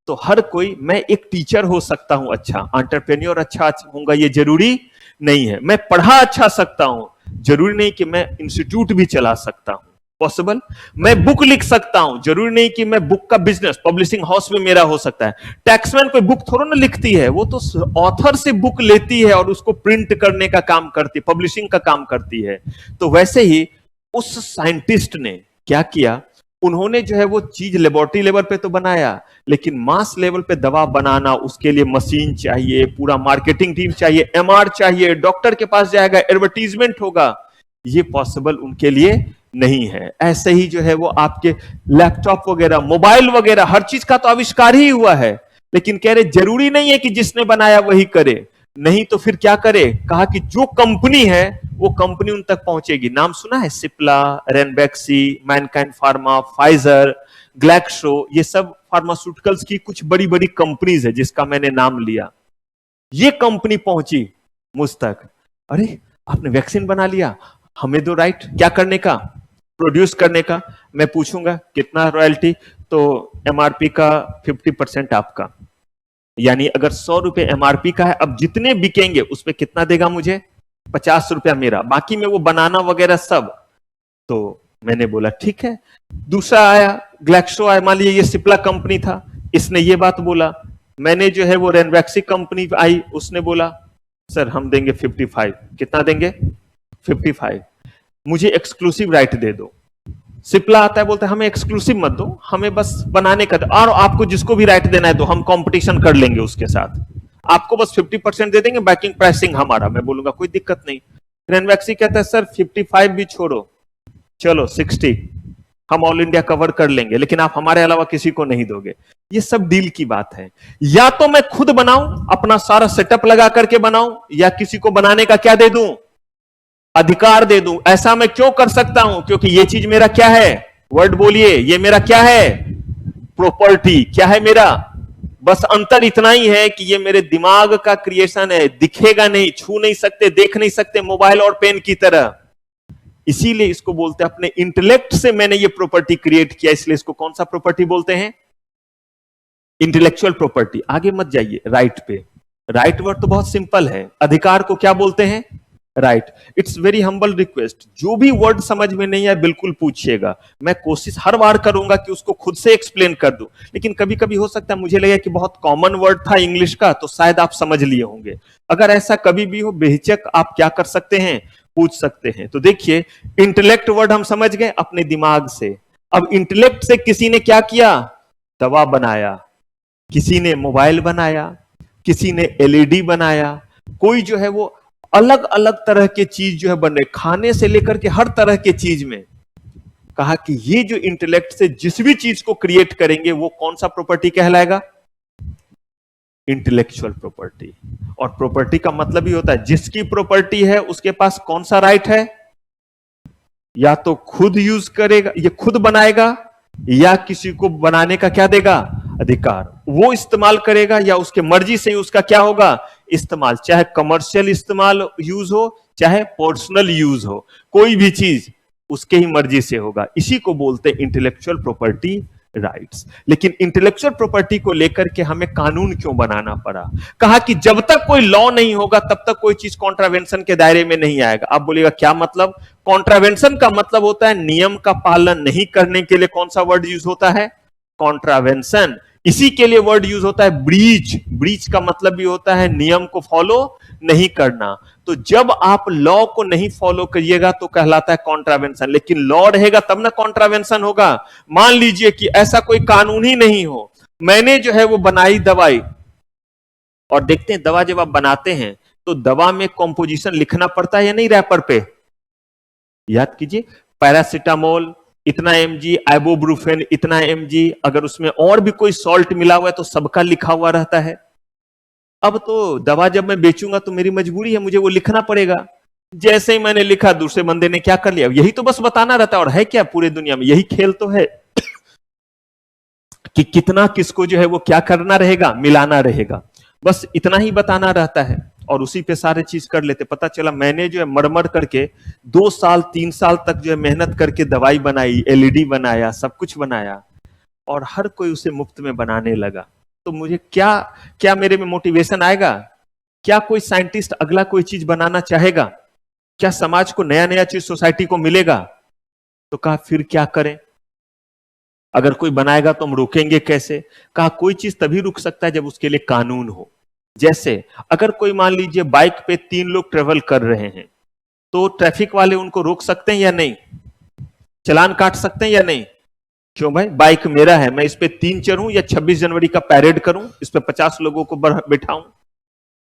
तो हर कोई, मैं एक टीचर हो सकता हूं अच्छा, एंटरप्रेन्योर अच्छा होऊंगा ये जरूरी नहीं है। मैं पढ़ा अच्छा सकता हूं, जरूरी नहीं कि मैं इंस्टीट्यूट भी चला सकता हूं, पॉसिबल। मैं बुक लिख सकता हूं, जरूरी नहीं कि मैं बुक का बिजनेस पब्लिशिंग हाउस में मेरा हो सकता है। टैक्समैन कोई बुक थोड़ा ना लिखती है, वो तो ऑथर से बुक लेती है और उसको प्रिंट करने का काम करती है, पब्लिशिंग का काम करती है। तो वैसे ही उस साइंटिस्ट ने क्या किया, उन्होंने जो है वो चीज लेबोरेटरी लेवल पे तो बनाया, लेकिन मास लेवल पे दवा बनाना, उसके लिए मशीन चाहिए, पूरा मार्केटिंग टीम चाहिए, एमआर चाहिए, डॉक्टर के पास जाएगा, एडवर्टीजमेंट होगा, ये पॉसिबल उनके लिए नहीं है। ऐसे ही जो है वो आपके लैपटॉप वगैरह, मोबाइल वगैरह, हर चीज का तो आविष्कार ही हुआ है, लेकिन कह रहे जरूरी नहीं है कि जिसने बनाया वही करे। नहीं तो फिर क्या करे? कहा कि जो कंपनी है वो कंपनी उन तक पहुंचेगी। नाम सुना है? Cipla, Ranbaxy, Mankind pharma, Pfizer, Glaxo, ये सब फार्मास्यूटिकल्स की कुछ बड़ी बड़ी कंपनीज है जिसका मैंने नाम लिया। ये कंपनी पहुंची मुझ तक, अरे आपने वैक्सीन बना लिया, हमें दो राइट क्या करने का? प्रोड्यूस करने का। मैं पूछूंगा कितना रॉयल्टी? तो एमआरपी का 50% आपका, यानी अगर 100 रुपए एमआरपी का है, अब जितने बिकेंगे उस पर कितना देगा मुझे? 50 रुपया मेरा, बाकी में वो बनाना वगैरह सब। तो मैंने बोला ठीक है। दूसरा आया, ग्लैक्सो आया, मान लीजिए ये सिप्ला कंपनी था, इसने ये बात बोला। मैंने जो है वो रेनवैक्सी कंपनी आई, उसने बोला सर हम देंगे 55। कितना देंगे? 55। मुझे एक्सक्लूसिव राइट दे दो। सिप्ला आता है, बोलता है हमें एक्सक्लूसिव मत दो, हमें बस बनाने का दो, और आपको जिसको भी राइट देना है तो हम कंपटीशन कर लेंगे उसके साथ, आपको बस 50% दे देंगे, बैकिंग प्राइसिंग हमारा। मैं बोलूंगा कोई दिक्कत नहीं। रेनवैक्सी कहता है सर 55 भी छोड़ो, चलो 60, हम ऑल इंडिया कवर कर लेंगे, लेकिन आप हमारे अलावा किसी को नहीं दोगे। ये सब डील की बात है। या तो मैं खुद बनाऊं, अपना सारा सेटअप लगा करके बनाऊं, या किसी को बनाने का क्या दे दूं? अधिकार दे दूं। ऐसा मैं क्यों कर सकता हूं? क्योंकि ये चीज मेरा क्या है? वर्ड बोलिए, ये मेरा क्या है? प्रॉपर्टी। क्या है मेरा? बस अंतर इतना ही है कि ये मेरे दिमाग का क्रिएशन है, दिखेगा नहीं, छू नहीं सकते, देख नहीं सकते, मोबाइल और पेन की तरह। इसीलिए इसको बोलते हैं अपने इंटेलेक्ट से मैंने ये प्रॉपर्टी क्रिएट किया, इसलिए इसको कौन सा प्रॉपर्टी बोलते हैं? Intellectual property. आगे मत जाइए, राइट पे। राइट वर्ड तो बहुत सिंपल है, अधिकार को क्या बोलते हैं? Right. It's very humble request, जो भी वर्ड समझ में नहीं आए बिल्कुल पूछिएगा, मैं कोशिश हर बार करूंगा कि उसको खुद से एक्सप्लेन कर दूं। लेकिन कभी कभी हो सकता है मुझे लगे कि बहुत कॉमन वर्ड था इंग्लिश का, तो शायद आप समझ लिए होंगे। अगर ऐसा कभी भी हो, बेहिचक आप क्या कर सकते हैं? पूछ सकते हैं। तो देखिए, इंटेलेक्ट वर्ड हम समझ गए अपने दिमाग से। अब इंटेलेक्ट से किसी ने क्या किया? दवा बनाया, किसी ने मोबाइल बनाया, किसी ने एलईडी बनाया, कोई जो है वो अलग अलग तरह के चीज जो है बन रहे, खाने से लेकर के हर तरह के चीज में। कहा कि ये जो इंटेलेक्ट से जिस भी चीज को क्रिएट करेंगे वो कौन सा प्रॉपर्टी कहलाएगा? Intellectual property. और प्रॉपर्टी का मतलब ही होता है जिसकी प्रॉपर्टी है उसके पास कौन सा राइट है? या तो खुद यूज करेगा, ये खुद बनाएगा, या किसी को बनाने का क्या देगा? अधिकार। वो इस्तेमाल करेगा या उसके मर्जी से ही उसका क्या होगा? इस्तेमाल। चाहे कमर्शियल इस्तेमाल यूज हो, चाहे पर्सनल यूज हो, कोई भी चीज उसके ही मर्जी से होगा। इसी को बोलते हैं इंटेलेक्चुअल प्रॉपर्टी राइट्स। लेकिन इंटेलेक्चुअल प्रॉपर्टी को लेकर के हमें कानून क्यों बनाना पड़ा? कहा कि जब तक कोई लॉ नहीं होगा तब तक कोई चीज कॉन्ट्रावेंशन के दायरे में नहीं आएगा। आप बोलिएगा क्या मतलब? कॉन्ट्रावेंशन का मतलब होता है नियम का पालन नहीं करने के लिए कौन सा वर्ड यूज होता है? कॉन्ट्रावेंशन। इसी के लिए वर्ड यूज होता है ब्रीच। ब्रीच का मतलब भी होता है नियम को फॉलो नहीं करना। तो जब आप लॉ को नहीं फॉलो करिएगा तो कहलाता है कॉन्ट्रावेंशन, लेकिन लॉ रहेगा तब ना कॉन्ट्रावेंशन होगा। मान लीजिए कि ऐसा कोई कानून ही नहीं हो, मैंने जो है वो बनाई दवाई, और देखते हैं दवा जब आप बनाते हैं तो दवा में कॉम्पोजिशन लिखना पड़ता है या नहीं रैपर पे? याद कीजिए, पैरासिटामोल इतना एमजी, आइबोब्रूफेन इतना एमजी, अगर उसमें और भी कोई सॉल्ट मिला हुआ है तो सबका लिखा हुआ रहता है। अब तो दवा जब मैं बेचूंगा तो मेरी मजबूरी है, मुझे वो लिखना पड़ेगा। जैसे ही मैंने लिखा दूसरे बंदे ने क्या कर लिया? यही तो बस बताना रहता है। और है क्या पूरे दुनिया में? यही खेल तो है कि कितना किसको जो है वो क्या करना रहेगा, मिलाना रहेगा, बस इतना ही बताना रहता है। और उसी पे सारे चीज कर लेते। पता चला मैंने जो है मरमर करके 2 साल 3 साल तक जो है मेहनत करके दवाई बनाई, एलईडी बनाया, सब कुछ बनाया, और हर कोई उसे मुफ्त में बनाने लगा। तो मुझे क्या क्या मेरे में मोटिवेशन आएगा? क्या कोई साइंटिस्ट अगला कोई चीज बनाना चाहेगा? क्या समाज को नया नया चीज सोसाइटी को मिलेगा? तो कहा फिर क्या करें? अगर कोई बनाएगा तो हम रोकेंगे कैसे? कहा कोई चीज तभी रुक सकता है जब उसके लिए कानून हो। जैसे अगर कोई मान लीजिए बाइक पे 3 लोग ट्रेवल कर रहे हैं तो ट्रैफिक वाले उनको रोक सकते हैं या नहीं? चालान काट सकते हैं या नहीं? क्यों भाई? बाइक मेरा है, मैं इस पे 3 चढ़ूं या 26 जनवरी का पैरेड करूं, इस पे 50 लोगों को बिठाऊं,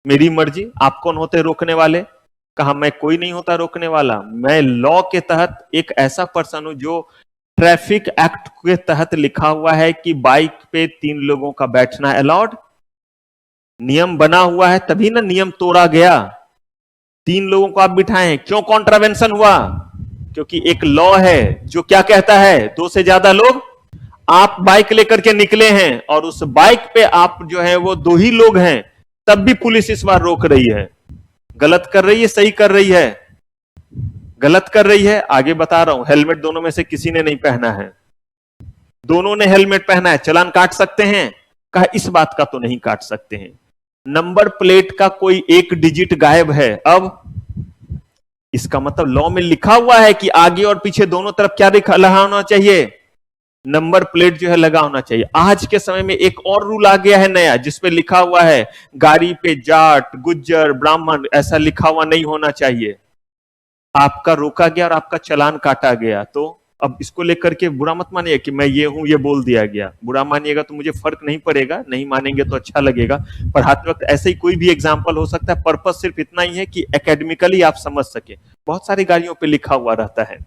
मेरी मर्जी। आप कौन होते रोकने वाले? कहा मैं कोई नहीं होता रोकने वाला, मैं लॉ के तहत एक ऐसा पर्सन हूं जो ट्रैफिक एक्ट के तहत लिखा हुआ है कि बाइक पे 3 लोगों का बैठना अलाउड। नियम बना हुआ है तभी ना नियम तोड़ा गया। 3 लोगों को आप बिठाएं, क्यों कॉन्ट्रावेंशन हुआ? क्योंकि एक लॉ है जो क्या कहता है 2 से ज्यादा लोग, आप बाइक लेकर के निकले हैं और उस बाइक पे आप जो है वो 2 ही लोग हैं, तब भी पुलिस इस बार रोक रही है। गलत कर रही है, सही कर रही है? गलत कर रही है। आगे बता रहा हूं, हेलमेट दोनों में से किसी ने नहीं पहना है, दोनों ने हेलमेट पहना है, चालान काट सकते हैं? कहा इस बात का तो नहीं काट सकते हैं। नंबर प्लेट का कोई एक डिजिट गायब है, अब इसका मतलब लॉ में लिखा हुआ है कि आगे और पीछे दोनों तरफ क्या लगा होना चाहिए? नंबर प्लेट जो है लगा होना चाहिए। आज के समय में एक और रूल आ गया है नया, जिसपे लिखा हुआ है गाड़ी पे जाट, गुज्जर, ब्राह्मण ऐसा लिखा हुआ नहीं होना चाहिए। आपका रोका गया और आपका चालान काटा गया, तो अब इसको लेकर के बुरा मत मानिए कि मैं ये हूं, ये बोल दिया गया। बुरा मानिएगा तो मुझे फर्क नहीं पड़ेगा, नहीं मानेंगे तो अच्छा लगेगा। पर हाथ वक्त ऐसे ही कोई भी एग्जाम्पल हो सकता है। पर्पस सिर्फ इतना ही है कि एकेडमिकली आप समझ सके। बहुत सारी गाड़ियों पे लिखा हुआ रहता है,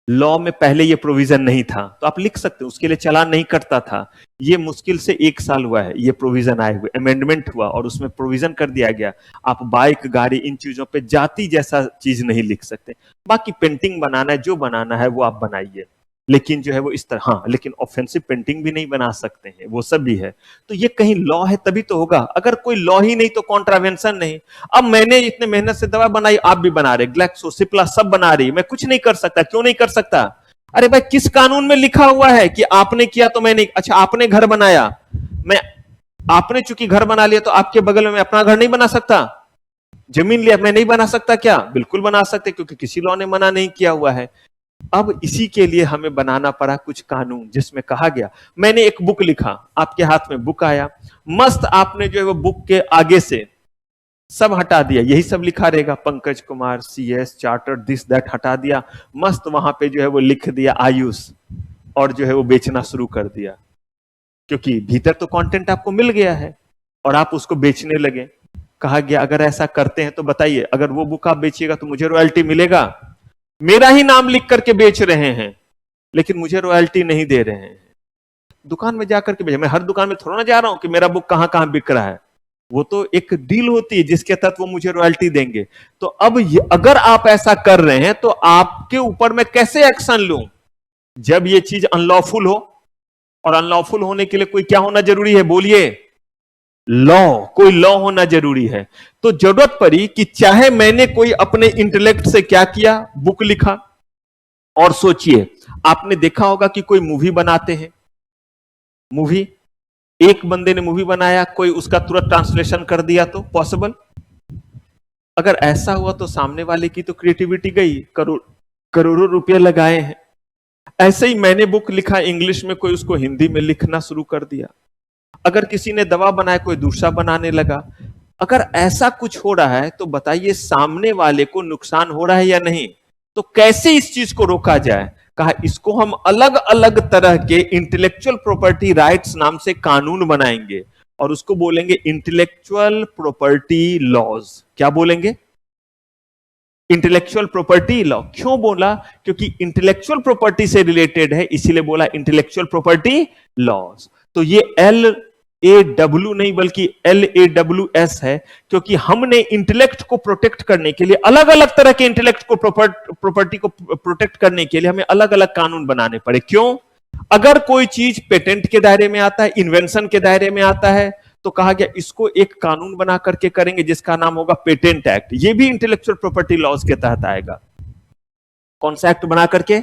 लॉ में पहले ये प्रोविजन नहीं था तो आप लिख सकते, उसके लिए चालान नहीं कटता था। ये मुश्किल से 1 साल हुआ है ये प्रोविजन आए हुए, अमेंडमेंट हुआ और उसमें प्रोविजन कर दिया गया आप बाइक, गाड़ी, इन चीजों पे जाति जैसा चीज नहीं लिख सकते। बाकी पेंटिंग बनाना है, जो बनाना है वो आप बनाइए, लेकिन जो है वो इस तरह, हाँ लेकिन ऑफेंसिव पेंटिंग भी नहीं बना सकते हैं, वो सब भी है। तो ये कहीं लॉ है तभी तो होगा, अगर कोई लॉ ही नहीं तो कॉन्ट्रावेंशन नहीं। अब मैंने इतने मेहनत से दवा बनाई, आप भी बना रहे, ग्लैक्सोसिप्ला सब बना रही, मैं कुछ नहीं कर सकता। क्यों नहीं कर सकता? अरे भाई किस कानून में लिखा हुआ है कि आपने किया तो मैं नहीं? अच्छा आपने घर बनाया, मैं, आपने चूंकि घर बना लिया तो आपके बगल में मैं अपना घर नहीं बना सकता? जमीन लिया मैं नहीं बना सकता क्या? बिल्कुल बना सकते, क्योंकि किसी लॉ ने मना नहीं किया हुआ है। अब इसी के लिए हमें बनाना पड़ा कुछ कानून, जिसमें कहा गया, मैंने एक बुक लिखा, आपके हाथ में बुक आया, मस्त आपने जो है वो बुक के आगे से सब हटा दिया, यही सब लिखा रहेगा, Pankaj Kumar CS chartered this that हटा दिया, मस्त वहां पे जो है वो लिख दिया आयुष, और जो है वो बेचना शुरू कर दिया, क्योंकि भीतर तो कंटेंट आपको मिल गया है। और आप उसको बेचने लगे। कहा गया अगर ऐसा करते हैं तो बताइए, अगर वो बुक आप बेचिएगा तो मुझे रॉयल्टी मिलेगा? मेरा ही नाम लिख करके बेच रहे हैं लेकिन मुझे रॉयल्टी नहीं दे रहे हैं। दुकान में जाकर के बेच, मैं हर दुकान में थोड़ा ना जा रहा हूं कि मेरा बुक कहां कहां बिक रहा है। वो तो एक डील होती है जिसके तहत वो मुझे रॉयल्टी देंगे। तो अब अगर आप ऐसा कर रहे हैं तो आपके ऊपर मैं कैसे एक्शन लूं? जब ये चीज अनलॉफुल हो, और अनलॉफुल होने के लिए कोई क्या होना जरूरी है बोलिए? लॉ, कोई लॉ होना जरूरी है। तो जरूरत पड़ी कि चाहे मैंने कोई अपने इंटेलेक्ट से क्या किया, बुक लिखा। और सोचिए, आपने देखा होगा कि कोई मूवी बनाते हैं, मूवी एक बंदे ने मूवी बनाया, कोई उसका तुरंत ट्रांसलेशन कर दिया, तो पॉसिबल? अगर ऐसा हुआ तो सामने वाले की तो क्रिएटिविटी गई, करोड़ों रुपए लगाए हैं। ऐसे ही मैंने बुक लिखा इंग्लिश में, कोई उसको हिंदी में लिखना शुरू कर दिया। अगर किसी ने दवा बनाया, कोई दूसरा बनाने लगा। अगर ऐसा कुछ हो रहा है तो बताइए सामने वाले को नुकसान हो रहा है या नहीं? तो कैसे इस चीज को रोका जाए? कहा इसको हम अलग अलग तरह के इंटेलेक्चुअल प्रॉपर्टी राइट्स नाम से कानून बनाएंगे और उसको बोलेंगे इंटेलेक्चुअल प्रॉपर्टी लॉज। क्या बोलेंगे? Intellectual property law. क्यों बोला? क्योंकि इंटेलेक्चुअल प्रॉपर्टी से रिलेटेड है, इसीलिए बोला इंटेलेक्चुअल प्रॉपर्टी लॉज। तो ये LAW नहीं बल्कि LAWS है, क्योंकि हमने इंटेलेक्ट को प्रोटेक्ट करने के लिए, अलग अलग तरह के इंटेलेक्ट को प्रॉपर्टी को प्रोटेक्ट करने के लिए हमें अलग अलग कानून बनाने पड़े। क्यों? अगर कोई चीज पेटेंट के दायरे में आता है, इन्वेंशन के दायरे में आता है, तो कहा गया इसको एक कानून बना करके करेंगे जिसका नाम होगा पेटेंट एक्ट। ये भी इंटेलेक्चुअल प्रॉपर्टी लॉज के तहत आएगा। कौन सा एक्ट बना करके?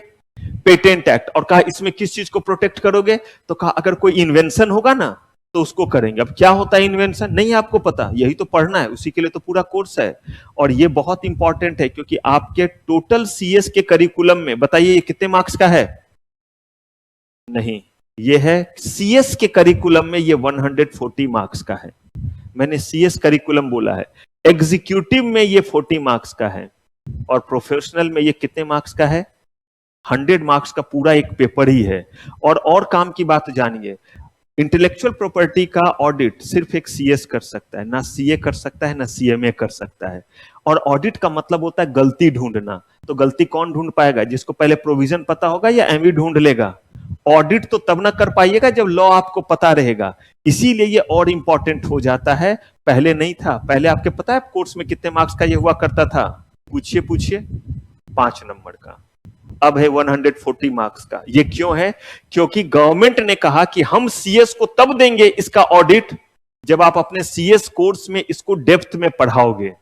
Patent act. और कहा इसमें किस चीज को प्रोटेक्ट करोगे? तो कहा अगर कोई इन्वेंशन होगा ना तो उसको करेंगे। अब क्या होता है इन्वेंशन? नहीं आपको पता, यही तो पढ़ना है, उसी के लिए तो पूरा कोर्स है। और ये बहुत इंपॉर्टेंट है क्योंकि आपके टोटल CS के करिकुलम में, बताइए ये कितने मार्क्स का है? नहीं, ये है CS के करिकुलम में ये 140 मार्क्स का है। मैंने CS करिकुलम बोला है। एग्जीक्यूटिव में ये 40 मार्क्स का है और प्रोफेशनल में ये कितने मार्क्स का है? 100 मार्क्स का पूरा एक पेपर ही है। और काम की बात जानिए, इंटेलेक्चुअल प्रॉपर्टी का ऑडिट सिर्फ एक CS कर सकता है, ना CA कर सकता है, ना CMA कर सकता है। और ऑडिट का मतलब होता है गलती ढूंढना। तो गलती कौन ढूंढ पाएगा? जिसको पहले प्रोविजन पता होगा या MV ढूंढ लेगा? ऑडिट तो तब ना कर पाइएगा जब लॉ आपको पता रहेगा। इसीलिए ये और इंपॉर्टेंट हो जाता है। पहले नहीं था, पहले आपके पता है कोर्स में कितने मार्क्स का ये हुआ करता था? पूछिए पूछिए, 5 नंबर का। अब है 140 मार्क्स का। ये क्यों है? क्योंकि गवर्नमेंट ने कहा कि हम CS को तब देंगे इसका ऑडिट जब आप अपने CS कोर्स में इसको डेप्थ में पढ़ाओगे,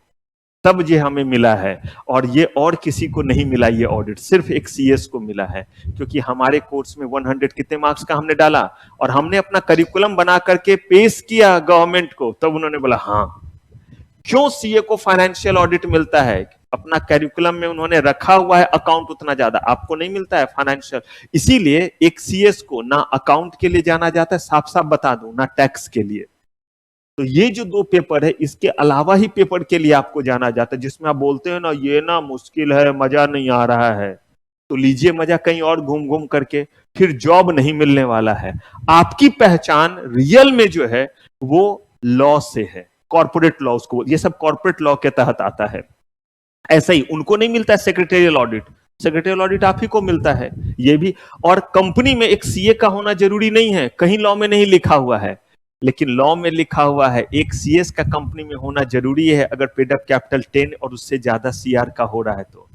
तब ये हमें मिला है। और ये और किसी को नहीं मिला, ये ऑडिट सिर्फ एक CS को मिला है। क्योंकि हमारे कोर्स में 100 कितने मार्क्स का हमने डाला और हमने अपना करिकुलम बना करके पेश किया गवर्नमेंट को, तब उन्होंने बोला हाँ। क्यों CA को फाइनेंशियल ऑडिट मिलता है? अपना करिकुलम में उन्होंने रखा हुआ है अकाउंट उतना ज्यादा, आपको नहीं मिलता है फाइनेंशियल। इसीलिए एक CS को ना अकाउंट के लिए जाना जाता है, साफ साफ बता दूं, ना टैक्स के लिए। तो ये जो 2 पेपर है, इसके अलावा ही पेपर के लिए आपको जाना जाता है, जिसमें आप बोलते हैं ना ये ना मुश्किल है, मजा नहीं आ रहा है, तो लीजिए मजा कहीं और घूम घूम करके, फिर जॉब नहीं मिलने वाला है। आपकी पहचान रियल में जो है वो लॉ से है, कॉर्पोरेट लॉ को, ये सब कॉर्पोरेट लॉ के तहत आता है। ऐसा ही उनको नहीं मिलता है सेक्रेटरियल ऑडिट, सेक्रेटरियल ऑडिट आप ही को मिलता है ये भी। और कंपनी में एक CA का होना जरूरी नहीं है, कहीं लॉ में नहीं लिखा हुआ है, लेकिन लॉ में लिखा हुआ है एक CS का कंपनी में होना जरूरी है अगर पेड अप कैपिटल 10 और उससे ज्यादा CR का हो रहा है तो।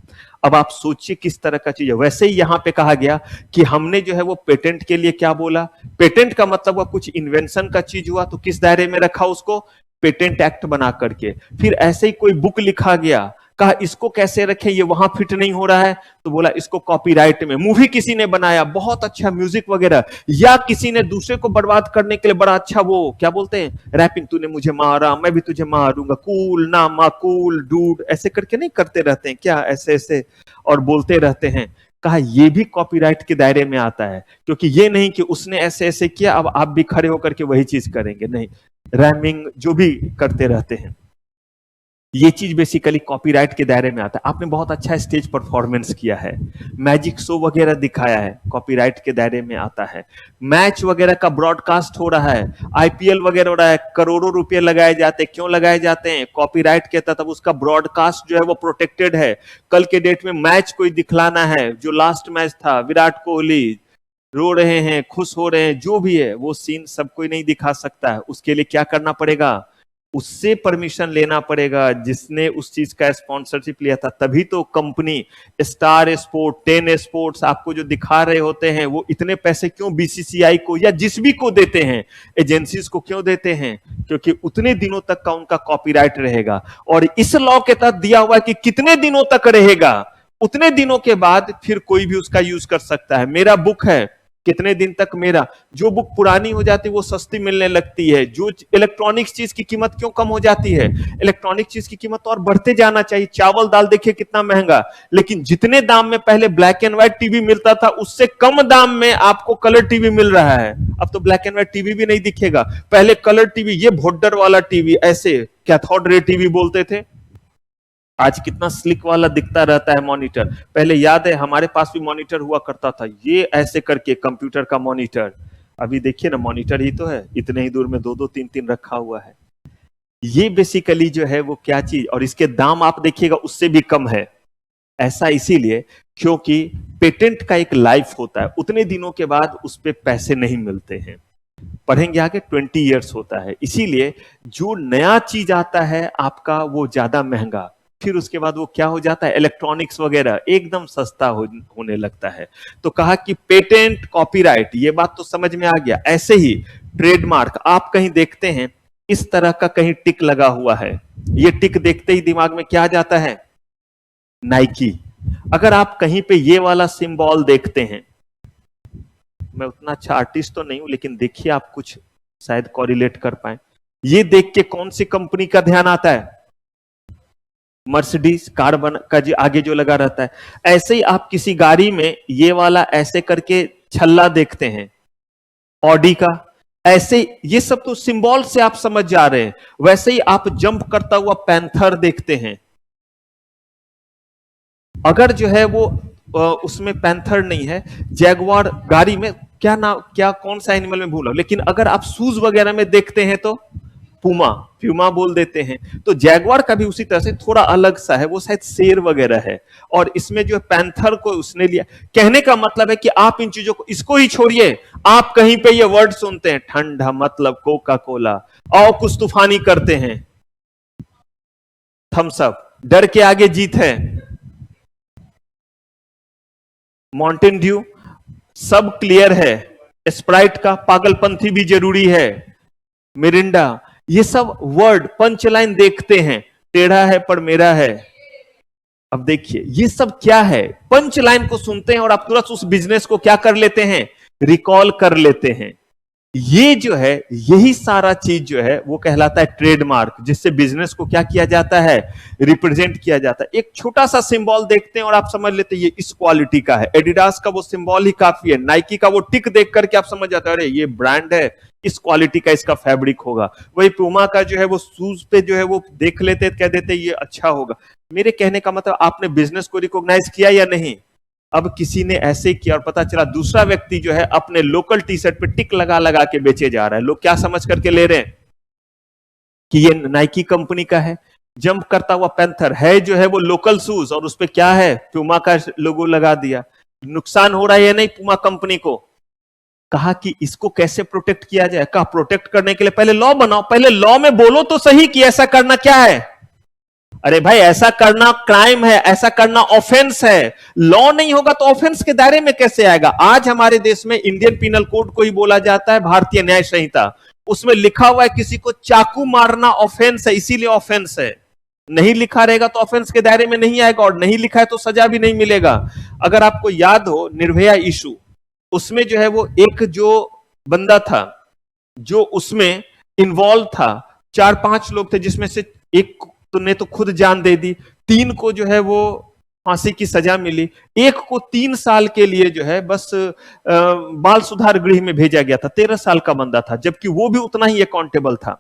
अब आप सोचिए किस तरह का चीज है। वैसे ही यहां पे कहा गया कि हमने जो है वो पेटेंट के लिए क्या बोला? पेटेंट का मतलब हुआ कुछ इन्वेंशन का चीज हुआ तो किस दायरे में रखा उसको? पेटेंट एक्ट बना करके। फिर ऐसे ही कोई बुक लिखा गया, कहा इसको कैसे रखें, ये वहां फिट नहीं हो रहा है, तो बोला इसको कॉपीराइट में। मूवी किसी ने बनाया, बहुत अच्छा म्यूजिक वगैरह, या किसी ने दूसरे को बर्बाद करने के लिए बड़ा अच्छा वो क्या बोलते हैं रैपिंग, तूने मुझे मारा मैं भी तुझे मारूंगा, कूल ना माकूल डूड, ऐसे करके नहीं करते रहते हैं क्या, ऐसे ऐसे और बोलते रहते हैं। कहा ये भी कॉपीराइट के दायरे में आता है, क्योंकि ये नहीं कि उसने ऐसे ऐसे किया अब आप भी खड़े होकर के वही चीज करेंगे, नहीं, रैमिंग जो भी करते रहते हैं। ये चीज बेसिकली कॉपीराइट के दायरे में आता है। आपने बहुत अच्छा स्टेज परफॉर्मेंस किया है, मैजिक शो वगैरह दिखाया है, कॉपीराइट के दायरे में आता है। मैच वगैरह का ब्रॉडकास्ट हो रहा है, आईपीएल वगैरह हो रहा है, करोड़ों रुपए लगाए जाते हैं। क्यों लगाए जाते हैं? कॉपीराइट के तहत उसका ब्रॉडकास्ट जो है वो प्रोटेक्टेड है। कल के डेट में मैच कोई दिखलाना है, जो लास्ट मैच था, विराट कोहली रो रहे हैं, खुश हो रहे हैं, जो भी है वो सीन सब कोई नहीं दिखा सकता है। उसके लिए क्या करना पड़ेगा? उससे परमिशन लेना पड़ेगा जिसने उस चीज का स्पॉन्सरशिप लिया था। तभी तो कंपनी स्टार स्पोर्ट, 10 स्पोर्ट्स आपको जो दिखा रहे होते हैं, वो इतने पैसे क्यों बीसीसीआई को या जिस भी को देते हैं, एजेंसीज को क्यों देते हैं? क्योंकि उतने दिनों तक का उनका कॉपीराइट रहेगा। और इस लॉ के तहत दिया हुआ है कि कितने दिनों तक रहेगा, उतने दिनों के बाद फिर कोई भी उसका यूज कर सकता है। मेरा बुक है, कितने दिन तक मेरा, जो बुक पुरानी हो जाती है वो सस्ती मिलने लगती है। जो इलेक्ट्रॉनिक्स चीज की कीमत क्यों कम हो जाती है? इलेक्ट्रॉनिक चीज की कीमत और बढ़ते जाना चाहिए। चावल दाल देखिए कितना महंगा, लेकिन जितने दाम में पहले ब्लैक एंड व्हाइट टीवी मिलता था, उससे कम दाम में आपको कलर टीवी मिल रहा है। अब तो ब्लैक एंड व्हाइट टीवी भी नहीं दिखेगा। पहले कलर टीवी, ये भोड्डर वाला टीवी, ऐसे कैथोड रे टीवी बोलते थे, आज कितना स्लिक वाला दिखता रहता है मॉनिटर। पहले याद है हमारे पास भी मॉनिटर हुआ करता था, ये ऐसे करके कंप्यूटर का मॉनिटर। अभी देखिए ना, मॉनिटर ही तो है, इतने ही दूर में दो दो तीन तीन रखा हुआ है। ये बेसिकली जो है वो क्या चीज, और इसके दाम आप देखिएगा उससे भी कम है। ऐसा इसीलिए क्योंकि पेटेंट का एक लाइफ होता है, उतने दिनों के बाद उस पर पैसे नहीं मिलते हैं। पढ़ेंगे आगे, 20 ईयर्स होता है। इसीलिए जो नया चीज आता है आपका, वो ज्यादा महंगा, फिर उसके बाद वो क्या हो जाता है, इलेक्ट्रॉनिक्स वगैरह एकदम सस्ता होने लगता है। तो कहा कि पेटेंट, कॉपीराइट, ये बात तो समझ में आ गया। ऐसे ही ट्रेडमार्क, आप कहीं देखते हैं इस तरह का कहीं टिक लगा हुआ है, ये टिक देखते ही दिमाग में क्या आ जाता है? नाइकी। अगर आप कहीं पे ये वाला सिंबल देखते हैं, मैं उतना अच्छा आर्टिस्ट तो नहीं हूं, लेकिन देखिए आप कुछ शायद कोरिलेट कर पाए। ये देख के कौन सी कंपनी का ध्यान आता है? मर्सिडीज कार का जो आगे जो लगा रहता है। ऐसे ही आप किसी गाड़ी में ये वाला ऐसे करके छल्ला देखते हैं, ऑडी का। ऐसे ये सब तो सिंबल से आप समझ जा रहे हैं। वैसे ही आप जंप करता हुआ पैंथर देखते हैं। अगर जो है वो उसमें पैंथर नहीं है, जैगवार गाड़ी में क्या नाम, क्या कौन सा एनिमल में भूला, लेकिन अगर आप शूज वगैरह में देखते हैं तो पुमा, प्यूमा बोल देते हैं। तो जैगवार का भी उसी तरह से थोड़ा अलग सा है, वो शायद शेर वगैरह है। और इसमें जो पैंथर को उसने लिया। कहने का मतलब है कि आप इन चीजों को, इसको ही छोड़िए, आप कहीं पे ये वर्ड सुनते हैं, ठंडा मतलब कोका कोला, और कुछ तूफानी करते हैं, थम्स अप, डर के आगे जीत है, माउंटेन ड्यू, सब क्लियर है, स्प्राइट का पागलपंथी भी जरूरी है, मिरिंडा। ये सब वर्ड पंचलाइन देखते हैं, टेढ़ा है पर मेरा है। अब देखिए ये सब क्या है, पंचलाइन को सुनते हैं और आप तुरंत उस बिजनेस को क्या कर लेते हैं, रिकॉल कर लेते हैं। ये जो है, यही सारा चीज जो है वो कहलाता है ट्रेडमार्क, जिससे बिजनेस को क्या किया जाता है, रिप्रेजेंट किया जाता है। एक छोटा सा सिंबल देखते हैं और आप समझ लेते हैं ये इस क्वालिटी का है। एडिडास का वो सिंबल ही काफी है, नाइकी का वो टिक देख करके आप समझ जाते हैं, अरे ये ब्रांड है, इस क्वालिटी का इसका फैब्रिक होगा। वही पूमा का जो है वो शूज पे जो है वो देख लेते, कह देते ये अच्छा होगा। मेरे कहने का मतलब, आपने बिजनेस को रिकॉग्नाइज किया या नहीं? अब किसी ने ऐसे किया और पता चला दूसरा व्यक्ति जो है अपने लोकल टी शर्ट पे टिक लगा लगा के बेचे जा रहा है। लोग क्या समझ करके ले रहे हैं कि ये नाइकी कंपनी का है। जंप करता हुआ पैंथर है जो है वो लोकल शूज, और उस पे क्या है, प्यूमा का लोगो लगा दिया। नुकसान हो रहा है या नहीं प्यूमा कंपनी को? कहा कि इसको कैसे प्रोटेक्ट किया जाए। कहा प्रोटेक्ट करने के लिए पहले लॉ बनाओ, पहले लॉ में बोलो तो सही कि ऐसा करना क्या है। अरे भाई ऐसा करना क्राइम है, ऐसा करना ऑफेंस है। लॉ नहीं होगा तो ऑफेंस के दायरे में कैसे आएगा? आज हमारे देश में इंडियन पिनल कोड को ही बोला जाता है भारतीय न्याय संहिता। उसमें लिखा हुआ है किसी को चाकू मारना ऑफेंस है, इसीलिए ऑफेंस है। नहीं लिखा रहेगा तो ऑफेंस के दायरे में नहीं आएगा, और नहीं लिखा है तो सजा भी नहीं मिलेगा। अगर आपको याद हो निर्भया इशू, उसमें जो है वो एक जो बंदा था जो उसमें इन्वॉल्व था, 4-5 लोग थे, जिसमें से एक ने तो खुद जान दे दी, 3 को जो है वो फांसी की सजा मिली, एक को 3 साल के लिए जो है बस बाल सुधार गृह में भेजा गया था। 13 साल का बंदा था, जबकि वो भी उतना ही अकाउंटेबल था।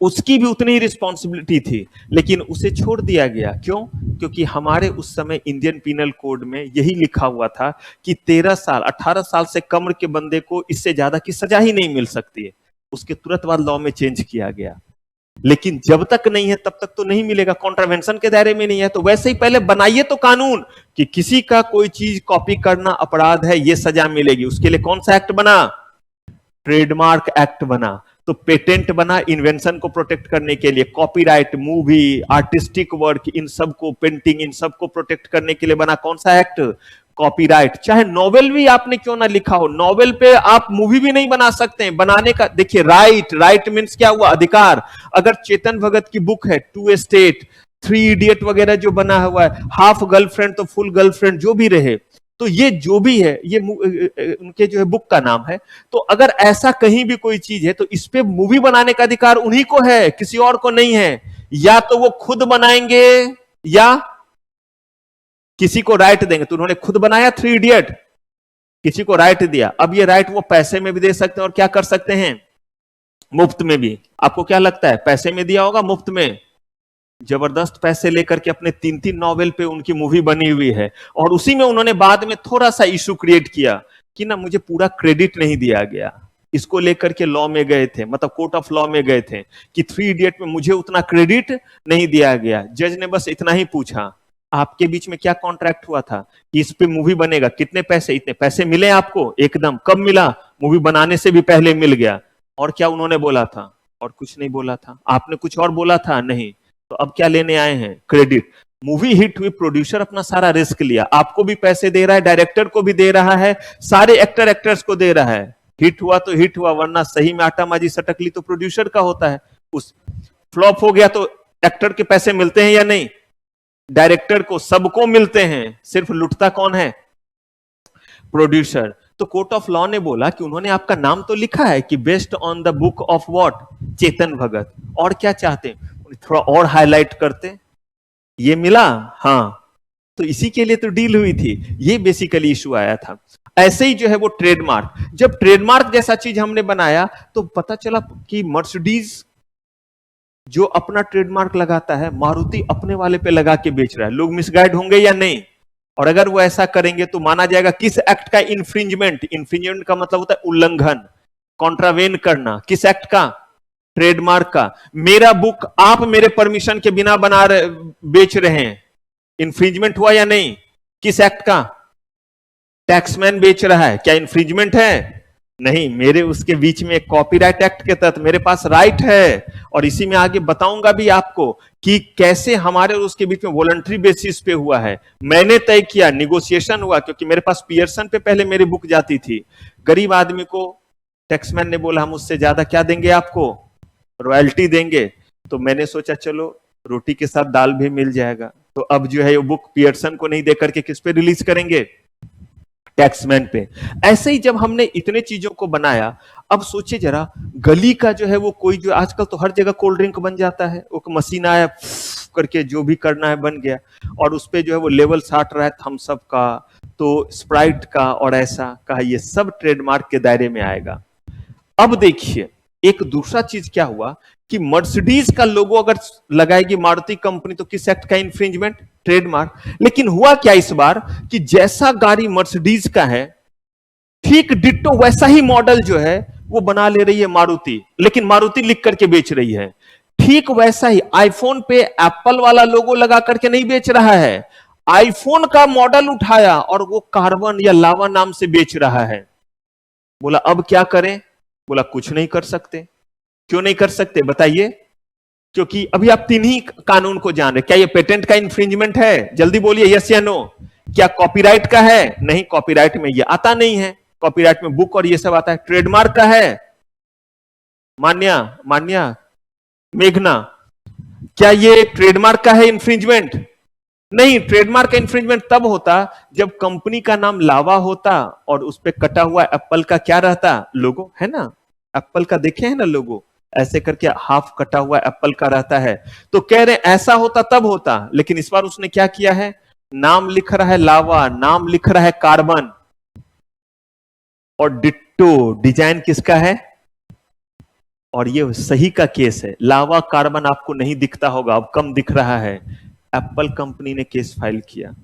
उसकी भी उतनी ही रिस्पॉन्सिबिलिटी थी, लेकिन उसे छोड़ दिया गया। क्यों? क्योंकि हमारे उस समय इंडियन पीनल कोड में यही लिखा हुआ था कि 13 साल 18 साल से कम के बंदे को इससे ज्यादा की सजा ही नहीं मिल सकती है। उसके तुरंत बाद लॉ में चेंज किया गया, लेकिन जब तक नहीं है तब तक तो नहीं मिलेगा, कॉन्ट्रावेंशन के दायरे में नहीं है। तो वैसे ही पहले बनाइए तो कानून कि किसी का कोई चीज कॉपी करना अपराध है, ये सजा मिलेगी। उसके लिए कौन सा एक्ट बना? ट्रेडमार्क एक्ट बना। तो पेटेंट बना इन्वेंशन को प्रोटेक्ट करने के लिए, कॉपीराइट, मूवी, आर्टिस्टिक वर्क, इन सबको, पेंटिंग, इन सबको प्रोटेक्ट करने के लिए बना कौन सा एक्ट? कॉपीराइट। चाहे नॉवेल भी आपने क्यों ना लिखा हो, नॉवेल पे आप मूवी भी नहीं बना सकते हैं। बनाने का देखिए, राइट, राइट मीन्स क्या हुआ? अधिकार। अगर चेतन भगत की बुक है टू स्टेट, थ्री इडियट वगैरह जो बना हुआ है, हाफ गर्लफ्रेंड तो फुल गर्लफ्रेंड जो भी रहे, तो ये जो भी है ये उनके जो है बुक का नाम है। तो अगर ऐसा कहीं भी कोई चीज है तो इस पे मूवी बनाने का अधिकार उन्हीं को है, किसी और को नहीं है। या तो वो खुद बनाएंगे या किसी को राइट देंगे। तो उन्होंने खुद बनाया थ्री इडियट, किसी को राइट दिया। अब ये राइट वो पैसे में भी दे सकते हैं और क्या कर सकते हैं? मुफ्त में भी। आपको क्या लगता है, पैसे में दिया होगा मुफ्त में? जबरदस्त पैसे लेकर के अपने 3-3 नॉवेल पे उनकी मूवी बनी हुई है। और उसी में उन्होंने बाद में थोड़ा सा इशू क्रिएट किया कि ना मुझे पूरा क्रेडिट नहीं दिया गया। इसको लेकर के लॉ में गए थे, मतलब कोर्ट ऑफ लॉ में गए थे कि थ्री इडियट में मुझे उतना क्रेडिट नहीं दिया गया। जज ने बस इतना ही पूछा, आपके बीच में क्या कॉन्ट्रैक्ट हुआ था कि इस पे मूवी बनेगा, कितने पैसे? इतने पैसे मिले आपको? एकदम। कब मिला? मूवी बनाने से भी पहले मिल गया। और क्या उन्होंने बोला था? और कुछ नहीं बोला था। आपने कुछ और बोला था? नहीं। तो अब क्या लेने आए हैं? क्रेडिट। मूवी हिट हुई, प्रोड्यूसर अपना सारा रिस्क लिया, आपको भी पैसे दे रहा है, डायरेक्टर को भी दे रहा है, सारे एक्टर एक्टर्स को दे रहा है। हिट हुआ तो हिट हुआ, वरना सही में आटा माजी सटक ली तो प्रोड्यूसर का होता है। उस फ्लॉप हो गया तो एक्टर के पैसे मिलते हैं या नहीं? डायरेक्टर को, सबको मिलते हैं। सिर्फ लुटता कौन है? प्रोड्यूसर। तो कोर्ट ऑफ लॉ ने बोला कि उन्होंने आपका नाम तो लिखा है कि based on the book of what, Chetan Bhagat, और क्या चाहते? थोड़ा और हाईलाइट करते, ये मिला। हाँ, तो इसी के लिए तो डील हुई थी। ये बेसिकली इशू आया था। ऐसे ही जो है वो ट्रेडमार्क, जब ट्रेडमार्क जैसा चीज हमने बनाया तो पता चला कि मर्सिडीज जो अपना ट्रेडमार्क लगाता है, मारुति अपने वाले पे लगा के बेच रहा है। लोग मिसगाइड होंगे या नहीं? और अगर वो ऐसा करेंगे तो माना जाएगा किस एक्ट का? इन्फ्रिंजमेंट। इन्फ्रिंजमेंट का मतलब होता है उल्लंघन, कॉन्ट्रावेन करना। किस एक्ट का? ट्रेडमार्क का। मेरा बुक आप मेरे परमिशन के बिना बना रहे, बेच रहे हैं, इन्फ्रिंजमेंट हुआ या नहीं? किस एक्ट का? टैक्समैन बेच रहा है, क्या इन्फ्रिंजमेंट है? नहीं। मेरे उसके बीच में कॉपीराइट एक्ट के तहत मेरे पास राइट है, और इसी में आगे बताऊंगा भी आपको कि कैसे हमारे और उसके बीच में वॉलंटरी बेसिस पे हुआ है। मैंने तय किया, निगोशिएशन हुआ, क्योंकि मेरे पास पियर्सन पे पहले मेरी बुक जाती थी। गरीब आदमी को टैक्समैन ने बोला हम उससे ज्यादा क्या देंगे आपको? रॉयल्टी देंगे। तो मैंने सोचा चलो रोटी के साथ दाल भी मिल जाएगा। तो अब जो है वो बुक पियर्सन को नहीं देकर के किस पे रिलीज करेंगे? टैक्समैन पे। ऐसे ही जब हमने इतने चीजों को बनाया, अब सोचिए जरा, गली का जो है वो कोई, जो आजकल तो हर जगह कोल्ड ड्रिंक बन जाता है, वो मशीन आया करके जो भी करना है बन गया, और उस पे जो है वो लेवल साट रहा है थम्स अप का, तो स्प्राइट का और ऐसा का, ये सब ट्रेडमार्क के दायरे में आएगा। अब देखिए एक दूसरा चीज क्या हुआ कि मर्सिडीज का लोगो अगर लगाएगी मारुति कंपनी तो किस एक्ट का इंफ्रिंजमेंट? ट्रेडमार्क। लेकिन हुआ क्या इस बार कि जैसा गाड़ी मर्सिडीज का है, ठीक डिट्टो वैसा ही मॉडल जो है वो बना ले रही है मारुति, लेकिन मारुति लिख करके बेच रही है। ठीक वैसा ही आईफोन पे एप्पल वाला लोगो लगा करके नहीं बेच रहा है, आईफोन का मॉडल उठाया और वो कार्बन या लावा नाम से बेच रहा है। बोला अब क्या करें? बोला कुछ नहीं कर सकते। क्यों नहीं कर सकते बताइए? क्योंकि अभी आप तीन ही कानून को जान रहे। क्या ये पेटेंट का इंफ्रिंजमेंट है? जल्दी बोलिए यस या नो। क्या कॉपीराइट का है? नहीं, कॉपीराइट में ये आता नहीं है। कॉपीराइट में बुक और ये सब आता है। ट्रेडमार्क का है? मान्या, मान्या, मेघना, क्या ये ट्रेडमार्क का है इंफ्रिंजमेंट? नहीं। ट्रेडमार्क का इंफ्रिंजमेंट तब होता जब कंपनी का नाम लावा होता और उस पर कटा हुआ एप्पल का क्या रहता? लोगो, है ना? एप्पल का देखे हैं ना लोगो, ऐसे करके हाफ कटा हुआ एप्पल का रहता है। तो कह रहे ऐसा होता तब होता, लेकिन इस बार उसने क्या किया है? नाम लिख रहा है लावा, नाम लिख रहा है कार्बन, और डिट्टो डिजाइन किसका है? और ये सही का केस है। लावा कार्बन आपको नहीं दिखता होगा, अब कम दिख रहा है। एप्पल कंपनी ने केस फाइल किया,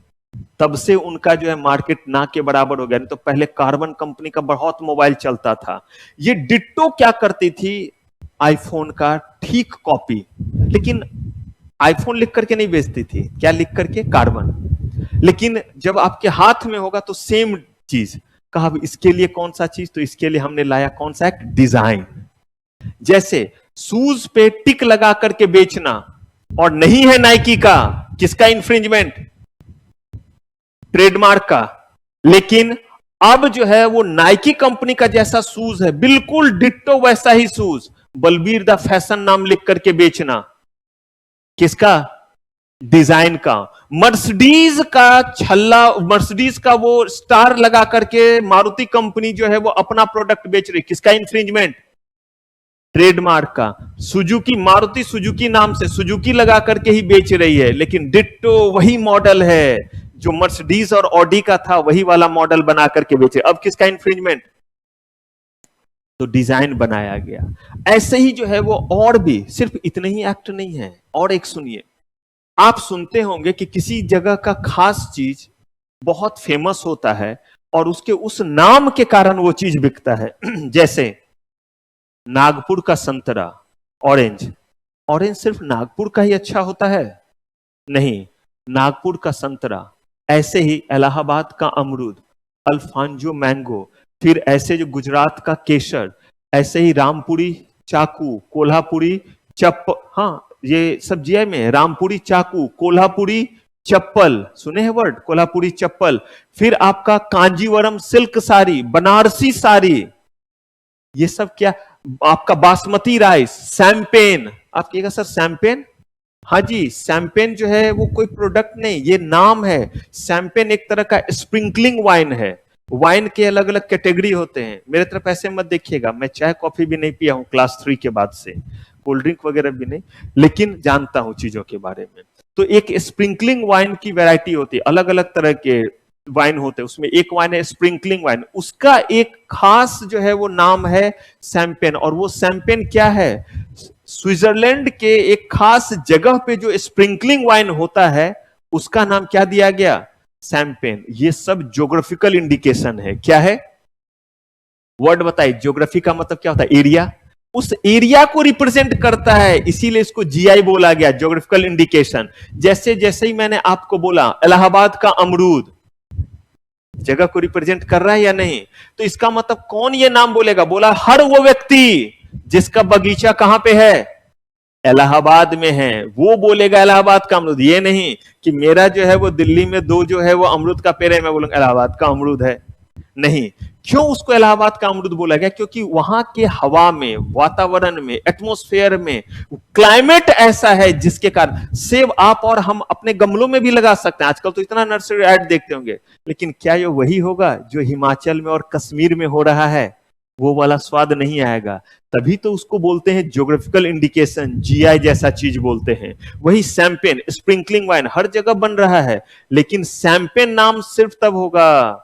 तब से उनका जो है मार्केट ना के बराबर हो गया। नहीं तो पहले कार्बन कंपनी का बहुत मोबाइल चलता था। ये डिट्टो क्या करती थी, आईफोन का ठीक कॉपी, लेकिन आईफोन लिख करके नहीं बेचती थी। क्या लिख करके? कार्बन। लेकिन जब आपके हाथ में होगा तो सेम चीज। कहा इसके लिए कौन सा चीज, तो इसके लिए हमने लाया कौन सा? एक डिजाइन। जैसे शूज पे टिक लगा करके बेचना और नहीं है नाइकी का, किसका इंफ्रिंजमेंट? ट्रेडमार्क का। लेकिन अब जो है वो नाइकी कंपनी का जैसा शूज है, बिल्कुल डिट्टो वैसा ही शूज, बलबीर द फैशन नाम लिख करके बेचना, किसका? डिजाइन का। मर्सिडीज का छल्ला, मर्सिडीज का वो स्टार लगा करके मारुति कंपनी जो है वो अपना प्रोडक्ट बेच रही, किसका इंफ्रिंजमेंट? ट्रेडमार्क का। सुजुकी, मारुति सुजुकी नाम से सुजुकी लगा करके ही बेच रही है, लेकिन डिट्टो वही मॉडल है जो मर्सिडीज और ऑडी का था, वही वाला मॉडल बना करके बेचे। अब किसका इंफ्रिंजमेंट? तो डिजाइन बनाया गया। ऐसे ही जो है वो और भी, सिर्फ इतने ही एक्ट नहीं है। और एक सुनिए, आप सुनते होंगे कि किसी जगह का खास चीज बहुत फेमस होता है और उसके उस नाम के कारण वो चीज बिकता है। जैसे नागपुर का संतरा, ऑरेंज। ऑरेंज सिर्फ नागपुर का ही अच्छा होता है? नहीं, नागपुर का संतरा, ऐसे ही इलाहाबाद का अमरूद, अल्फांजो मैंगो, फिर ऐसे जो गुजरात का केसर, ऐसे ही रामपुरी चाकू, कोल्हापुरी हाँ ये सब जीआई में, रामपुरी चाकू, कोल्हापुरी चप्पल, सुने हैं वर्ड कोल्हापुरी चप्पल। फिर आपका कांजीवरम सिल्क साड़ी, बनारसी साड़ी, ये सब क्या? आपका बासमती राइस, सैम्पेन। आप कहिएगा सर सैम्पेन? हाँ जी, सैम्पेन जो है वो कोई प्रोडक्ट नहीं, ये नाम है। सैम्पेन एक तरह का स्प्रिंकलिंग वाइन है। वाइन के अलग अलग कैटेगरी होते हैं। मेरे तरफ ऐसे मत देखिएगा, मैं चाय कॉफी भी नहीं पिया हूं क्लास 3 के बाद से, कोल्ड ड्रिंक वगैरह भी नहीं, लेकिन जानता हूं चीजों के बारे में। तो एक स्प्रिंकलिंग वाइन की वैरायटी होती है, अलग अलग तरह के वाइन होते हैं, उसमें एक वाइन है स्प्रिंकलिंग वाइन, उसका एक खास जो है वो नाम है सैम्पेन। और वो सैम्पेन क्या है? स्विट्जरलैंड के एक खास जगह पे जो स्प्रिंकलिंग वाइन होता है, उसका नाम क्या दिया गया? सैम्पेन। ये सब ज्योग्राफिकल इंडिकेशन है। क्या है? वर्ड बताइए, ज्योग्राफी का मतलब क्या होता है? एरिया। उस एरिया को रिप्रेजेंट करता है, इसीलिए इसको जीआई बोला गया, ज्योग्राफिकल इंडिकेशन। जैसे जैसे ही मैंने आपको बोला इलाहाबाद का अमरूद, जगह को रिप्रेजेंट कर रहा है या नहीं? तो इसका मतलब कौन ये नाम बोलेगा? बोला हर वो व्यक्ति जिसका बगीचा कहां पे है? इलाहाबाद में है, वो बोलेगा इलाहाबाद का अमरूद। ये नहीं कि मेरा जो है वो दिल्ली में 2 जो है वो अमरूद का पेड़ है, मैं बोलूंगा इलाहाबाद का अमरूद है। नहीं। क्यों उसको इलाहाबाद का अमरूद बोला गया? क्योंकि वहां के हवा में, वातावरण में, एटमॉस्फेयर में क्लाइमेट ऐसा है जिसके कारण सेब आप और हम अपने गमलों में भी लगा सकते हैं। आजकल तो इतना नर्सरी ऐड देखते होंगे, लेकिन क्या ये वही होगा जो हिमाचल में और कश्मीर में हो रहा है? वो वाला स्वाद नहीं आएगा। तभी तो उसको बोलते हैं ज्योग्राफिकल इंडिकेशन, जीआई जैसा चीज बोलते हैं। वही सैम्पेन, स्प्रिंकलिंग वाइन हर जगह बन रहा है, लेकिन सैम्पेन नाम सिर्फ तब होगा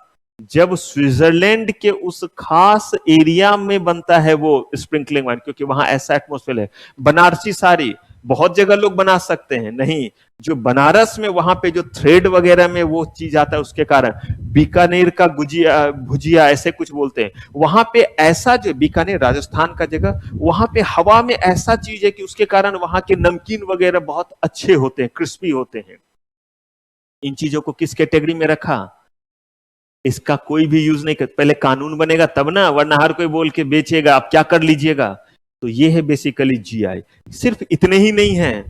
जब स्विट्जरलैंड के उस खास एरिया में बनता है वो स्प्रिंकलिंग वाइन, क्योंकि वहां ऐसा एटमॉस्फेयर है। बनारसी साड़ी बहुत जगह लोग बना सकते हैं, नहीं, जो बनारस में वहां पे जो थ्रेड वगैरह में वो चीज आता है, उसके कारण बीकानेर का गुजिया, भुजिया ऐसे कुछ बोलते हैं, वहां पे ऐसा जो बीकानेर राजस्थान का जगह, वहां पे हवा में ऐसा चीज है कि उसके कारण वहां के नमकीन वगैरह बहुत अच्छे होते हैं, क्रिस्पी होते हैं। इन चीजों को किस कैटेगरी में रखा? इसका कोई भी यूज नहीं कर, पहले कानून बनेगा तब ना, वरना हर कोई बोल के बेचेगा, आप क्या कर लीजिएगा। तो ये है बेसिकली जीआई। सिर्फ इतने ही नहीं है,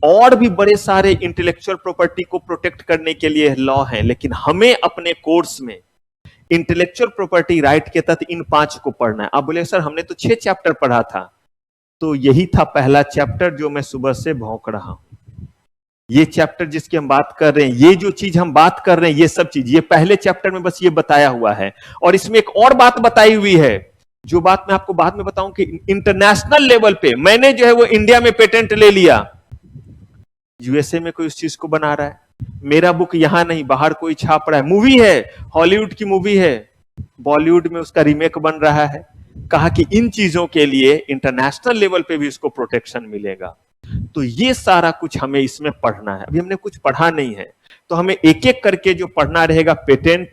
और भी बड़े सारे इंटेलेक्चुअल प्रॉपर्टी को प्रोटेक्ट करने के लिए लॉ हैं, लेकिन हमें अपने कोर्स में इंटेलेक्चुअल प्रॉपर्टी राइट के तहत इन 5 को पढ़ना है। आप बोले सर हमने तो 6 चैप्टर पढ़ा था, तो यही था पहला चैप्टर जो मैं सुबह से भौंक रहा हूं। ये चैप्टर जिसकी हम बात कर रहे हैं, ये जो चीज हम बात कर रहे हैं, ये सब चीज ये पहले चैप्टर में बस ये बताया हुआ है। और इसमें एक और बात बताई हुई है, जो बात मैं आपको बाद में बताऊं कि इंटरनेशनल लेवल पे मैंने जो है वो इंडिया में पेटेंट ले लिया, यूएसए में कोई उस चीज को बना रहा है, मेरा बुक यहां नहीं बाहर कोई छाप रहा है, मूवी है, हॉलीवुड की मूवी है, बॉलीवुड में उसका रीमेक बन रहा है, कहा कि इन चीजों के लिए इंटरनेशनल लेवल पे भी इसको प्रोटेक्शन मिलेगा। तो ये सारा कुछ हमें इसमें पढ़ना है। अभी हमने कुछ पढ़ा नहीं है, तो हमें एक एक करके जो पढ़ना रहेगा, patent,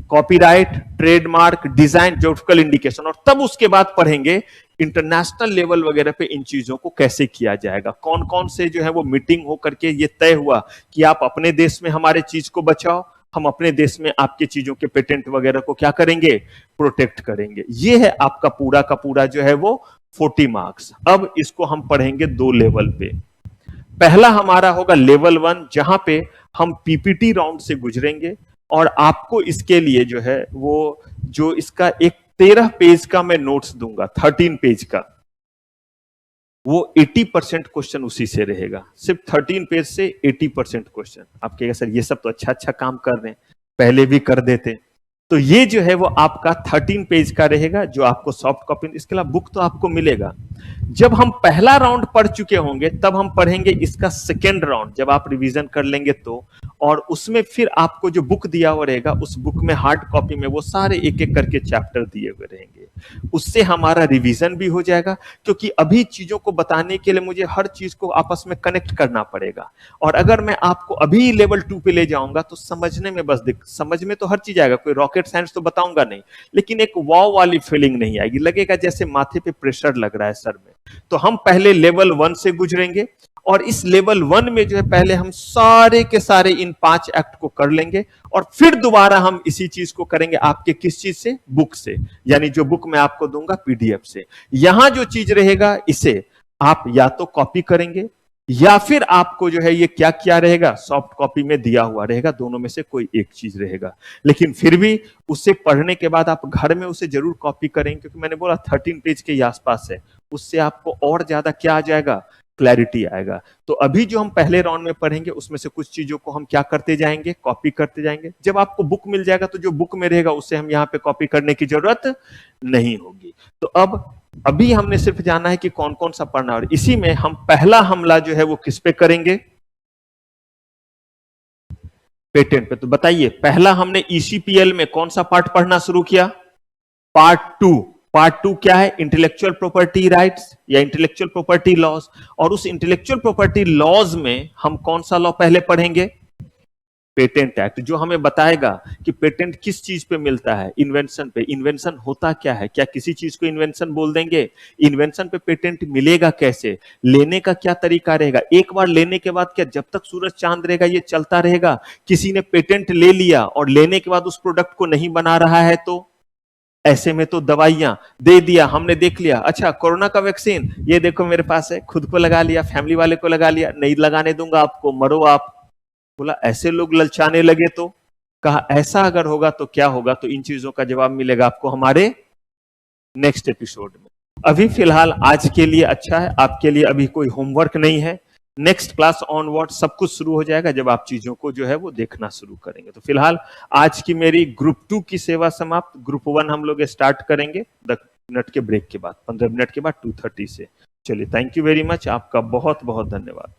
copyright, trademark, design, geographical indication, और तब उसके बाद पढ़ेंगे इंटरनेशनल लेवल वगैरह पे इन चीजों को कैसे किया जाएगा, कौन कौन से जो है वो मीटिंग हो करके ये तय हुआ कि आप अपने देश में हमारे चीज को बचाओ, हम अपने देश में आपके चीजों के पेटेंट वगैरह को क्या करेंगे, प्रोटेक्ट करेंगे। ये है आपका पूरा का पूरा जो है वो 40 मार्क्स। अब इसको हम पढ़ेंगे 2 लेवल पे। पहला हमारा होगा लेवल 1, जहां पे हम पीपीटी राउंड से गुजरेंगे, और आपको इसके लिए जो है वो जो इसका एक 13 पेज का मैं नोट्स दूंगा, 13 पेज का, वो 80% क्वेश्चन उसी से रहेगा। सिर्फ 13 पेज से 80% क्वेश्चन। आप कहेगा सर ये सब तो अच्छा अच्छा काम कर रहे हैं, पहले भी कर देते। तो ये जो है वो आपका 13 पेज का रहेगा, जो आपको सॉफ्ट कॉपी, इसके अलावा बुक तो आपको मिलेगा। जब हम पहला राउंड पढ़ चुके होंगे तब हम पढ़ेंगे इसका सेकेंड राउंड, जब आप रिवीजन कर लेंगे तो। और उसमें फिर आपको जो बुक दिया हुआ रहेगा, उस बुक में हार्ड कॉपी में वो सारे एक एक करके चैप्टर दिए हुए रहेंगे। उससे हमारा रिवीजन भी हो जाएगा, क्योंकि अभी चीजों को बताने के लिए मुझे हर चीज को आपस में कनेक्ट करना पड़ेगा। और अगर मैं आपको अभी लेवल 2 पे ले जाऊंगा तो समझने में बस समझ में तो हर चीज आएगा, कोई रॉकेट साइंस तो बताऊंगा नहीं, लेकिन एक वाव वाली फीलिंग नहीं आएगी, लगेगा जैसे माथे पे प्रेशर लग रहा है सर में। तो हम पहले लेवल 1 से गुजरेंगे, और इस लेवल 1 में जो है पहले हम सारे के सारे इन 5 एक्ट को कर लेंगे, और फिर दोबारा हम इसी चीज को करेंगे आपके किस चीज से, बुक से, यानी जो बुक मैं आपको दूंगा पीडीएफ से। यहां जो चीज रहेगा इसे आप या तो कॉपी करेंगे, या फिर आपको जो है ये क्या रहेगा, सॉफ्ट कॉपी में दिया हुआ रहेगा, दोनों में से कोई एक चीज रहेगा। लेकिन फिर भी उसे पढ़ने के बाद आप घर में उसे जरूर कॉपी करेंगे, क्योंकि मैंने बोला 13 पेज के आसपास है, उससे आपको और ज्यादा क्या आ जाएगा, क्लैरिटी आएगा। तो अभी जो हम पहले राउंड में पढ़ेंगे उसमें से कुछ चीजों को हम क्या करते जाएंगे, कॉपी करते जाएंगे। जब आपको बुक मिल जाएगा तो जो बुक में रहेगा उससे हम यहाँ पे कॉपी करने की जरूरत नहीं होगी। तो अब अभी हमने सिर्फ जाना है कि कौन कौन सा पढ़ना है, और इसी में हम पहला हमला जो है वो किस पे करेंगे, पेटेंट पे। तो बताइए, पहला हमने ईसीपीएल में कौन सा पार्ट पढ़ना शुरू किया, पार्ट 2। पार्ट 2 क्या है, इंटेलेक्चुअल प्रॉपर्टी राइट्स या इंटेलेक्चुअल प्रॉपर्टी लॉज। और उस इंटेलेक्चुअल प्रॉपर्टी लॉज में हम कौन सा लॉ पहले पढ़ेंगे, पेटेंट एक्ट, जो हमें बताएगा कि पेटेंट किस चीज पे मिलता है, इन्वेंशन पे। इन्वेंशन होता क्या है, क्या किसी चीज को इन्वेंशन बोल देंगे, इन्वेंशन पे पेटेंट मिलेगा कैसे, लेने का क्या तरीका रहेगा, एक बार लेने के बाद क्या जब तक सूरज चांद रहेगा ये चलता रहेगा, किसी ने पेटेंट ले लिया और लेने के बाद उस प्रोडक्ट को नहीं बना रहा है तो ऐसे में तो दवाइयां दे दिया, हमने देख लिया, अच्छा कोरोना का वैक्सीन ये देखो मेरे पास है, खुद को लगा लिया, फैमिली वाले को लगा लिया, नहीं लगाने दूंगा आपको, मरो आप। बोला ऐसे लोग ललचाने लगे तो, कहा ऐसा अगर होगा तो क्या होगा। तो इन चीजों का जवाब मिलेगा आपको हमारे नेक्स्ट एपिसोड में। अभी फिलहाल आज के लिए अच्छा है, आपके लिए अभी कोई होमवर्क नहीं है। नेक्स्ट क्लास ऑनवर्ड सब कुछ शुरू हो जाएगा जब आप चीजों को जो है वो देखना शुरू करेंगे। तो फिलहाल आज की मेरी ग्रुप 2 की सेवा समाप्त। ग्रुप 1 हम लोग स्टार्ट करेंगे 10 मिनट के ब्रेक के बाद, 15 मिनट के बाद 2:30 से। चलिए, थैंक यू वेरी मच, आपका बहुत बहुत धन्यवाद।